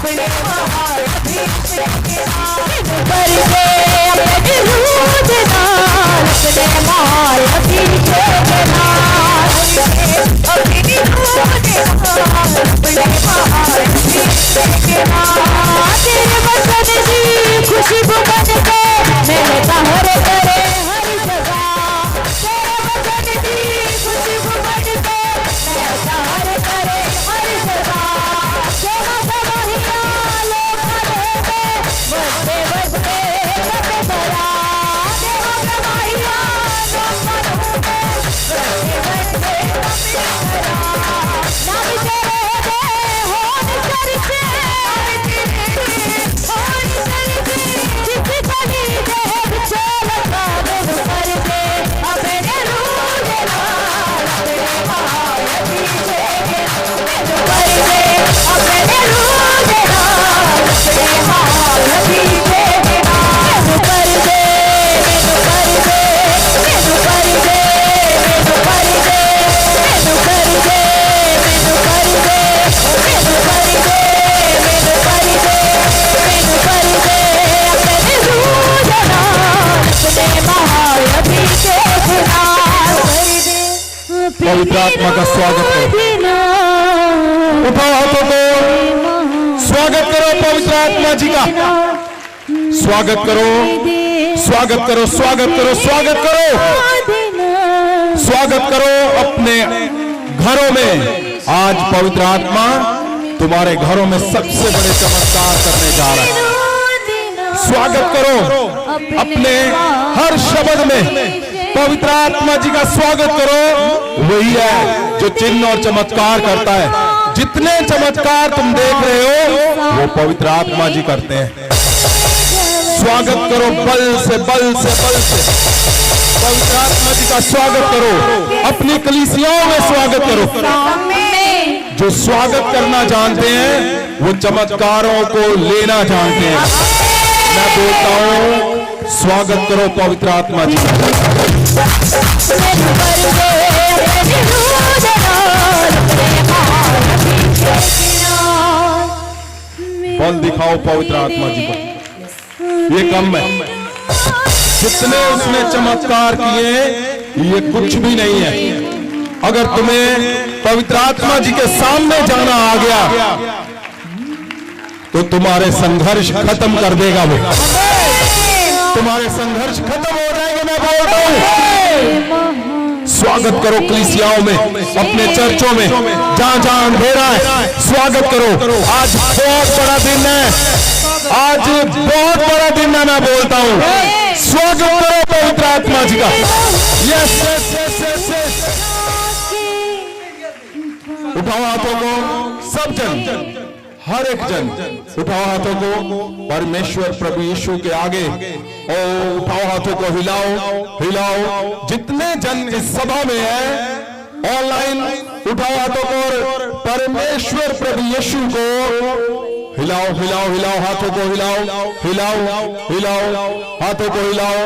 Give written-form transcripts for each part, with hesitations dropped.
अपने महाअभिषेक के नाम पर दे अपने रूद नाल अपने महाअभिषेक के नाम अपनी रूद नाल अपने महाअभिषेक के नाम तेरे वचन की खुशबू बन के महका हर करे हर जगह तेरे वचन की खुशबू बन के महका हर करे हर जगह सेवा गवाहियां लोग देवे बसते बसते कते भरा सेवा गवाहियां लोग देवे बसते बसते कते भरा नाम तेरे दे होन चर्चे पवित्र आत्मा का स्वागत करो। उठाओ हाथों को, स्वागत करो पवित्र आत्मा जी का। स्वागत करो, स्वागत करो, स्वागत करो, स्वागत करो, स्वागत करो अपने घरों में। आज पवित्र आत्मा तुम्हारे घरों में सबसे बड़े चमत्कार करने जा रहा है। स्वागत करो अपने हर शब्द में पवित्र आत्मा जी का स्वागत करो। वही है जो चिन्ह और चमत्कार करता है। जितने चमत्कार तुम देख रहे हो वो पवित्र आत्मा जी करते हैं। स्वागत करो बल से, बल से, बल से पवित्र आत्मा जी का स्वागत करो। अपनी कलीसियाओं में स्वागत करो। जो स्वागत करना जानते हैं वो चमत्कारों को लेना जानते हैं। मैं बोलता हूं स्वागत करो पवित्र आत्मा जी का। बल दिखाओ पवित्र आत्मा जी को। ये कम है। जितने उसने चमत्कार किए ये कुछ भी नहीं है। अगर तुम्हें पवित्र आत्मा जी के सामने जाना आ गया तो तुम्हारे संघर्ष खत्म कर देगा वो। तुम्हारे संघर्ष खत्म हो जाएंगे। मैं बोलता हूं स्वागत करो कलीसियाओं में, अपने चर्चों में, जहां जहां अंधेरा है स्वागत करो। आज बहुत बड़ा दिन है, आज बहुत बड़ा दिन है। मैं बोलता हूं स्वागत करो पवित्र आत्मा जी का। Yes yes yes yes yes. उठाओ हाथों को सब जन, हर एक जन उठाओ हाथों को परमेश्वर प्रभु यीशु के आगे। और उठाओ हाथों को, हिलाओ हिलाओ। जितने जन इस सभा में है ऑनलाइन उठाओ हाथों को और परमेश्वर प्रभु यीशु को हिलाओ हिलाओ हिलाओ। हाथों को हिलाओ हिलाओ हिलाओ। हाथों को हिलाओ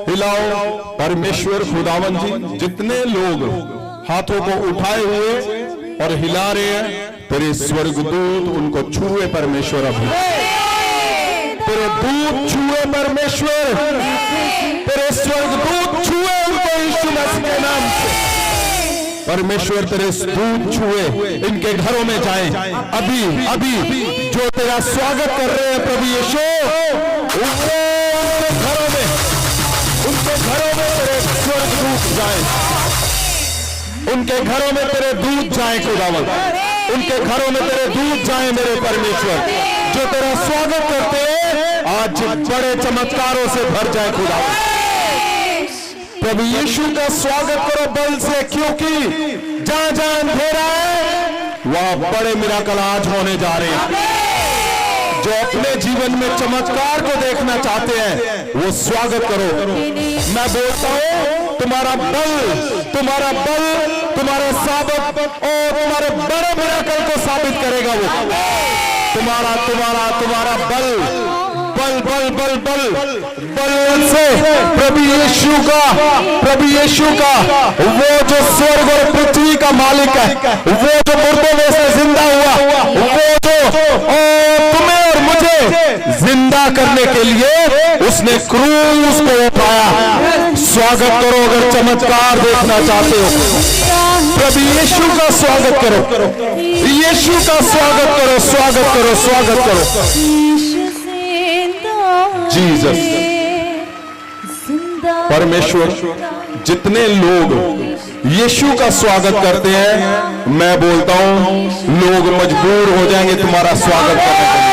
हिलाओ। परमेश्वर खुदावन जी जितने लोग हाथों को उठाए हुए और हिला रहे हैं, तेरे स्वर्गदूत उनको छुए परमेश्वर। अभी तेरे दूत छुए परमेश्वर, तेरे स्वर्गदूत छुए उनको यीशु मसीह के नाम से। परमेश्वर तेरे दूत छुए, इनके घरों में जाएं अभी अभी। जो तेरा स्वागत कर रहे हैं प्रभु यीशु, उनके घरों में, उनके घरों में तेरे स्वर्गदूत जाएं। उनके घरों में तेरे दूत जाएं खुदावन। उनके घरों में तेरे दूत जाएं मेरे परमेश्वर। जो तेरा स्वागत करते हैं आज बड़े चमत्कारों से भर जाए खुदावन। प्रभु यीशु का स्वागत करो बल से, क्योंकि जहां जहां अंधेरा है वहां बड़े मिराकल आज होने जा रहे हैं। जो अपने जीवन में चमत्कार को देखना चाहते हैं वो स्वागत करो। मैं बोलता हूं तुम्हारा बल, तुम्हारा बल तुम्हारे साबित और तुम्हारे बड़े मिराकल को साबित करेगा वो। तुम्हारा तुम्हारा तुम्हारा बल बल बल बल बल बल से प्रभु यीशु का वो जो स्वर्ग और पृथ्वी का मालिक है, वो जो मुर्दों में से जिंदा हुआ, वो जो तुम्हें जिसने क्रूस को उठाया। स्वागत करो अगर चमत्कार देखना चाहते हो। प्रभु यीशु का स्वागत करो, यीशु का स्वागत करो, स्वागत करो, स्वागत करो। जीसस, परमेश्वर जितने लोग यीशु का स्वागत करते हैं, मैं बोलता हूं लोग मजबूर हो जाएंगे तुम्हारा स्वागत करने के लिए।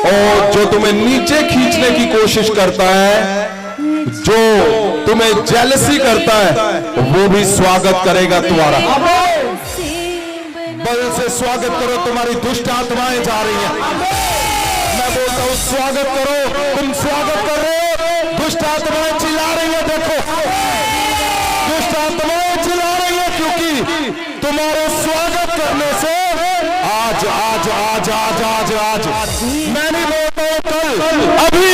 और जो तुम्हें नीचे खींचने की कोशिश करता है, जो तुम्हें जेलसी करता है, वो भी स्वागत करेगा तुम्हारा। बल से स्वागत करो, तुम्हारी दुष्ट आत्माएं जा रही हैं। मैं बोलता हूं स्वागत करो, तुम स्वागत कर रहे हो, दुष्ट आत्माएं चिल्ला रही है। देखो दुष्ट आत्माएं चिल्ला रही है, क्योंकि तुम्हारे स्वागत करने से आज आज आज आज आज आज मैं नहीं बोलता हूं कल, अभी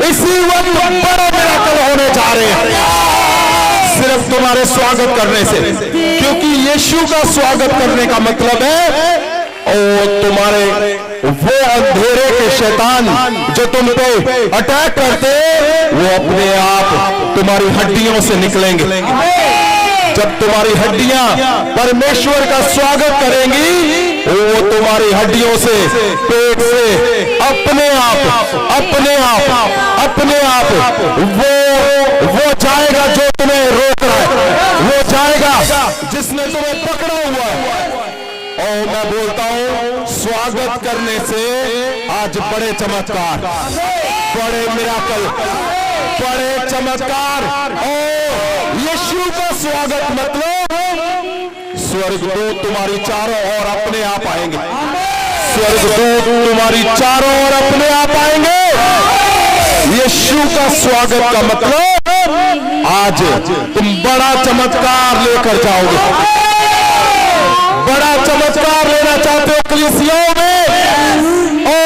इसी वक्त बड़े मिराकल होने जा रहे हैं सिर्फ तुम्हारे स्वागत करने से। क्योंकि यीशु का स्वागत करने का मतलब है और तुम्हारे वो अंधेरे के शैतान जो तुम पे अटैक करते, वो अपने आप तुम्हारी हड्डियों से निकलेंगे। जब तुम्हारी हड्डियां परमेश्वर का स्वागत करेंगी, वो तुम्हारी हड्डियों से, पेट से अपने आप वो जाएगा जो तुम्हें रोक रहा है, वो जाएगा जिसने तुम्हें पकड़ा हुआ है। और मैं बोलता हूं स्वागत करने से आज बड़े चमत्कार, बड़े मिराकल, बड़े चमत्कार। और यीशु का स्वागत मतलब स्वर्गदूत तुम्हारी चारों ओर अपने आप आएंगे। स्वर्गदूत तुम्हारी चारों ओर अपने आप आएंगे। यीशु का स्वागत का मतलब आज तुम बड़ा चमत्कार लेकर जाओगे। बड़ा चमत्कार लेना चाहते हो कलीसियाओं में, और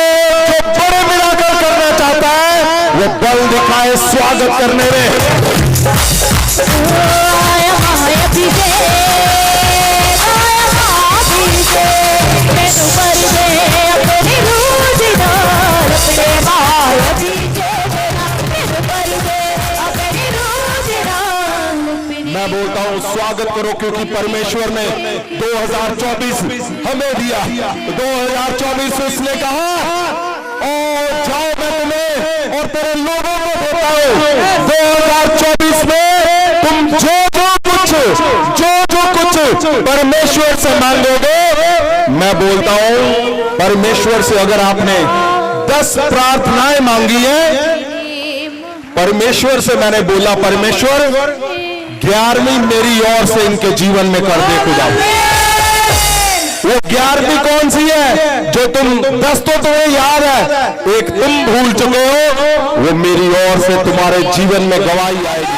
जो बड़े मिराकल करना चाहता है वो बल दिखाए स्वागत करने में। मैं बोलता हूं स्वागत करो, क्योंकि परमेश्वर ने 2024 हमें दिया। 2024 उसने कहा और जाओ मैं तुम्हें और तेरे लोगों को देता हूं। 2024 में तुम जो कुछ परमेश्वर से मांगोगे, मैं बोलता हूं परमेश्वर से अगर आपने 10 प्रार्थनाएं मांगी है, परमेश्वर से मैंने बोला परमेश्वर 11वीं मेरी ओर से इनके जीवन में कर दे खुदा। वो 11वीं कौन सी है? जो तुम 10 तो तुम्हें याद है, एक तुम भूल चुके हो, वो मेरी ओर से तुम्हारे जीवन में गवाही आएगी।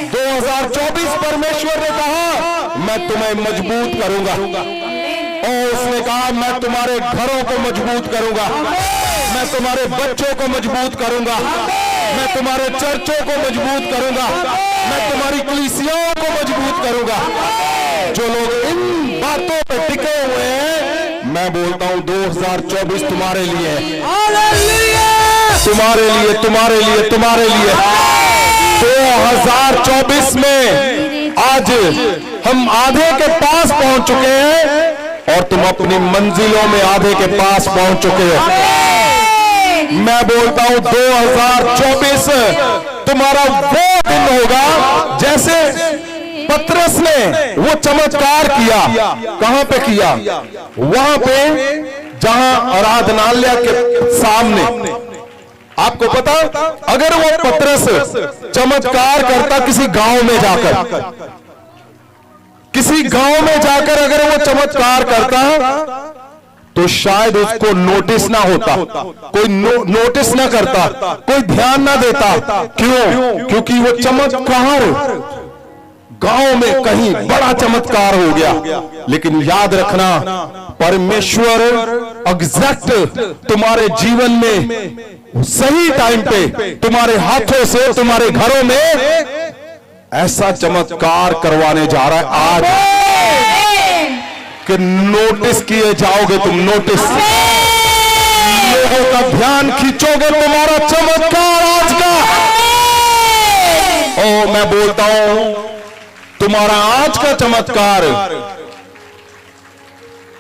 2024 परमेश्वर ने कहा मैं तुम्हें मजबूत करूंगा, और उसने कहा मैं तुम्हारे घरों को मजबूत करूंगा, मैं तुम्हारे बच्चों को मजबूत करूंगा, मैं तुम्हारे चर्चों को मजबूत करूंगा, मैं तुम्हारी कलीसियाओं को मजबूत करूंगा। जो लोग इन बातों पे टिके हुए हैं, मैं बोलता हूं 2024 तुम्हारे लिए है, तुम्हारे लिए, तुम्हारे लिए, तुम्हारे लिए। 2024 में आज हम आधे के पास पहुंच चुके हैं और तुम अपनी मंजिलों में आधे के पास पहुंच चुके हो। मैं बोलता हूं 2024 तुम्हारा वो दिन होगा जैसे पतरस ने वो चमत्कार किया। कहां पे किया? वहां पे जहां आराधनालय के सामने। आपको पता, अगर वो पतरस चमत्कार करता किसी गांव में जाकर, किसी गांव में जाकर अगर वो चमत्कार करता, तो शायद उसको नोटिस ना होता, कोई नोटिस ना करता, कोई ध्यान ना देता। क्यों? क्योंकि वो चमत्कार गांव में कहीं बड़ा चमत्कार हो गया। लेकिन याद रखना, परमेश्वर एग्जैक्ट तुम्हारे जीवन में सही टाइम पे तुम्हारे हाथों से तुम्हारे घरों में ऐसा चमत्कार करवाने जा रहा है आज कि नोटिस किए जाओगे तुम। नोटिस लोगों का ध्यान खींचोगे, तुम्हारा चमत्कार आज का। ओ मैं बोलता हूं, तुम्हारा आज का चमत्कार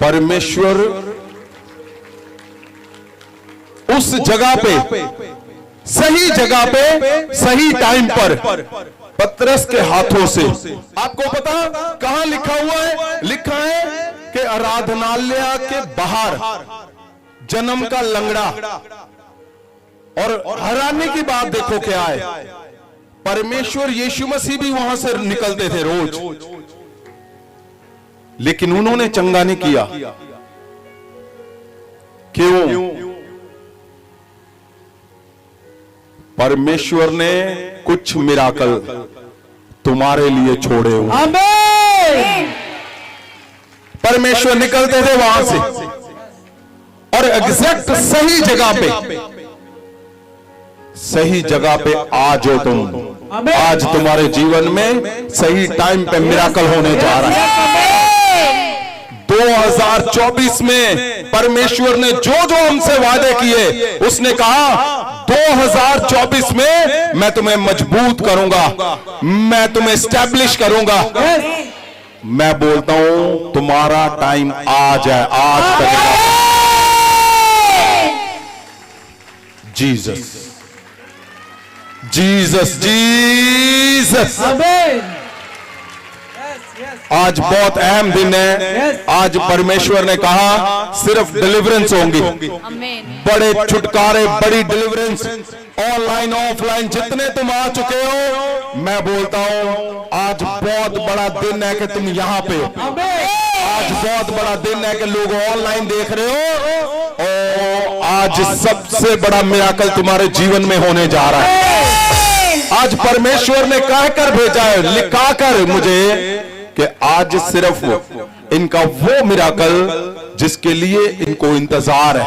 परमेश्वर उस जगह पे, सही जगह पे, सही टाइम पर पतरस के हाथों से। आपको पता कहां लिखा हुआ है? लिखा है कि आराधनालय के बाहर जन्म का लंगड़ा। और हैरानी की बात देखो क्या है, परमेश्वर यीशु मसीह भी वहां से निकलते थे रोज, लेकिन उन्होंने चंगा नहीं किया। क्यों? परमेश्वर ने कुछ मिराकल तुम्हारे लिए छोड़े हुए। आमीन। परमेश्वर निकलते थे वहां से और एग्जैक्ट सही जगह पे, सही जगह पे आज हो तुम। आज तुम्हारे जीवन में सही टाइम पे मिराकल होने जा रहा है। 2024 में परमेश्वर ने जो जो हमसे वादे किए, उसने कहा 2024 में मैं तुम्हें मजबूत करूंगा, मैं तुम्हें एस्टैब्लिश करूंगा। मैं बोलता हूं तुम्हारा टाइम आज है, आज करेगा। Jesus, Jesus, Jesus. आज बहुत अहम दिन है। आज परमेश्वर ने कहा सिर्फ डिलीवरेंस होंगी, बड़े छुटकारे, बड़ी डिलीवरेंस, ऑनलाइन ऑफलाइन जितने तुम आ चुके हो। मैं बोलता हूं आज बहुत बड़ा दिन है कि तुम यहां पे हो। आज बहुत बड़ा दिन है कि लोग ऑनलाइन देख रहे हो। और आज सबसे बड़ा मिराकल तुम्हारे जीवन में होने जा रहा है। आज परमेश्वर ने कहकर भेजा है, लिखाकर मुझे, कि आज सिर्फ इनका वो मिराकल जिसके लिए इनको इंतजार है,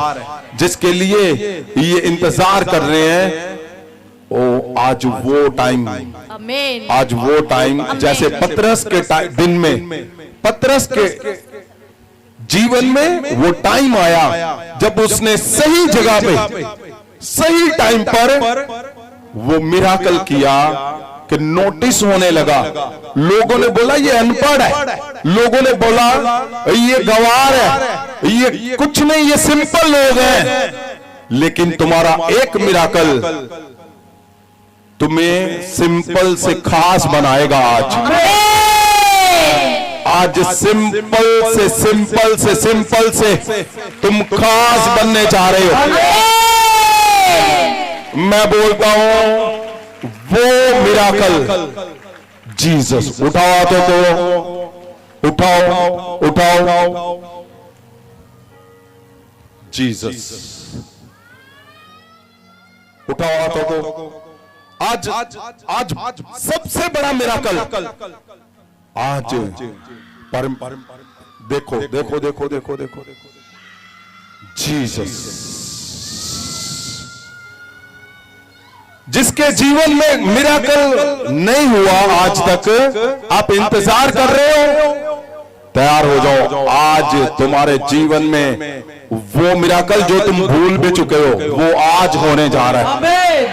जिसके लिए ये इंतजार कर रहे हैं, ओ आज वो टाइम, आज वो टाइम, जैसे पतरस के दिन में, पतरस के जीवन में वो टाइम आया जब उसने सही जगह पे, सही टाइम पर वो मिराकल किया कि नोटिस होने लगा। लोगों ने बोला ये अनपढ़ है, लोगों ने बोला ये गवार है, ये कुछ नहीं, ये सिंपल लोग हैं। लेकिन तुम्हारा एक मिराकल तुम्हें सिंपल से खास बनाएगा। आज सिंपल से, सिंपल से, सिंपल से तुम खास बनने जा रहे हो। मैं बोलता हूं वो मिराकल, जीसस। उठाओ हाथों को, उठाओ, उठाओ, जीसस। उठाओ हाथों को। आज आज सबसे बड़ा मिराकल आज देखो, देखो, देखो, देखो, देखो, जीसस। जिसके जीवन में मिराकल नहीं हुआ आज तक, आप इंतजार कर रहे हो, तैयार हो जाओ। आज तुम्हारे जीवन में वो मिराकल जो तुम भूल भी चुके हो, वो आज होने जा रहा है।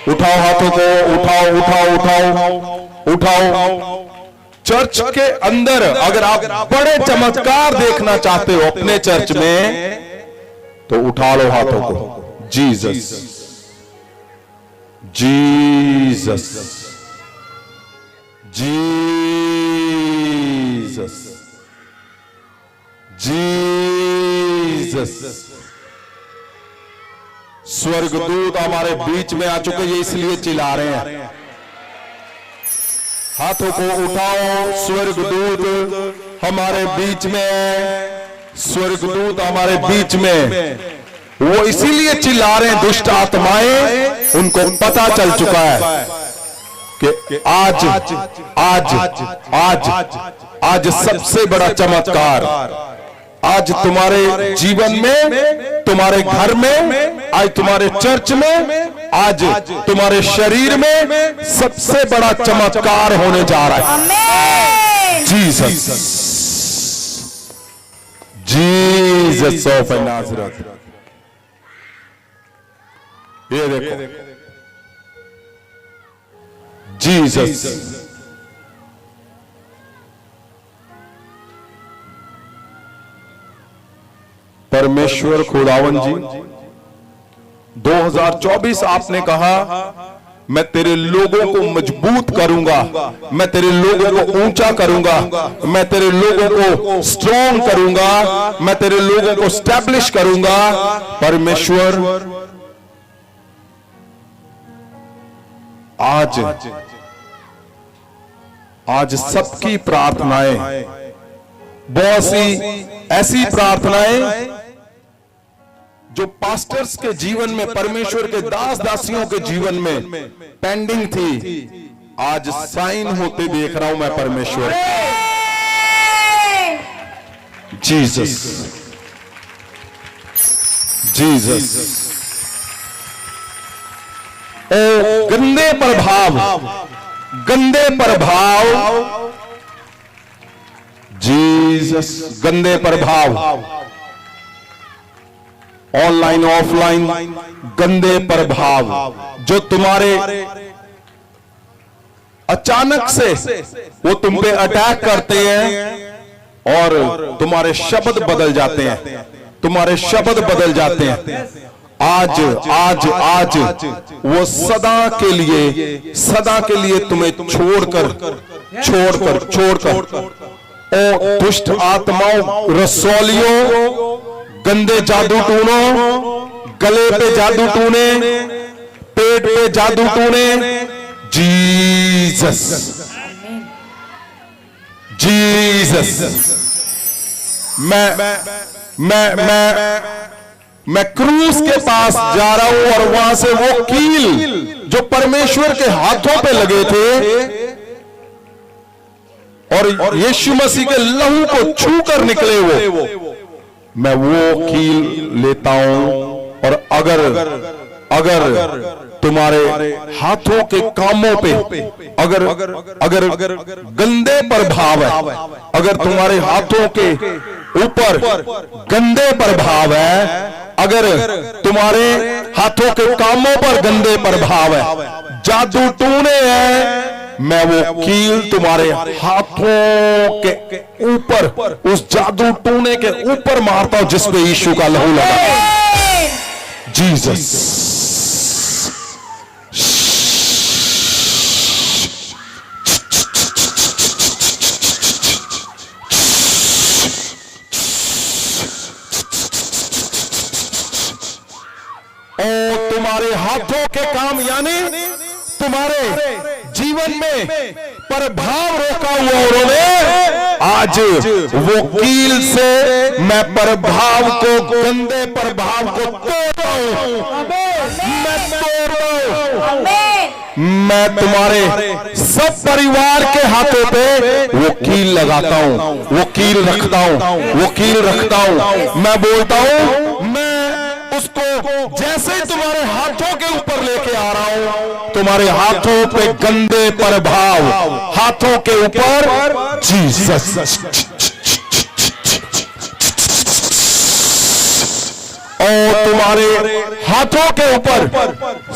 उठाओ हाथों को, उठाओ, उठाओ, उठाओ, उठाओ। चर्च के अंदर अगर आप बड़े चमत्कार देखना चाहते हो अपने चर्च में, तो उठा लो हाथों को। Jesus, Jesus, Jesus, Jesus. स्वर्गदूत हमारे बीच में आ चुके, ये इसलिए चिल्ला रहे हैं। हाथों को उठाओ। स्वर्गदूत हमारे बीच में है, स्वर्गदूत हमारे बीच में, वो इसीलिए चिल्ला रहे हैं। दुष्ट आत्माएं, उनको पता चल चुका है कि आज आज आज आज सबसे बड़ा चमत्कार आज तुम्हारे जीवन में, तुम्हारे घर में, आज तुम्हारे चर्च में, आज तुम्हारे शरीर में सबसे बड़ा चमत्कार होने जा रहा है। जीसस, जीसस ऑफ नाज़रेथ, ये देखो, जीसस। परमेश्वर खुदावन जी, 2024 आपने कहा मैं तेरे लोगों को मजबूत करूंगा, मैं तेरे लोगों को ऊंचा करूंगा, मैं तेरे लोगों को स्ट्रॉन्ग करूंगा, मैं तेरे लोगों को स्टैब्लिश करूंगा। परमेश्वर आज सबकी प्रार्थनाएं, बहुत सी ऐसी प्रार्थनाएं जो पास्टर्स के जीवन में, परमेश्वर के दास दासियों के जीवन में पेंडिंग थी, आज साइन होते देख रहा हूं मैं। परमेश्वर, जीसस, जीसस। ओ गंदे प्रभाव, गंदे प्रभाव, जीसस, गंदे प्रभाव, ऑनलाइन ऑफलाइन गंदे प्रभाव जो तुम्हारे अचानक से वो तुम पे अटैक करते हैं और तुम्हारे शब्द बदल जाते हैं, तुम्हारे शब्द बदल जाते हैं। आज आज आज वो सदा के लिए तुम्हें छोड़कर छोड़कर छोड़कर ओ दुष्ट आत्माओं, रसौलियों, गंदे जादू टूनों, गले पे जादू टूने, पेट पे जादू टूने, जीसस, जीसस। मैं क्रूस के पास जा रहा हूं और वहां से वो कील जो परमेश्वर के हाथों पे लगे थे और यीशु मसीह के लहू को छू कर निकले, मैं वो कील लेता हूं और अगर तुम्हारे हाथों के कामों पे अगर गंदे प्रभाव है, अगर तुम्हारे हाथों के ऊपर गंदे प्रभाव है, अगर तुम्हारे हाथों के कामों पर गंदे प्रभाव है, जादू टूने हैं, मैं वो कील तुम्हारे हाथों के ऊपर, उस जादू टूने के ऊपर मारता हूं जिसपे यीशु का लहू लगा। जीसस, तुम्हारे हाथों के काम यानी तुम्हारे जीवन में प्रभाव रोका हुआ उन्होंने, आज वो कील से मैं प्रभाव को, गंदे प्रभाव को तोड़ रहा हूं, मैं तोड़ रहा हूं। मैं तुम्हारे सब परिवार के हाथों पे वो कील लगाता हूं, वो कील रखता हूं, वो कील रखता हूं। मैं बोलता हूं, मैं उसको जैसे ही तुम्हारे हाथों के ऊपर लेके आ रहा हूं, तुम्हारे हाथों पे गंदे प्रभाव, हाथों के ऊपर, जीसस, और तुम्हारे हाथों के ऊपर,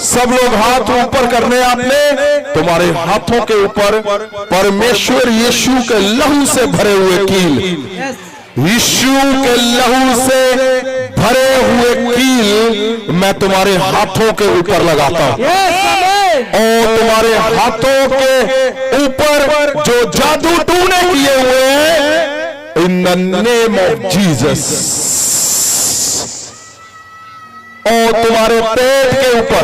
सब लोग हाथ ऊपर करने आपने, तुम्हारे हाथों के ऊपर परमेश्वर यीशु के लहू से भरे हुए कील, यीशु के लहू से भरे हुए कील मैं तुम्हारे हाथों के ऊपर लगाता हूं, और तुम्हारे हाथों के ऊपर जो जादू टूने किए हुए हैं, इन द नेम ऑफ जीसस, और तुम्हारे पेट के ऊपर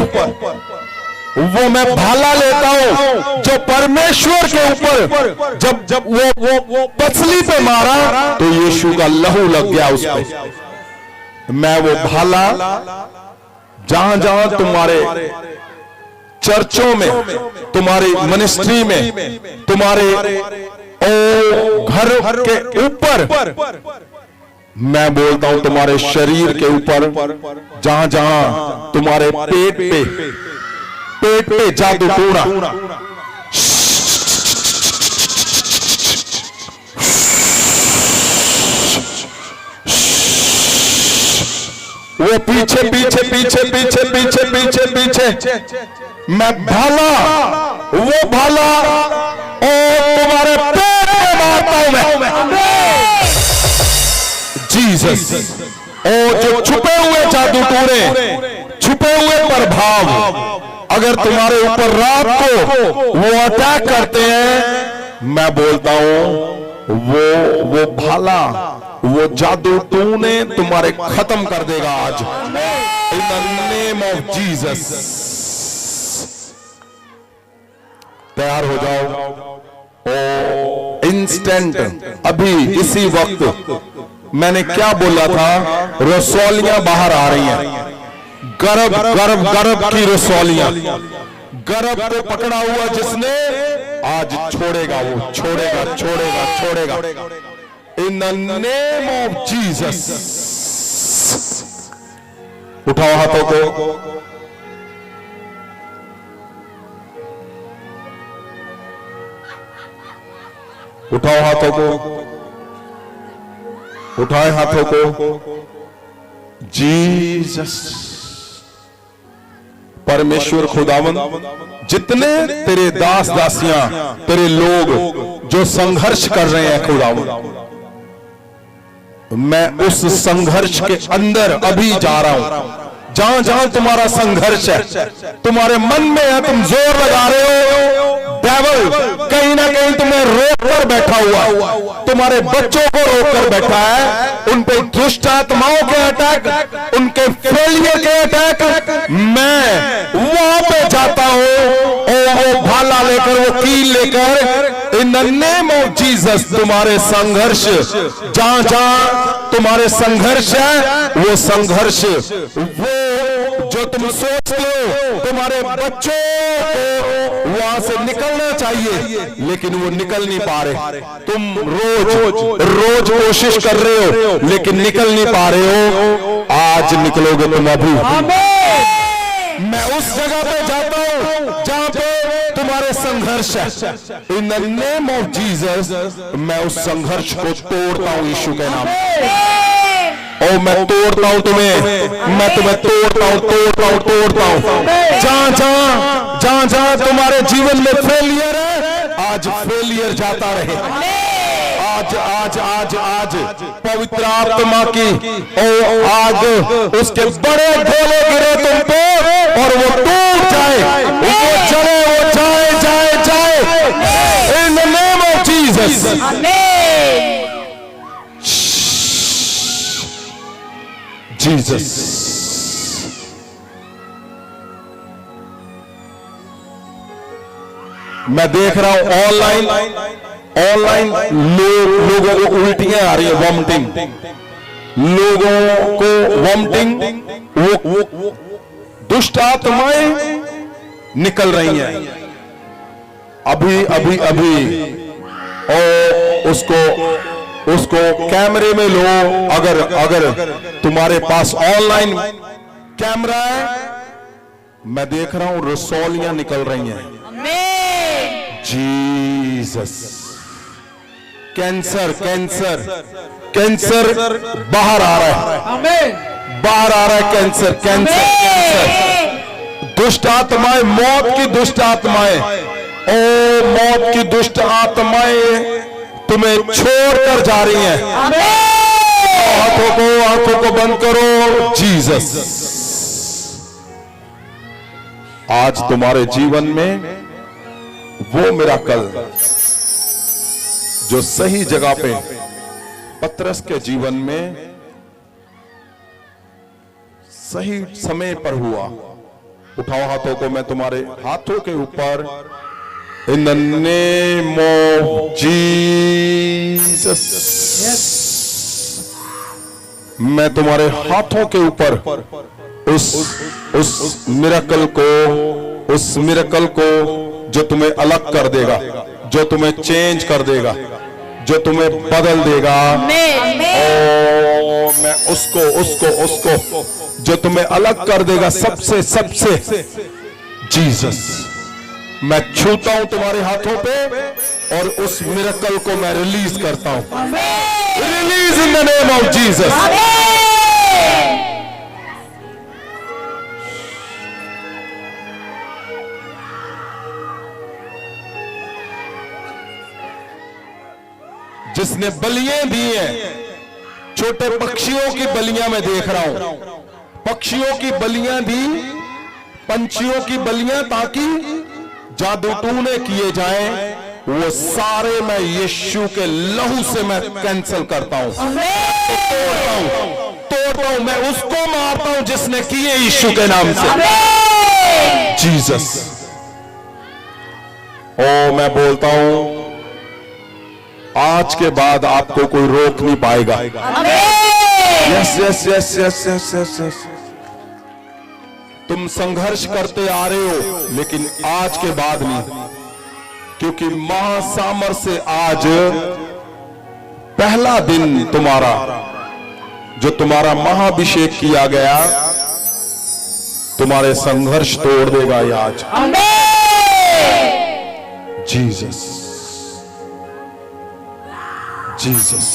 वो मैं भाला लेता हूं जो परमेश्वर के ऊपर जब वो पसली पे मारा तो यीशु का लहू लग गया उस पे। मैं वो भाला जहां जहां तुम्हारे चर्चों में, तुम्हारी मिनिस्ट्री में, तुम्हारे घर के ऊपर, मैं बोलता हूं तुम्हारे शरीर के ऊपर, जहां जहां तुम्हारे पेट पे जादू टूना, वो पीछे पीछे पीछे पीछे पीछे पीछे पीछे, मैं भाला, वो भाला और तुम्हारे पेट में मारता हूं मैं। जीसस। और जो छुपे हुए जादू टोरे, छुपे हुए प्रभाव अगर तुम्हारे ऊपर रात को वो अटैक करते हैं, मैं बोलता हूं वो भाला, वो जादू टूने तुम्हारे खत्म कर देगा आज, इन द नेम ऑफ जीसस। तैयार हो जाओ। ओ इंस्टेंट, अभी इसी वक्त मैंने क्या बोला था, रसौलियां बाहर आ रही हैं, गर्भ गर्भ गर्भ की रसौलियां। गर्भ को पकड़ा हुआ जिसने आज छोड़ेगा, वो छोड़ेगा छोड़ेगा छोड़ेगा इन द नेम ऑफ जीसस। उठाओ हाथों को, उठाओ हाथों को, उठाए हाथों को। जीसस। परमेश्वर खुदावन, जितने तेरे दास दासियां, तेरे लोग जो संघर्ष कर रहे हैं खुदावन, मैं उस संघर्ष के अंदर अभी जा रहा हूं। जहां जहां तुम्हारा संघर्ष है, तुम्हारे मन में है, तुम जोर लगा रहे हो, डेविल कहीं ना कहीं तुम्हें रोक कर बैठा हुआ, तुम्हारे बच्चों को रोक कर बैठा है, उन पे दुष्ट आत्माओं के अटैक, उनके फेलियर के अटैक, मैं वहां पे जाता हूं और वो भाला लेकर, वो कील लेकर, इन द नेम ऑफ जीसस तुम्हारे संघर्ष, जहां जहां तुम्हारे संघर्ष है, वो संघर्ष, वो जो तुम सोचते हो तुम्हारे बच्चों को वहां से निकलना चाहिए, लेकिन वो निकल नहीं पा रहे, तुम रोज रोज कोशिश कर रहे हो लेकिन निकल नहीं पा रहे हो, आज निकलोगे तुम अभी। मैं उस जगह पे जाता हूं जहां पे तुम्हारे संघर्ष है, in the name of Jesus मैं उस संघर्ष को तोड़ता हूं यीशु के नाम। ओ मैं तोड़ता हूं तुम्हें, मैं तुम्हें तोड़ता हूं तोड़ता हूं तोड़ता हूं। जहां जहां तुम्हारे जीवन में फेलियर है, आज फेलियर जाता रहे। आज आज आज आज पवित्र आत्मा की ओ आग, उसके बड़े गोले गिरे तुम पे और वो टूट जाए, वो चले, वो जाए जाए जाए in the name of Jesus. Jesus. मैं देख रहा हूं ऑनलाइन लोगों को उल्टियां आ रही है, वॉमिटिंग, लोगों को वॉमिटिंग, वो दुष्ट आत्माएं निकल रही हैं अभी अभी अभी। और उसको कैमरे में लो, अगर तुम्हारे पास ऑनलाइन कैमरा है, मैं देख रहा हूं रसौलियां निकल रही हैं। जीसस। कैंसर कैंसर कैंसर बाहर आ रहा है, बाहर आ रहा है कैंसर कैंसर कैंसर। दुष्ट आत्माएं, मौत की दुष्ट आत्माएं, ओ मौत की दुष्ट आत्माएं तुम्हें छोड़कर जा रही हैं। आंखों को बंद करो। जीसस। आज तुम्हारे जीवन में वो मिराकल जो सही जगह पे पतरस के जीवन में सही समय पर हुआ, उठाओ हाथों को, मैं तुम्हारे हाथों के ऊपर इन द नेम ऑफ जीसस, मैं तुम्हारे हाथों के ऊपर उस मिरेकल को जो तुम्हें अलग कर देगा, जो तुम्हें चेंज कर देगा, जो तुम्हें बदल देगा, ओ मैं उसको जो तुम्हें अलग कर देगा सबसे जीसस, मैं छूता हूं तुम्हारे हाथों पे और उस मिरेकल को मैं रिलीज करता हूं। Release in the name of Jesus. जिसने बलियां दी हैं, छोटे पक्षियों की बलियां मैं देख रहा हूं, पक्षियों की बलियां दी, पंछियों की बलियां, ताकि जादू टूने किए जाएं, वो सारे मैं यीशु के लहू से मैं कैंसिल करता हूं, तोड़ता हूं, मैं उसको मारता हूं जिसने किए यीशु के नाम से। जीसस। ओ मैं बोलता हूं, आज के बाद आपको कोई रोक नहीं पाएगा। Yes yes yes yes yes yes yes. तुम संघर्ष करते आ रहे हो, लेकिन आज के बाद नहीं, क्योंकि महासामर्थ से आज पहला दिन तुम्हारा, जो तुम्हारा महाभिषेक किया गया, तुम्हारे संघर्ष तोड़ देगा ये आज। Jesus, Jesus,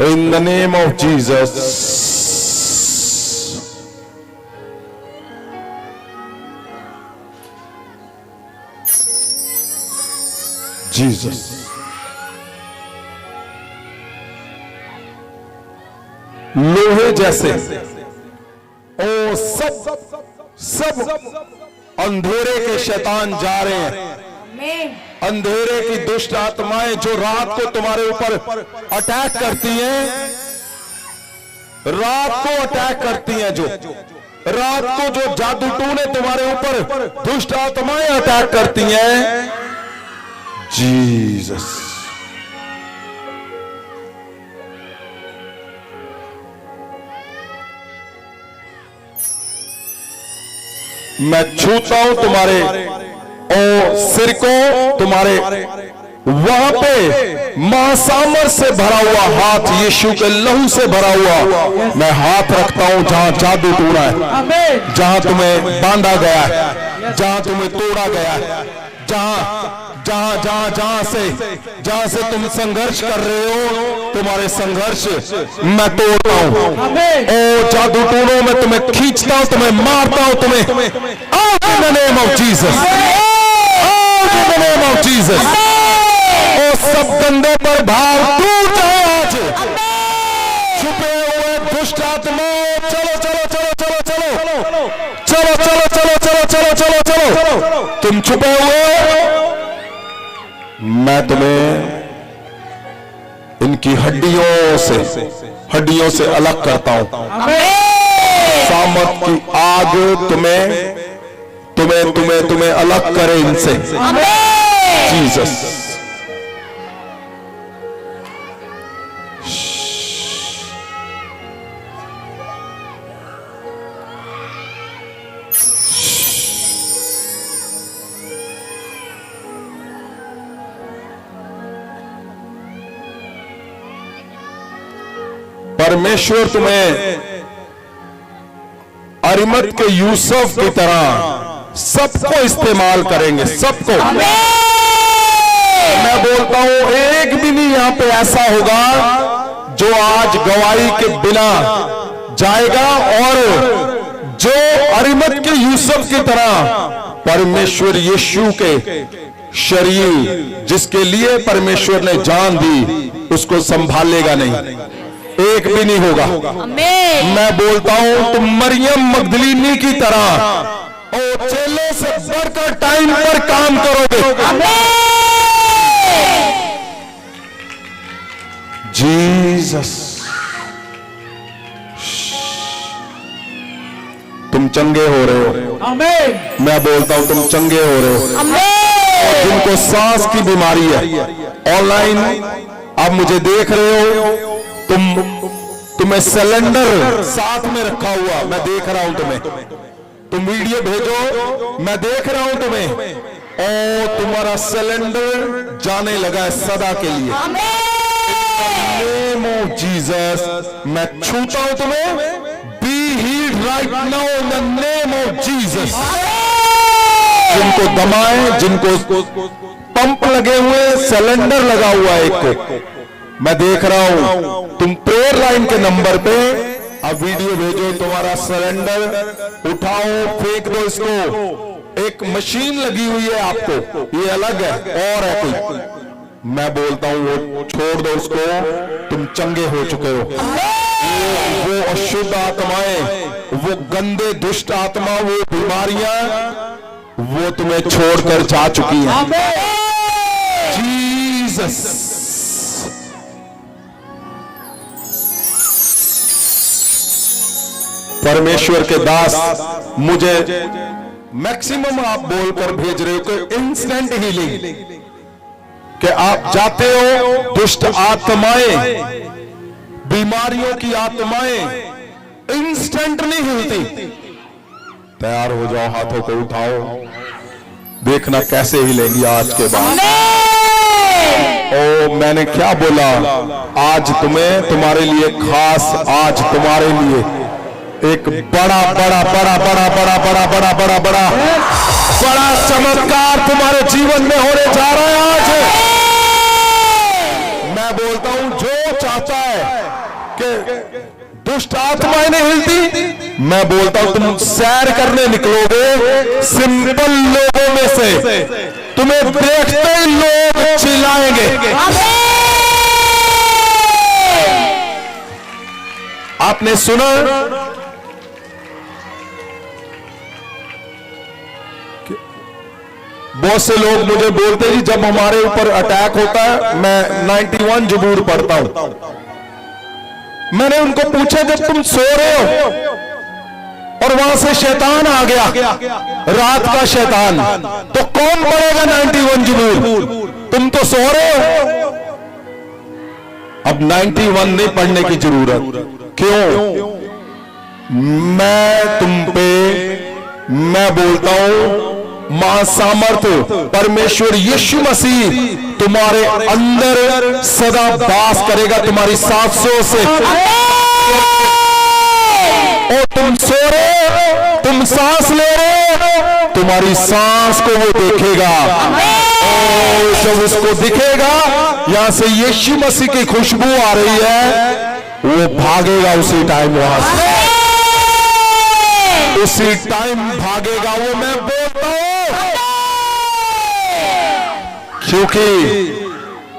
in the name of Jesus. Jesus, लोहे जैसे ओ सब अंधेरे के शैतान जा रहे हैं, अंधेरे की दुष्ट आत्माएं जो रात को तुम्हारे ऊपर अटैक करती हैं, रात को अटैक करती हैं, जो रात को जो जादू टूने तुम्हारे ऊपर दुष्ट आत्माएं अटैक करती हैं। जीसस, मैं छूता हूं तुम्हारे सिर को, तुम्हारे वहां पे महासामर्थ से भरा हुआ हाथ, यीशु के लहू से भरा हुआ मैं हाथ रखता हूं, जहां जादू टूटा है, जहां तुम्हें बांधा गया है, जहां तुम्हें तोड़ा गया है, जहां से तुम संघर्ष कर रहे हो, तुम्हारे संघर्ष मैं तोड़ता हूं। ओ जादू टूनो, मैं तुम्हें खींचता हूं, तुम्हें मारता हूं, तुम्हें in the name of Jesus, in the name of Jesus। ओ सब गंदे पर भार टूट जाए आज, छुपे हुए दुष्ट आत्मा, चलो चलो चलो चलो चलो चलो चलो चलो चलो चलो चलो चलो, तुम छुपे हुए, मैं तुम्हें इनकी हड्डियों से अलग करता हूं। सामर्थ की आग तुम्हें अलग करे इनसे। जीसस, परमेश्वर तुम्हें अरिमत के यूसुफ की तरह सबको इस्तेमाल करेंगे, सबको। मैं बोलता हूं, एक भी नहीं यहां पे ऐसा होगा जो आज गवाही के बिना जाएगा, और जो अरिमत के यूसुफ की तरह परमेश्वर यीशु के शरीर, जिसके लिए परमेश्वर ने जान दी, उसको संभालेगा नहीं, एक भी नहीं होगा। मैं बोलता हूं, तुम मरियम मगदलीनी की तरह और चेलों से बढ़कर टाइम पर काम करोगे। जीसस, तुम चंगे हो रहे हो। मैं बोलता हूं, तुम चंगे हो रहे हो। और जिनको सांस की बीमारी है, ऑनलाइन आप मुझे देख रहे हो, तुम्हें सिलेंडर साथ में रखा हुआ मैं देख रहा हूं, तुम वीडियो भेजो, मैं देख रहा हूं तुम्हें, और तुम्हारा सिलेंडर जाने लगा है सदा के लिए। नेम ऑफ जीसस, मैं छूता हूं तुम्हें, be healed right now in the name of Jesus. जिनको दमाएं, जिनको पंप लगे हुए, सिलेंडर लगा हुआ है एक को, मैं देख रहा हूं, तुम प्रेयर लाइन के नंबर पे अब वीडियो भेजो, तुम्हारा सिलेंडर उठाओ, फेंक दो इसको, एक मशीन लगी हुई है आपको, ये अलग है और है कोई। मैं बोलता हूं वो छोड़ दो उसको, तुम चंगे हो चुके हो। वो अशुद्ध आत्माएं, वो गंदे दुष्ट आत्मा, वो बीमारियां, वो तुम्हें छोड़कर जा चुकी हैं। जीसस। परमेश्वर के दास, मुझे मैक्सिमम आप बोलकर भेज रहे हो कि इंस्टेंट हीलिंग, कि आप जाते हो, दुष्ट आत्माएं, बीमारियों की आत्माएं इंस्टेंट नहीं हिलती। तैयार हो जाओ, हाथों को उठाओ, देखना कैसे हिलेंगी आज के बाद। ओ मैंने क्या बोला, आज तुम्हें, तुम्हारे लिए खास, आज तुम्हारे लिए एक बड़ा बड़ा बड़ा बड़ा बड़ा बड़ा बड़ा बड़ा बड़ा बड़ा चमत्कार तुम्हारे जीवन में होने जा रहा है आज। मैं बोलता हूं, जो चाहता है कि दुष्ट आत्माएं नहीं हिलती, मैं बोलता हूं तुम सैर करने निकलोगे, सिंपल लोगों में से तुम्हें देखते ही लोग चिल्लाएंगे। आपने सुना बहुत से लोग मुझे बोलते हैं जब हमारे ऊपर अटैक होता है, मैं 91 ज़बूर पढ़ता हूं। मैंने उनको पूछा, जब तुम सो रहे हो और वहां से शैतान आ गया, रात का शैतान, तो कौन पढ़ेगा 91 ज़बूर? तुम तो सो रहे हो। अब 91 नहीं पढ़ने की जरूरत। क्यों? मैं तुम पे, मैं बोलता हूं, महासामर्थ्य परमेश्वर यीशु मसीह तुम्हारे अंदर सदा वास करेगा, तुम्हारी सांसों से। और तुम सो रहे हो, तुम सांस ले रहे हो, तुम्हारी सांस को वो देखेगा, और जब उसको दिखेगा, यहां से यीशु मसीह की खुशबू आ रही है, वो भागेगा उसी टाइम, वहां से उसी टाइम भागेगा वो। मैं बोलता हूं, क्योंकि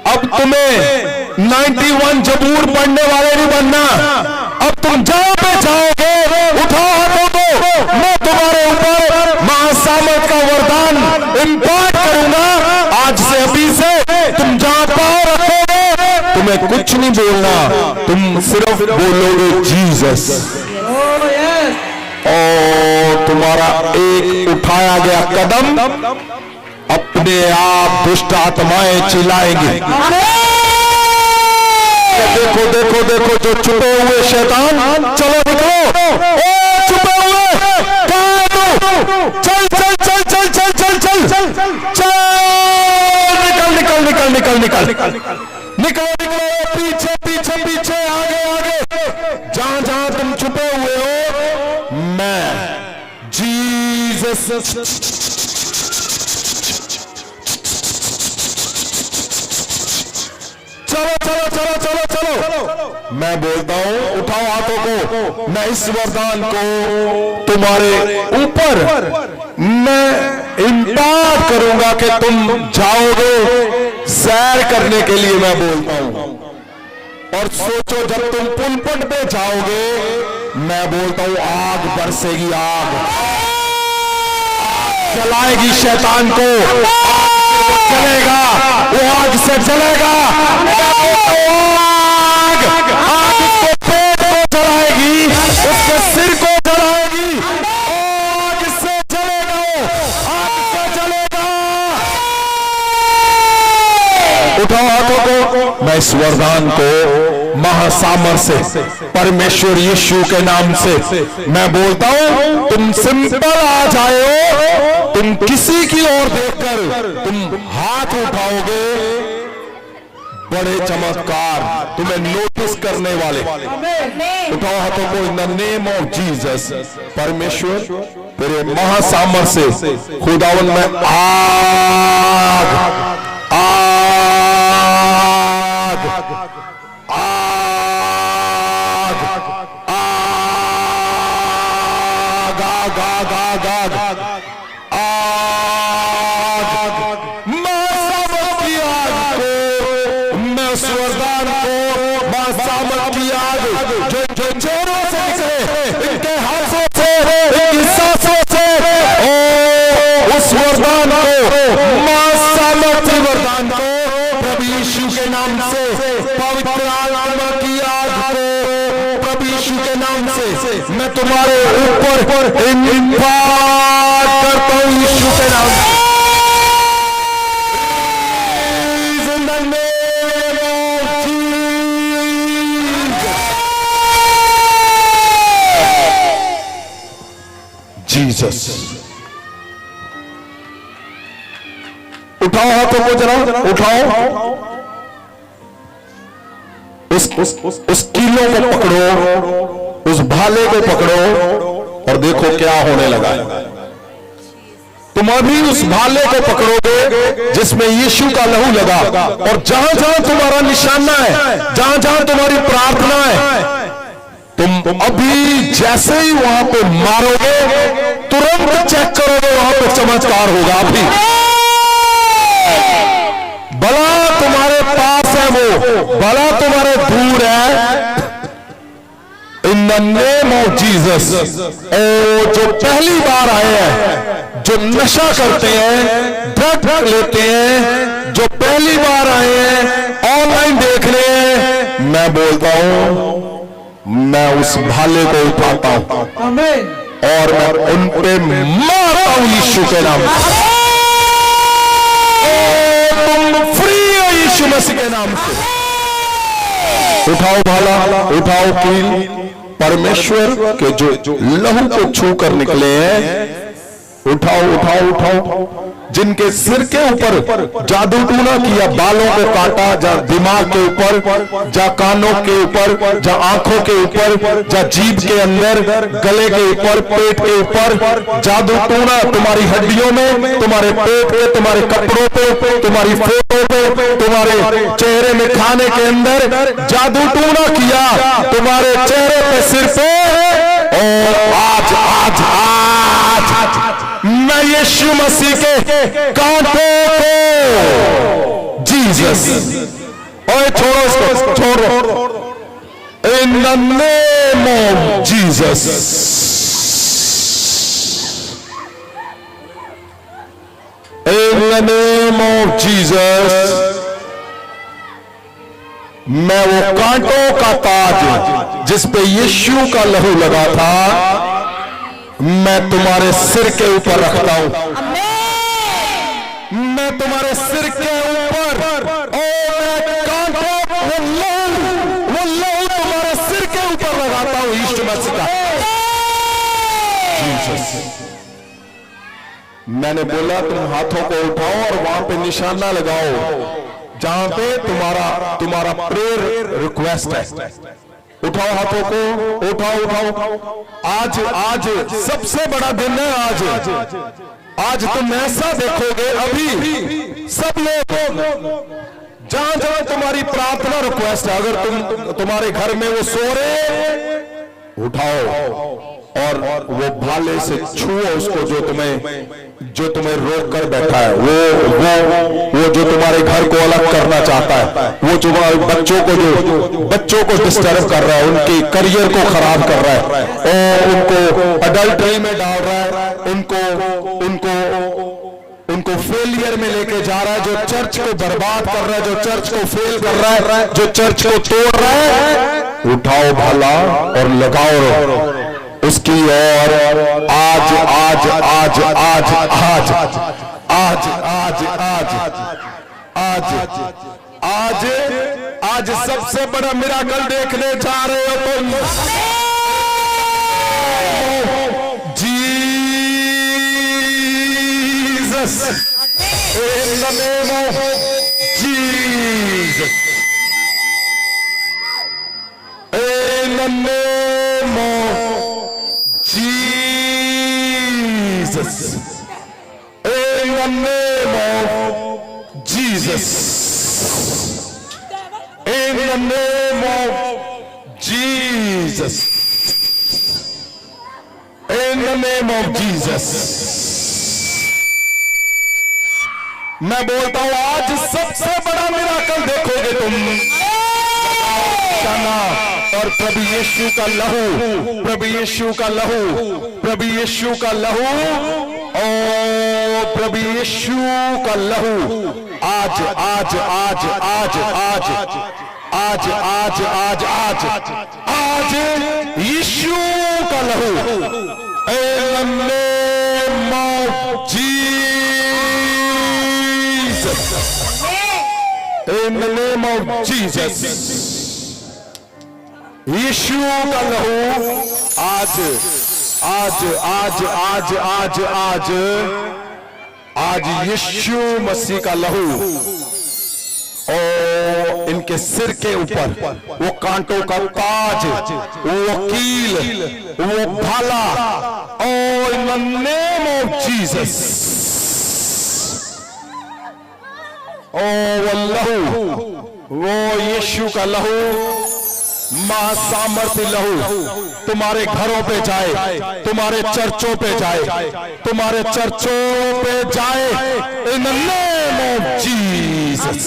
अब तुम्हें 91 ज़बूर पढ़ने वाले नहीं बनना। अब तुम जहां पे जाओगे, उठाओ हाथों को, मैं तुम्हारे ऊपर महासामर्थ का वरदान इम्पार्ट करूंगा। आज से, अभी से तुम जहां पांव रखोगे, तुम्हें कुछ नहीं बोलना, तुम सिर्फ बोलोगे जीसस। और तुम्हारा एक उठाया गया कदम अपने आप दुष्ट आत्माएं चिल्लाएंगे। देखो देखो देखो, जो छुपे हुए शैतान, चलो निकलो, छुपे हुए, चल चल चल चल चल चल चल चल, निकल निकल निकल निकल निकल निकलो निकलो, पीछे पीछे पीछे, आगे आगे, जहां जहां तुम छुपे हुए हो, मैं जीसस। चलो चलो चलो चलो चलो, मैं बोलता हूं, उठाओ हाथों को, मैं इस वरदान को तुम्हारे ऊपर मैं इम्पार्ट करूंगा कि तुम जाओगे सैर करने के लिए। मैं बोलता हूं, और सोचो, जब तुम पुनपुन पे जाओगे, मैं बोलता हूं आग बरसेगी, आग जलाएगी शैतान को, जलेगा, वो आग से जलेगा, आग उसको पेट को जलाएगी, उसके सिर को जलाएगी, आग से जलेगा, आग से जलेगा। उठाओ हाथों को, मैं इस वरदान को महासामर्थ्य से, परमेश्वर यीशु के नाम से मैं बोलता हूं, तुम सिंपल आ जाओ, तुम किसी की ओर देखकर तुम हाथ उठाओगे, बड़े चमत्कार तुम्हें नोटिस करने वाले। उठाओ हाथों को, इन द नेम ऑफ जीसस। परमेश्वर तेरे महासामर्थ्य से खुदावन में आग आग आग आग आग आग आग आग सामर्थ की आग जो चोरों से निकले, इनके हाथों से, इनकी सांसों से, ओ उस वरदान को, मां सामर्थ्य वरदान को प्रभु यीशु के नाम से, पवित्र आत्मा की आग को प्रभु यीशु के नाम से मैं तुम्हारे ऊपर इम्पार्ट करता हूं यीशु के नाम से। In the name of Jesus. उठाओ हाथों को जरा, उठाओ, उस कीलों को पकड़ो, उस भाले को पकड़ो और देखो क्या होने लगा। तुम अभी उस भाले को पकड़ोगे जिसमें यीशु का लहू लगा, और जहां जहां तुम्हारा निशाना है, जहां जहां तुम्हारी प्रार्थना है, तुम अभी जैसे ही वहां पे मारोगे, तुरंत चेक करोगे वहां पे चमत्कार होगा। अभी भला तुम्हारे पास है वो, भला तुम्हारे दूर है, in the name of Jesus. ओ जो पहली बार आए हैं, जो नशा करते हैं, ड्रग लेते हैं, जो पहली बार आए हैं, ऑनलाइन देख रहे हैं, मैं बोलता हूं मैं उस भाले को उठाता हूं और मैं उन पे मारता हूं यीशु के नाम से। तुम फ्री हो यीशु मसीह के नाम से। उठाओ भाला, उठाओ कील, परमेश्वर के जो लहू को छू कर निकले हैं, उठाओ उठाओ उठाओ। जिनके सिर के ऊपर जादू टूना किया, बालों को काटा, जा दिमाग के ऊपर, जा कानों के ऊपर, जा आंखों के ऊपर, जा जीभ के अंदर, गले के ऊपर, पेट के ऊपर जादू टूना, तुम्हारी हड्डियों में, तुम्हारे पेट पे, तुम्हारे कपड़ों पे, तुम्हारी फोटो पे, तुम्हारे चेहरे में, खाने के अंदर जादू टूना किया, तुम्हारे चेहरे पे, सिर पे, और आज आज आज मैं यीशु मसीह के कांटों को, जीसस, ओए छोड़ो इसको, छोड़ो, इन the name of Jesus, in the name of Jesus, मैं वो कांटों का ताज जिस पे यीशु का लहू लगा था, मैं तुम्हारे सिर के ऊपर रखता हूं। मैं तुम्हारे सिर के ऊपर, और मैं कांटों, वो लहू तुम्हारे सिर के ऊपर लगाता हूं यीशु मसीह का। मैंने बोला तुम हाथों को उठाओ और वहां पे निशाना लगाओ जहां पे तुम्हारा प्रेयर रिक्वेस्ट है। उठाओ हाथों को, उठाओ उठाओ। आज सबसे बड़ा दिन है। आज तुम ऐसा देखोगे, अभी सब लोग जहां जहां तुम्हारी प्रार्थना रिक्वेस्ट है, अगर तुम्हारे घर में वो सो रहे, उठाओ और वो भाले से छुओ उसको जो तुम्हें रोक कर बैठा है, वो जो तुम्हारे घर को अलग करना चाहता है, वो जो बच्चों को डिस्टर्ब कर रहा है, उनके करियर को खराब कर रहा है, और उनको अडल्ट्री में डाल रहा है, उनको फेलियर में लेके जा रहा है, जो चर्च को बर्बाद कर रहा है, जो चर्च को फेल कर रहा है, जो चर्च को तोड़ रहा है, उठाओ भाला और लगाओ उसकी ओर। आज आज आज आज आज आज आज आज आज आज सबसे बड़ा मिराकल देखने जा रहे हो तुम। Jesus, in the name of Jesus, in the name of Jesus, in the name of Jesus, in the name of Jesus, in the name of Jesus। मैं बोलता हूं आज सबसे बड़ा मिराकल देखोगे तुम। प्रभु यीशु का लहू, प्रभु यीशु का लहू, प्रभु यीशु का लहू, ओ प्रभु यीशु का लहू आज आज आज आज आज आज आज आज आज आज यीशु का लहू in the name of Jesus, in the name of Jesus, यीशु का लहू आज आज आज आज आज आज आज यीशु मसीह का लहू और इनके सिर के ऊपर वो कांटों का ताज, वो वकील, वो भाला, और in the name of Jesus, ओ वो लहू, वो यीशु का लहू, महासामर्थ्य लहू तुम्हारे घरों पे जाए, तुम्हारे चर्चों पे जाए, तुम्हारे चर्चों पे जाए in the name of Jesus.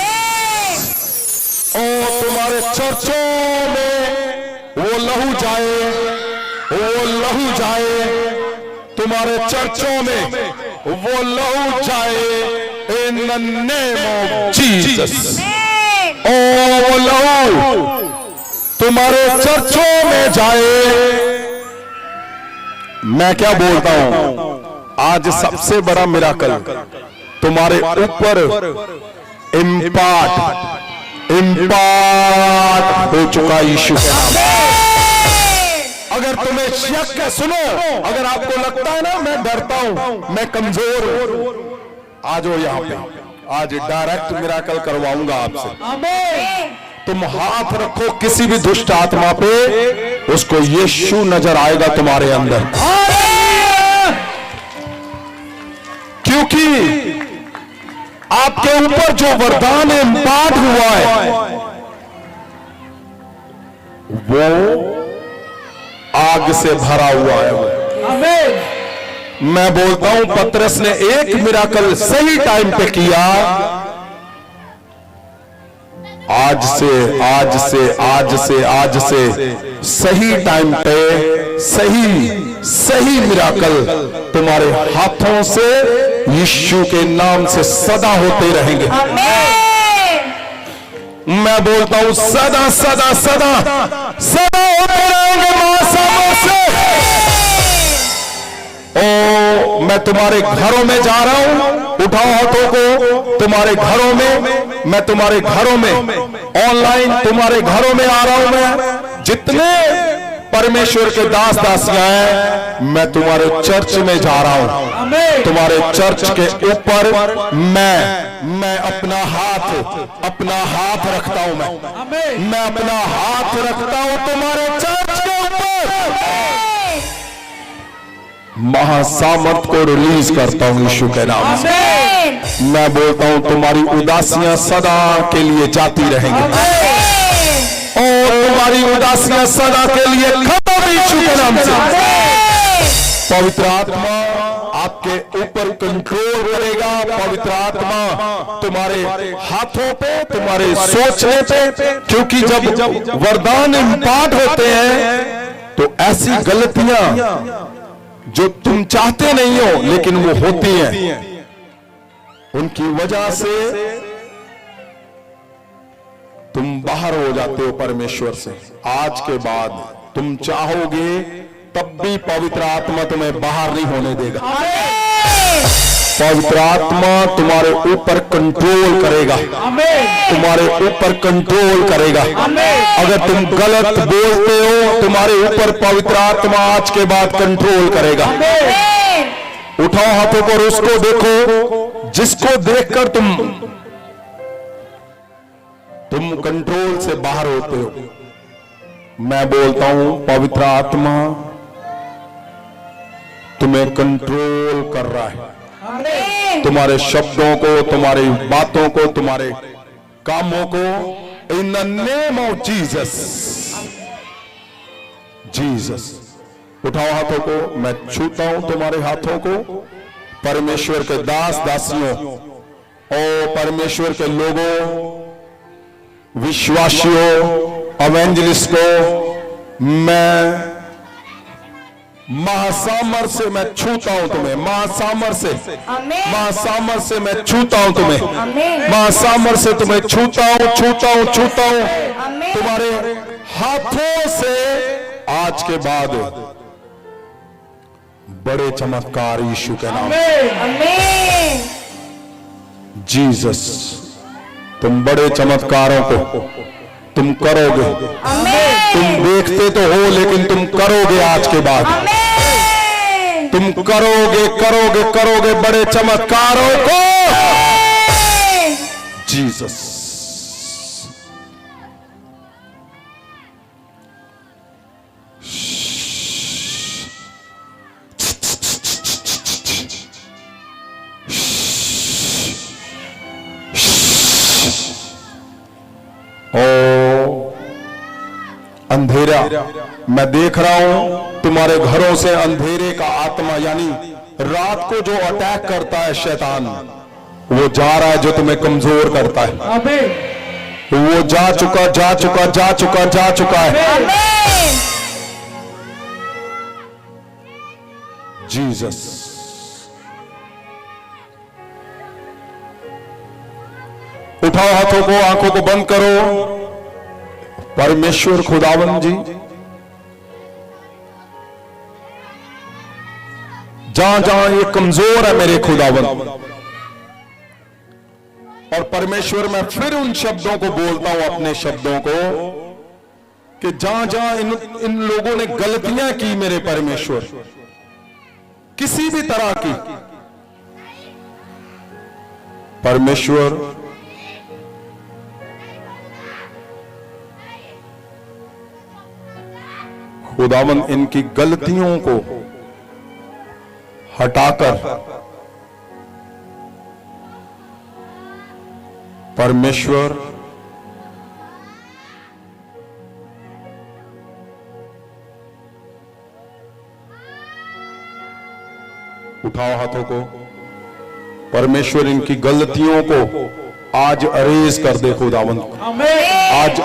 ओ तुम्हारे चर्चों में वो लहू जाए, वो लहू जाए, तुम्हारे चर्चों में वो लहू जाए in the name of Jesus. ओ वो लहू तुम्हारे चर्चों में जाए। मैं क्या बोलता हूं, आज सबसे बड़ा मिराकल तुम्हारे ऊपर इम्पार्ट हो चुका यीशु के नाम। अगर तुम्हें शक है, सुनो, अगर आपको लगता है ना मैं डरता हूं, मैं कमजोर हूं, आ जाओ यहां पे, आज डायरेक्ट मिराकल करवाऊंगा आपसे। तुम हाथ रखो किसी भी दुष्ट आत्मा पे, उसको यीशु नजर आएगा तुम्हारे अंदर, क्योंकि आपके ऊपर जो वरदान इम्पार्ट हुआ है वो आग से भरा हुआ है। मैं बोलता हूं पतरस ने एक मिराकल सही टाइम पे किया। आज से सही टाइम पे सही मिराकल तुम्हारे हाथों से यीशु के नाम से सदा होते रहेंगे। मैं बोलता हूं सदा सदा सदा सदा होते रहेंगे महासामों से। ओ मैं तुम्हारे घरों में जा रहा हूं, उठाओ हाथों को, तुम्हारे घरों में, मैं तुम्हारे घरों में, ऑनलाइन तुम्हारे घरों में आ रहा हूं। मैं जितने परमेश्वर के दास दासियां हैं, मैं तुम्हारे चर्च में जा रहा हूं। तुम्हारे चर्च के ऊपर मैं अपना हाथ रखता हूं। मैं अपना हाथ रखता हूं तुम्हारे चर्च के ऊपर, महासामर्थ को रिलीज करता हूं यीशु के नाम से। मैं बोलता हूं तुम्हारी उदासियां सदा के लिए जाती रहेंगी, और तुम्हारी उदासियां सदा के लिए खत्म यीशु के नाम से। पवित्र आत्मा आपके ऊपर कंट्रोल करेगा। पवित्र आत्मा तुम्हारे हाथों पे, तुम्हारे सोचने पे, क्योंकि जब वरदान इम्पार्ट होते हैं तो ऐसी गलतियां जो तुम चाहते नहीं हो लेकिन वो होती हैं, उनकी वजह से तुम बाहर हो जाते हो परमेश्वर से। आज के बाद तुम चाहोगे तब भी पवित्र आत्मा तुम्हें बाहर नहीं होने देगा। पवित्र आत्मा तुम्हारे ऊपर कंट्रोल करेगा, तुम्हारे ऊपर कंट्रोल करेगा। अगर तुम गलत बोलते हो, तुम्हारे ऊपर पवित्र आत्मा आज के बाद कंट्रोल करेगा। उठाओ हाथों को और उसको देखो जिसको देखकर तुम कंट्रोल से बाहर होते हो। मैं बोलता हूं पवित्र आत्मा तुम्हें कंट्रोल कर रहा है, तुम्हारे शब्दों को, तुम्हारी बातों को, तुम्हारे कामों को, इन the name of Jesus. Jesus, उठाओ हाथों को, मैं छूता हूं तुम्हारे हाथों को। परमेश्वर के दास दासियों और परमेश्वर के लोगों, विश्वासियों, एवेंजलिस्ट को, मैं महासामर से मैं छूता हूं तुम्हें, महासामर से, आमीन महासामर से मैं छूता हूं तुम्हें, आमीन महासामर से तुम्हें छूता हूं, छूता हूं, छूता हूं। आमीन तुम्हारे हाथों से आज के बाद बड़े चमत्कार यीशु के नाम। आमीन जीसस, तुम बड़े चमत्कारों को तुम करोगे। आमीन तुम देखते तो हो लेकिन तुम करोगे आज के बाद। आमीन तुम करोगे करोगे करोगे बड़े चमत्कारों को। जीसस, अंधेरा, मैं देख रहा हूं तुम्हारे घरों से अंधेरे का आत्मा, यानी रात को जो अटैक करता है शैतान, वो जा रहा है, जो तुम्हें कमजोर करता है वो जा चुका, जा चुका, जा चुका, जा चुका है। आमीन जीसस, उठाओ हाथों को, आंखों को बंद करो। परमेश्वर खुदावन जी, जहां जहां ये कमजोर है मेरे खुदावन, और परमेश्वर मैं फिर उन शब्दों को बोलता हूं, अपने शब्दों को, कि जहां जहां इन लोगों ने गलतियां की मेरे परमेश्वर, किसी भी तरह की, परमेश्वर खुदावन इनकी गलतियों को हटाकर परमेश्वर उठाओ हाथों को, परमेश्वर इनकी गलतियों को आज अरेज कर दे खुदावन।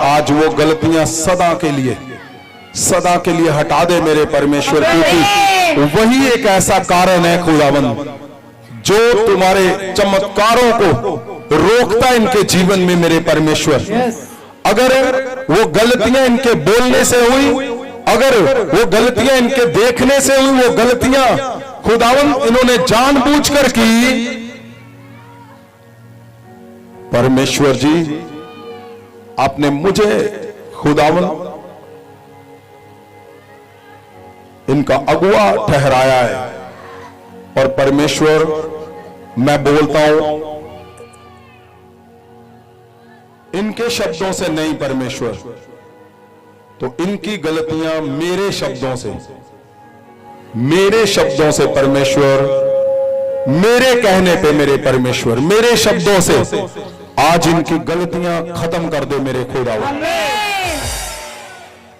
आज वो गलतियां सदा के लिए हटा दे मेरे परमेश्वर, क्योंकि वही एक ऐसा कारण है खुदावन जो तुम्हारे चमत्कारों को रोकता इनके जीवन में मेरे परमेश्वर। अगर वो गलतियां इनके बोलने से हुई, अगर वो गलतियां इनके देखने से हुई, वो गलतियां खुदावन इन्होंने जानबूझकर की, परमेश्वर जी आपने मुझे खुदावन इनका अगुआ ठहराया है। और परमेश्वर मैं बोलता हूं इनके शब्दों से नहीं परमेश्वर, तो इनकी गलतियां मेरे शब्दों से परमेश्वर, मेरे कहने पे मेरे परमेश्वर, मेरे शब्दों से आज इनकी गलतियां खत्म कर दे मेरे खुदावन।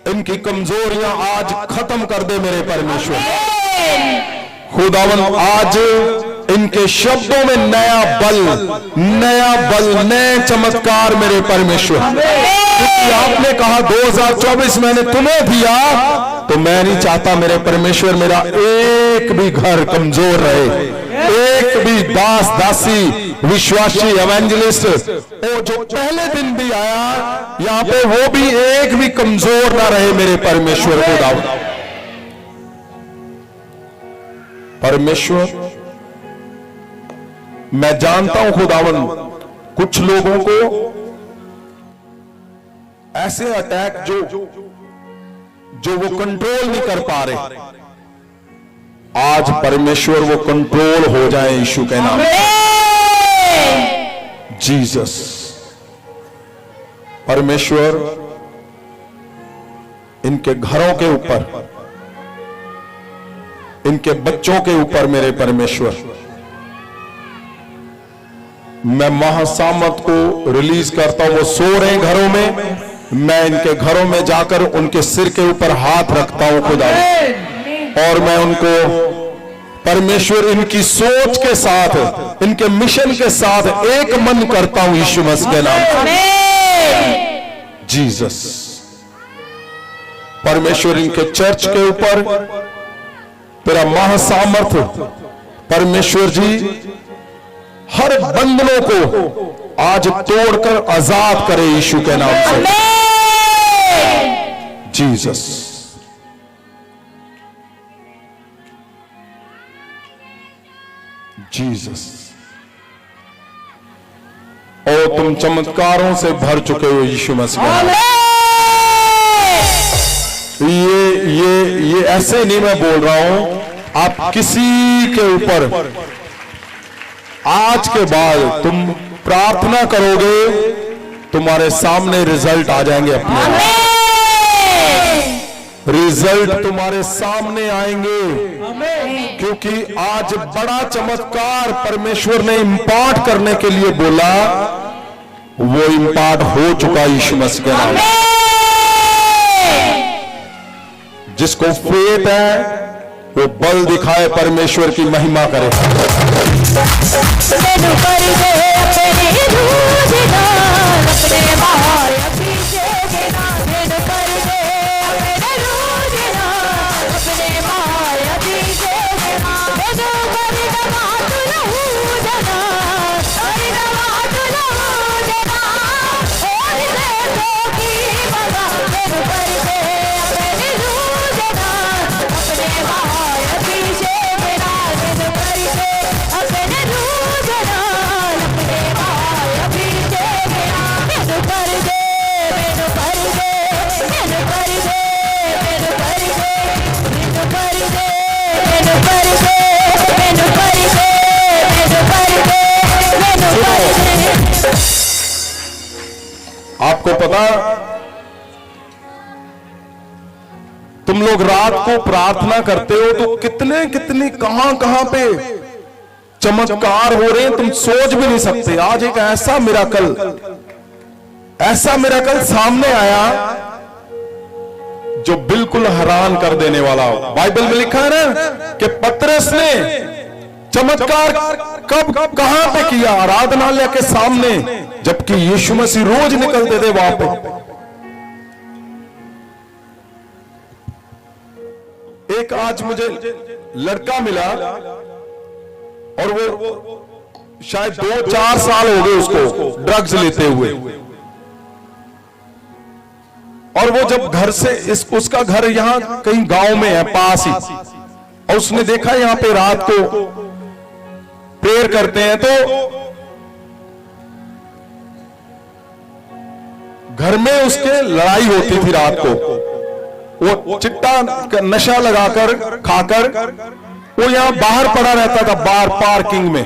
इनकी कमजोरियां आज खत्म कर दे मेरे परमेश्वर। खुदावन आज इनके शब्दों में नया बल, नए चमत्कार मेरे परमेश्वर, क्योंकि आपने कहा 2024 मैंने तुम्हें दिया, तो मैं नहीं चाहता मेरे परमेश्वर मेरा एक भी घर कमजोर रहे, एक भी दास दासी विश्वासी एवेंजलिस्ट वो जो पहले दिन भी आया यहां पे, वो भी एक भी कमजोर ना रहे मेरे परमेश्वर खुदावन। परमेश्वर मैं जानता हूं खुदावन कुछ लोगों को ऐसे अटैक जो वो कंट्रोल नहीं कर पा रहे, आज परमेश्वर वो कंट्रोल हो जाए यीशु के नाम। जीसस, परमेश्वर इनके घरों के ऊपर, इनके बच्चों के ऊपर मेरे परमेश्वर मैं महासामर्थ को रिलीज करता हूं। वो सो रहे हैं घरों में, मैं इनके घरों में जाकर उनके सिर के ऊपर हाथ रखता हूं खुदा, और मैं उनको परमेश्वर इनकी सोच के साथ, इनके मिशन के साथ एक मन करता हूं यीशु मसीह के नाम। जीसस, परमेश्वर इनके चर्च के ऊपर तेरा महासामर्थ्य परमेश्वर जी हर बंधनों को आज तोड़कर आजाद करे यीशु के नाम से। जीसस। जीसस। और तुम चमत्कारों से भर चुके हो यीशु मसीह। ये ऐसे नहीं मैं बोल रहा हूं, आप किसी के ऊपर आज के बाद तुम प्रार्थना करोगे, तुम्हारे सामने रिजल्ट आ जाएंगे। अपने रिजल्ट तुम्हारे सामने आएंगे, क्योंकि आज बड़ा चमत्कार परमेश्वर ने इंपार्ट करने के लिए बोला, वो इंपार्ट हो चुका यीशु मसीह के नाम। जिसको फेथ है वो बल दिखाए, परमेश्वर की महिमा करे। आपको पता, तुम लोग रात को प्रार्थना करते हो तो कितने कितने कहां कहां पे चमत्कार हो रहे हैं, तुम सोच भी नहीं सकते। आज एक ऐसा मिराकल सामने आया जो बिल्कुल हैरान कर देने वाला हो। बाइबल में लिखा है ना कि पतरस ने चमत्कार कब कहां पे किया? आराधनालय के सामने, जबकि यीशु मसीह रोज निकलते थे वहां पे। एक आज मुझे लड़का मिला और वो शायद 2-4 साल हो गए उसको ड्रग्स लेते हुए, और वो जब घर से उसका घर यहां कहीं गांव में है पास ही, और उसने देखा यहां पे रात को प्रेयर करते हैं, तो घर में उसके लड़ाई होती थी रात को। वो चिट्टा नशा लगाकर खाकर वो यहां बाहर पड़ा रहता था, बार पार्किंग में।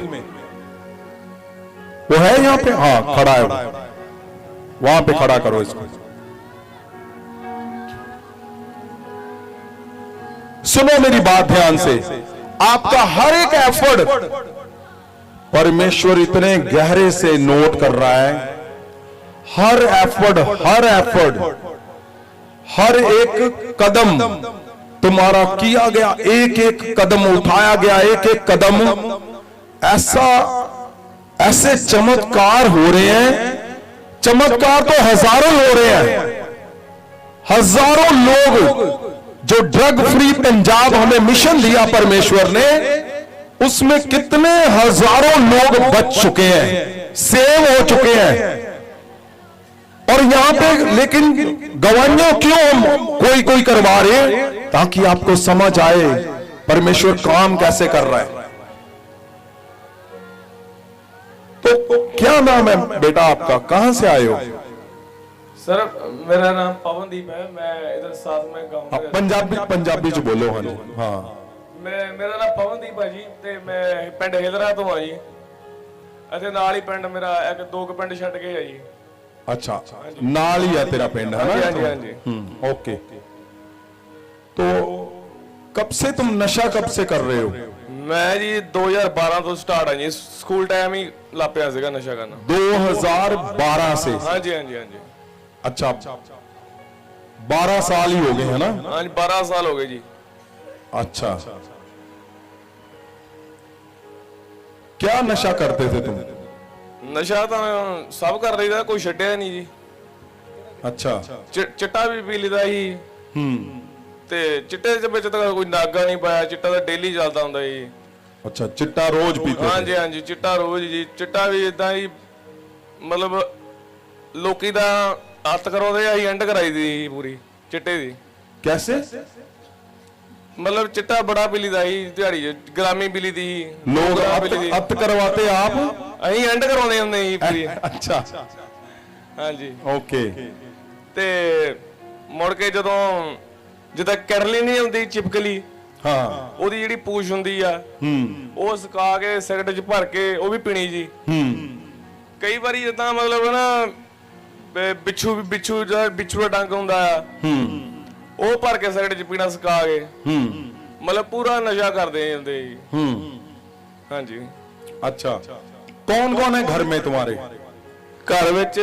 वो है यहां पे, हाँ खड़ा है, वहां पे खड़ा करो इसको। सुनो मेरी बात ध्यान से, आपका हर एक एफर्ट परमेश्वर इतने गहरे से नोट कर रहा है। हर एफर्ट, हर एक कदम तुम्हारा किया गया, एक एक कदम उठाया गया, एक एक कदम, ऐसे चमत्कार हो रहे हैं। चमत्कार तो हजारों हो रहे हैं। हजारों लोग जो ड्रग फ्री पंजाब हमें मिशन दिया परमेश्वर ने, उसमें कितने हजारों लोग बच चुके हैं, सेव हो चुके हैं। और यहां पे लेकिन गवाहियां क्यों हम कोई करवा रहे हैं? ताकि आपको समझ आए परमेश्वर काम कैसे कर रहा है। तो क्या नाम है बेटा आपका, कहां से आए हो? सर मेरा नाम पवनदीप है, मैं इधर साथ में गांव में पंजाबी च बोलो। हाँ जी, हाँ। मेरा नाम पवनदीप है जी, ਤੇ ਮੈਂ ਪਿੰਡ ਹਿਲਰਾ ਤੋਂ ਆ ਜੀ, ਅਤੇ ਨਾਲ ਹੀ ਪਿੰਡ ਮੇਰਾ ਇੱਕ 2 ਪਿੰਡ ਛੱਡ ਕੇ ਆ ਜੀ। अच्छा, नाल ही है तेरा पिंड, है ना? हाँ जी। ओके। तो कब से तुम नशा कब से कर रहे हो? मैं जी 2012 ਤੋਂ ਸਟਾਰਟ ਆ ਜੀ, ਸਕੂਲ ਟਾਈਮ ਹੀ ਲਾਪਿਆ ਸੀਗਾ ਨਸ਼ਾ ਕਰਨਾ। 2012 से? हाँ जी। अच्छा, 12 साल ही हो गए है ना? हाँ जी, 12 साल हो गए जी। अच्छा, क्या नशा करते थे तुम? नशा तो सब कर रही था, कोई छड्या नहीं जी। अच्छा, चिट्टा भी पी लीता ही, ਤੇ ਚਿੱਟੇ ਦੇ ਵਿੱਚ ਤਾਂ ਕੋਈ ਨਾਗਾ ਨਹੀਂ ਪਾਇਆ, ਚਿੱਟਾ ਤਾਂ ਡੇਲੀ ਚੱਲਦਾ ਹੁੰਦਾ ਜੀ। अच्छा चिट्टा रोज पीते थे। ਹਾਂਜੀ ਹਾਂਜੀ, ਚਿੱਟਾ ਰੋਜ਼ ਜੀ। ਚਿੱਟਾ ਵੀ ਇਦਾਂ ਹੀ ਮਤਲਬ ਲੋਕੀ ਦਾ ਹੱਥ ਕਰਾਉਂਦੇ ਆ, ਅਸੀਂ ਐਂਡ ਕਰਾਈ ਦੀ ਜੀ ਪੂਰੀ ਚਿੱਟੇ ਦੀ। कैसे? ਮਤਲਬ ਚਿੱਟਾ ਬੜਾ ਪੀ ਲਈਦਾ ਸੀ ਦਿਹਾੜੀ 'ਚ, ਗ੍ਰਾਮੀ ਪੀ ਲਈਦੀ ਸੀ। लोग ਗ੍ਰਾਮ ਪੀ ਲਈਦੀ। अत करवाते आप? ਅਸੀਂ ਐਂਡ ਕਰਾਉਂਦੇ ਹੁੰਦੇ ਸੀ ਪੂਰੀ। अच्छा ਹਾਂਜੀ। ओके। ਤੇ ਮੁੜ ਕੇ ਜਦੋਂ ਜਿੱਦਾਂ ਕੈਰਲੀ ਨਹੀਂ ਹੁੰਦੀ ਚਿਪਕਲੀ, हाँ। ਉਹਦੀ ਜਿਹੜੀ ਪੂਛ ਹੁੰਦੀ ਆ, ਉਹ ਸੁਕਾ ਕੇ ਸਿਗਰਟ 'ਚ ਭਰ ਕੇ ਉਹ ਵੀ ਪੀਣੀ ਜੀ। ਕਈ ਵਾਰੀ ਜਿੱਦਾਂ ਮਤਲਬ ਨਾ ਬਿੱਛੂ ਦਾ ਡੰਗ ਹੁੰਦਾ ਆ, ਉਹ ਭਰ ਕੇ ਸਿਗਰਟ 'ਚ ਪੀਣਾ ਸੁਕਾ ਕੇ, ਮਤਲਬ ਪੂਰਾ ਨਸ਼ਾ ਕਰਦੇ ਹੁੰਦੇ ਜੀ। ਹਾਂਜੀ। अच्छा कौन कौन है घर में तुम्हारे? ਘਰ ਵਿੱਚ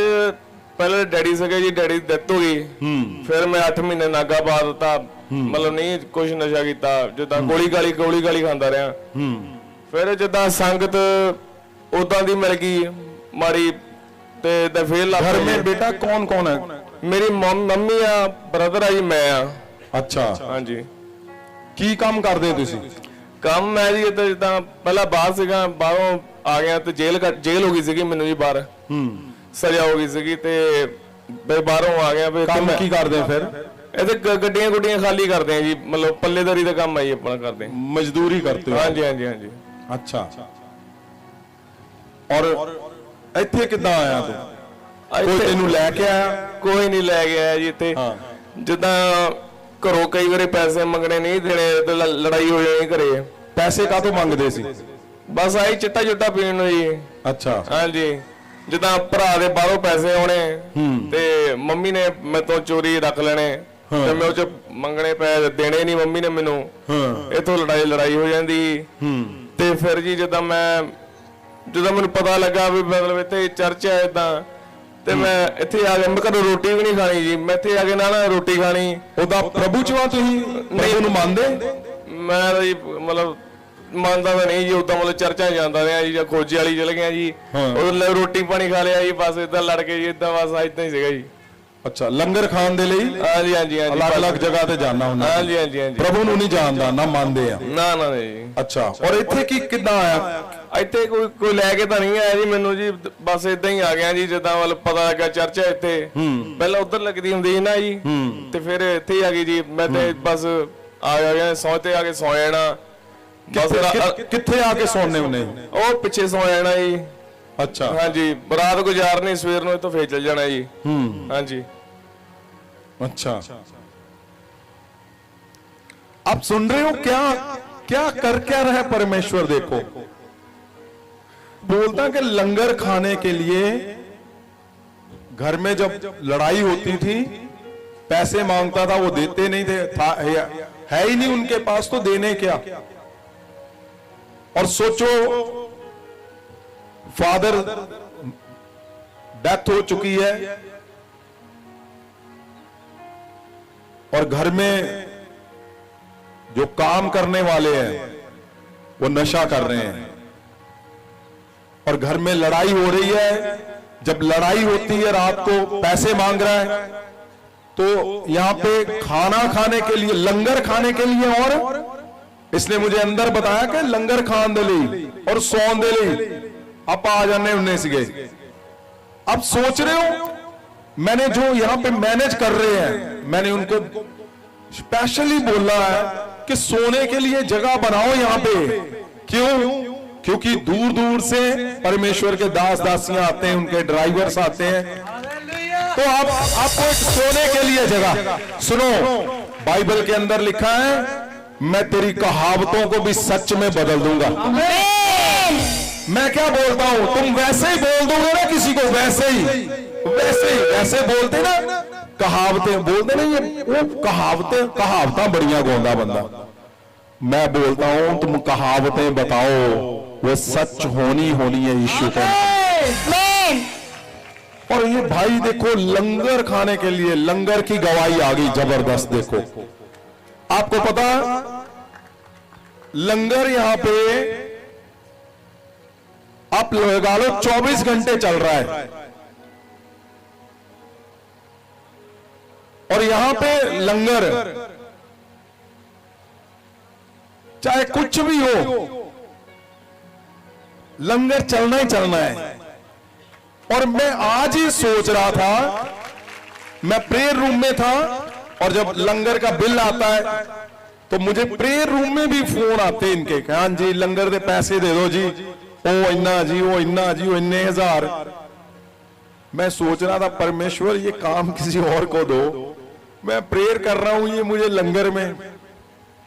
ਪਹਿਲੇ ਡੈਡੀ ਸੀਗੇ ਜੀ, ਡੈਡੀ ਦੀ ਡੈਥ ਹੋ ਗਈ। ਫਿਰ ਮੈਂ 8 ਮਹੀਨੇ ਨਾਗਾ ਪਾ ਦਿੱਤਾ, ਮਤਲਬ ਨਹੀਂ ਕੁਝ ਨਸ਼ਾ ਕੀਤਾ, ਜਿੱਦਾਂ ਗੋਲੀ ਗਾਲੀ ਖਾਂਦਾ ਰਿਹਾ। ਫਿਰ ਜਿੱਦਾਂ ਸੰਗਤ ਉਦਾਂ ਦੀ ਮਿਲ ਗਈ ਮਾੜੀ, ਤੇ ਫਿਰ ਲੱਗ घर ਪਏ। में बेटा कौन कौन है? ਮੇਰੀ ਮੰਮੀ ਆ, ਬ੍ਰਦਰ ਆ ਜੀ, ਮੈਂ ਆ। अच्छा ਹਾਂਜੀ। की काम करते हो तुसी? ਕੰਮ ਮੈਂ ਜੀ ਇੱਥੇ ਜਿੱਦਾਂ ਪਹਿਲਾਂ ਬਾਹਰ ਸੀਗਾ, ਬਾਹਰੋਂ ਆ ਗਿਆ ਤੇ ਜੇਲ੍ਹ ਹੋ ਗਈ ਸੀਗੀ ਮੈਨੂੰ ਜੀ, ਬਾਹਰ ਸਜ਼ਾ ਹੋ ਗਈ ਸੀਗੀ, ਤੇ ਫਿਰ ਬਾਹਰੋਂ ਆ ਗਿਆ। ਫਿਰ काम की करते हैं फिर? ਇਹਦੇ ਗੱਡੀਆਂ ਖਾਲੀ ਕਰਦੇ ਆ ਜੀ, ਮਤਲਬ ਪੱਲੇਦਾਰੀ ਦਾ ਕੰਮ ਆ ਜੀ ਆਪਣਾ ਕਰਦੇ। मजदूरी करते हो? ਹਾਂਜੀ ਹਾਂਜੀ ਹਾਂਜੀ। अच्छा और ਇੱਥੇ ਕਿੱਦਾਂ ਆਇਆ ਤੂੰ? ਕੋਈ ਤੈਨੂੰ ਲੈ ਕੇ ਆਇਆ? ਕੋਈ ਨਹੀਂ ਲੈ ਗਿਆ ਜੀ ਇੱਥੇ। ਜਿੱਦਾਂ ਘਰੋਂ ਕਈ ਵਾਰੀ ਪੈਸੇ ਮੰਗਣੇ ਨਹੀਂ ਦੇਣੇ ਤੇ ਲੜਾਈ ਹੋ ਜਾਣੀ ਘਰੇ। ਪੈਸੇ ਕਾਹਤੋਂ ਮੰਗਦੇ ਸੀ? ਬਸ ਆਈ ਚਿੱਟਾ ਪੀਣ ਨੂੰ ਜੀ। ਅੱਛਾ। ਹਾਂਜੀ। ਜਿੱਦਾਂ ਭਰਾ ਦੇ ਬਾਹਰੋਂ ਪੈਸੇ ਆਉਣੇ ਤੇ ਮੰਮੀ ਨੇ ਮੇਰੇ ਤੋਂ ਚੋਰੀ ਰੱਖ ਲੈਣੇ, ਤੇ ਮੈਂ ਉਹ ਚ ਮੰਗਣੇ ਪੈ ਦੇਣੇ ਨਹੀਂ ਮੰਮੀ ਨੇ ਮੈਨੂੰ। ਇਥੋਂ ਲੜਾਈ ਹੋ ਜਾਂਦੀ। ਤੇ ਫਿਰ ਜੀ ਜਦੋਂ ਮੈਨੂੰ ਪਤਾ ਲੱਗਾ ਵੀ ਮਤਲਬ ਇੱਥੇ ਚਰਚ ਹੈ ਇਦਾਂ, ਤੇ ਮੈਂ ਇੱਥੇ ਆ ਕੇ ਮੈਂ ਕਦੋਂ ਰੋਟੀ ਵੀ ਨਹੀਂ ਖਾਣੀ ਜੀ, ਮੈਂ ਇੱਥੇ ਆ ਕੇ ਨਾ ਰੋਟੀ ਖਾਣੀ। ਉਹਦਾ ਪ੍ਰਭੂ ਚ ਵਾ ਤੁਸੀਂ? ਪ੍ਰਭੂ ਨੂੰ ਮੰਨਦੇ? ਮੈਂ ਤਾਂ ਜੀ ਮਤਲਬ ਮੰਨਦਾ ਤਾਂ ਨਹੀਂ ਜੀ, ਉਦਾਂ ਮਤਲਬ ਚਰਚਾਂ ਜਾਂਦਾ ਰਿਹਾ ਜੀ, ਜਾਂ ਖੋਜੇ ਵਾਲੀ ਚਲੇ ਗਿਆ ਜੀ, ਉਹ ਰੋਟੀ ਪਾਣੀ ਖਾ ਲਿਆ ਜੀ, ਬਸ ਇਦਾਂ ਲੜ ਕੇ ਜੀ, ਇਦਾਂ ਬਸ ਇਦਾਂ ਹੀ ਸੀਗਾ ਜੀ। ਅੱਛਾ, ਲੰਗਰ ਖਾਣ ਦੇ ਲਈ ਹਾਂਜੀ ਹਾਂਜੀ ਹਾਂਜੀ, ਅਲੱਗ-ਅਲੱਗ ਜਗ੍ਹਾ ਤੇ ਜਾਣਾ ਹੁੰਦਾ? ਹਾਂਜੀ ਹਾਂਜੀ ਹਾਂਜੀ। ਪ੍ਰਭੂ ਨੂੰ ਨਹੀਂ ਜਾਣਦਾ ਨਾ ਮੰਨਦੇ ਆ? ਨਾ ਨਾ ਜੀ। ਅੱਛਾ, ਔਰ ਇੱਥੇ ਕਿੱਦਾਂ ਆਇਆ? ਇੱਥੇ ਕੋਈ ਲੈ ਕੇ ਤਾਂ ਨਹੀਂ ਆਇਆ ਜੀ ਮੈਨੂੰ ਜੀ, ਬਸ ਇਦਾਂ ਹੀ ਆ ਗਿਆ ਜੀ। ਜਿੱਦਾਂ ਮਤਲਬ ਪਤਾ ਲੱਗਾ ਚਰਚ ਹੈ ਇੱਥੇ, ਪਹਿਲਾਂ ਉਧਰ ਲੱਗਦੀ ਹੁੰਦੀ ਸੀ ਨਾ ਜੀ, ਤੇ ਫਿਰ ਇੱਥੇ ਹੀ ਆ ਗਈ ਜੀ। ਮੈਂ ਤੇ ਬਸ ਆ ਗਿਆ, ਸੌ ਤੇ ਆ ਕੇ ਸੌ ਜਾਣਾ ਬਸ। ਕਿੱਥੇ ਆ ਕੇ ਸੌਣੇ ਹੁੰਨੇ? ਉਹ ਪਿੱਛੇ ਸੌ ਜਾਣਾ ਜੀ। अच्छा ਹਾਂਜੀ, ਰਾਤ ਗੁਜ਼ਾਰਨੀ, ਸਵੇਰ ਨੂੰ ਇੱਥੋਂ ਫੇਰ ਚਲ ਜਾਣਾ ਜੀ। ਹਾਂਜੀ। अच्छा, आप सुन रहे हो क्या क्या कर क्या रहा है परमेश्वर? देखो, बोलता कि लंगर खाने के लिए घर में जब लड़ाई होती थी, पैसे मांगता था, वो देते नहीं थे, है ही नहीं उनके पास, तो देने क्या? और सोचो, फादर डेथ हो चुकी है और घर में जो काम करने वाले हैं वो नशा कर रहे हैं, और घर में लड़ाई हो रही है। जब लड़ाई होती है रात को, पैसे मांग रहा है, तो यहां पे खाना खाने के लिए, लंगर खाने के लिए, और इसने मुझे अंदर बताया कि लंगर खान दे ली और सौन दे ली आप आ जाने उन्हें से गए। अब सोच रहे हो, मैंने जो यहां पे मैनेज कर रहे हैं, मैंने उनको स्पेशली बोला है कि सोने के लिए जगह बनाओ यहां पे। क्यों? क्योंकि दूर दूर से परमेश्वर के दास दासियां आते हैं, उनके ड्राइवर्स आते हैं, तो आपको एक सोने के लिए जगह। सुनो, बाइबल के अंदर लिखा है, मैं तेरी कहावतों को भी सच में बदल दूंगा। मैं क्या बोलता हूं, तुम वैसे ही बोल दोगे ना किसी को, वैसे बोलते ना, कहावतें बोलते नहीं, वो कहावतें बढ़िया गोंदा बंदा। मैं बोलता हूं तुम कहावतें बताओ, वो सच होनी है यीशु का। और ये भाई देखो, लंगर खाने के लिए, लंगर की गवाही आ गई जबरदस्त। देखो, आपको पता, लंगर यहां पे आप लगा लो 24 घंटे चल रहा है, और यहां पे लंगर, चाहे कुछ भी हो, लंगर चलना ही चलना है। और मैं आज ही सोच रहा था, मैं प्रेयर रूम में था और जब लंगर का बिल आता है तो मुझे प्रेयर रूम में भी फोन आते हैं इनके, हाँ जी लंगर दे पैसे दे दो जी, ओ इन्ना जी, ओ इन्ना जी, ओ इन्ने हजार। मैं सोच रहा था परमेश्वर ये काम किसी और को दो, मैं प्रेयर कर रहा हूं ये मुझे लंगर में।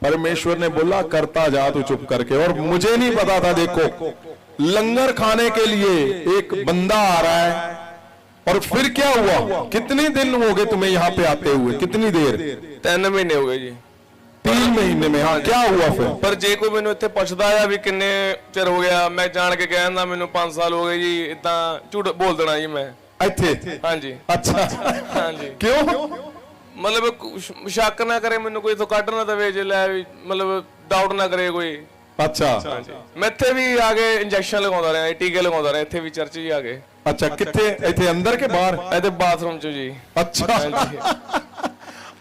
परमेश्वर ने बोला करता जा तू चुप करके। और मुझे नहीं पता था, देखो लंगर खाने के लिए एक बंदा आ रहा है। और फिर क्या हुआ, कितने दिन हो गए तुम्हें यहाँ पे आते हुए, कितनी देर? 3 महीने हो गए जी। 3 महीने में? हाँ, क्या हुआ फिर? पर जे कोई मैनू इत्थे पुछदा है भी किन्ने चिर हो गया, मैं जान के कहना मैनू 5 साल हो गए जी, इतना झूठ बोल देना जी मैं ਇੱਥੇ। हाँ जी। अच्छा, हाँ जी। क्यों? मतलब शक ना करे मैनू कोई तो कट ना दवे, जे लै भी मतलब डाउट ना करे कोई। अच्छा मैं इत्थे भी आके इंजेक्शन लगाਉਂਦਾ ਰਿਹਾ, टीके लगाਉਂਦਾ ਰਿਹਾ ਇੱਥੇ ਵੀ ਚਰਚ ਹੀ ਆ ਕੇ। अच्छा, कितने ਇੱਥੇ अंदर के बाहर? ਇਹਦੇ ਬਾਥਰੂਮ ਚ ਜੀ। अच्छा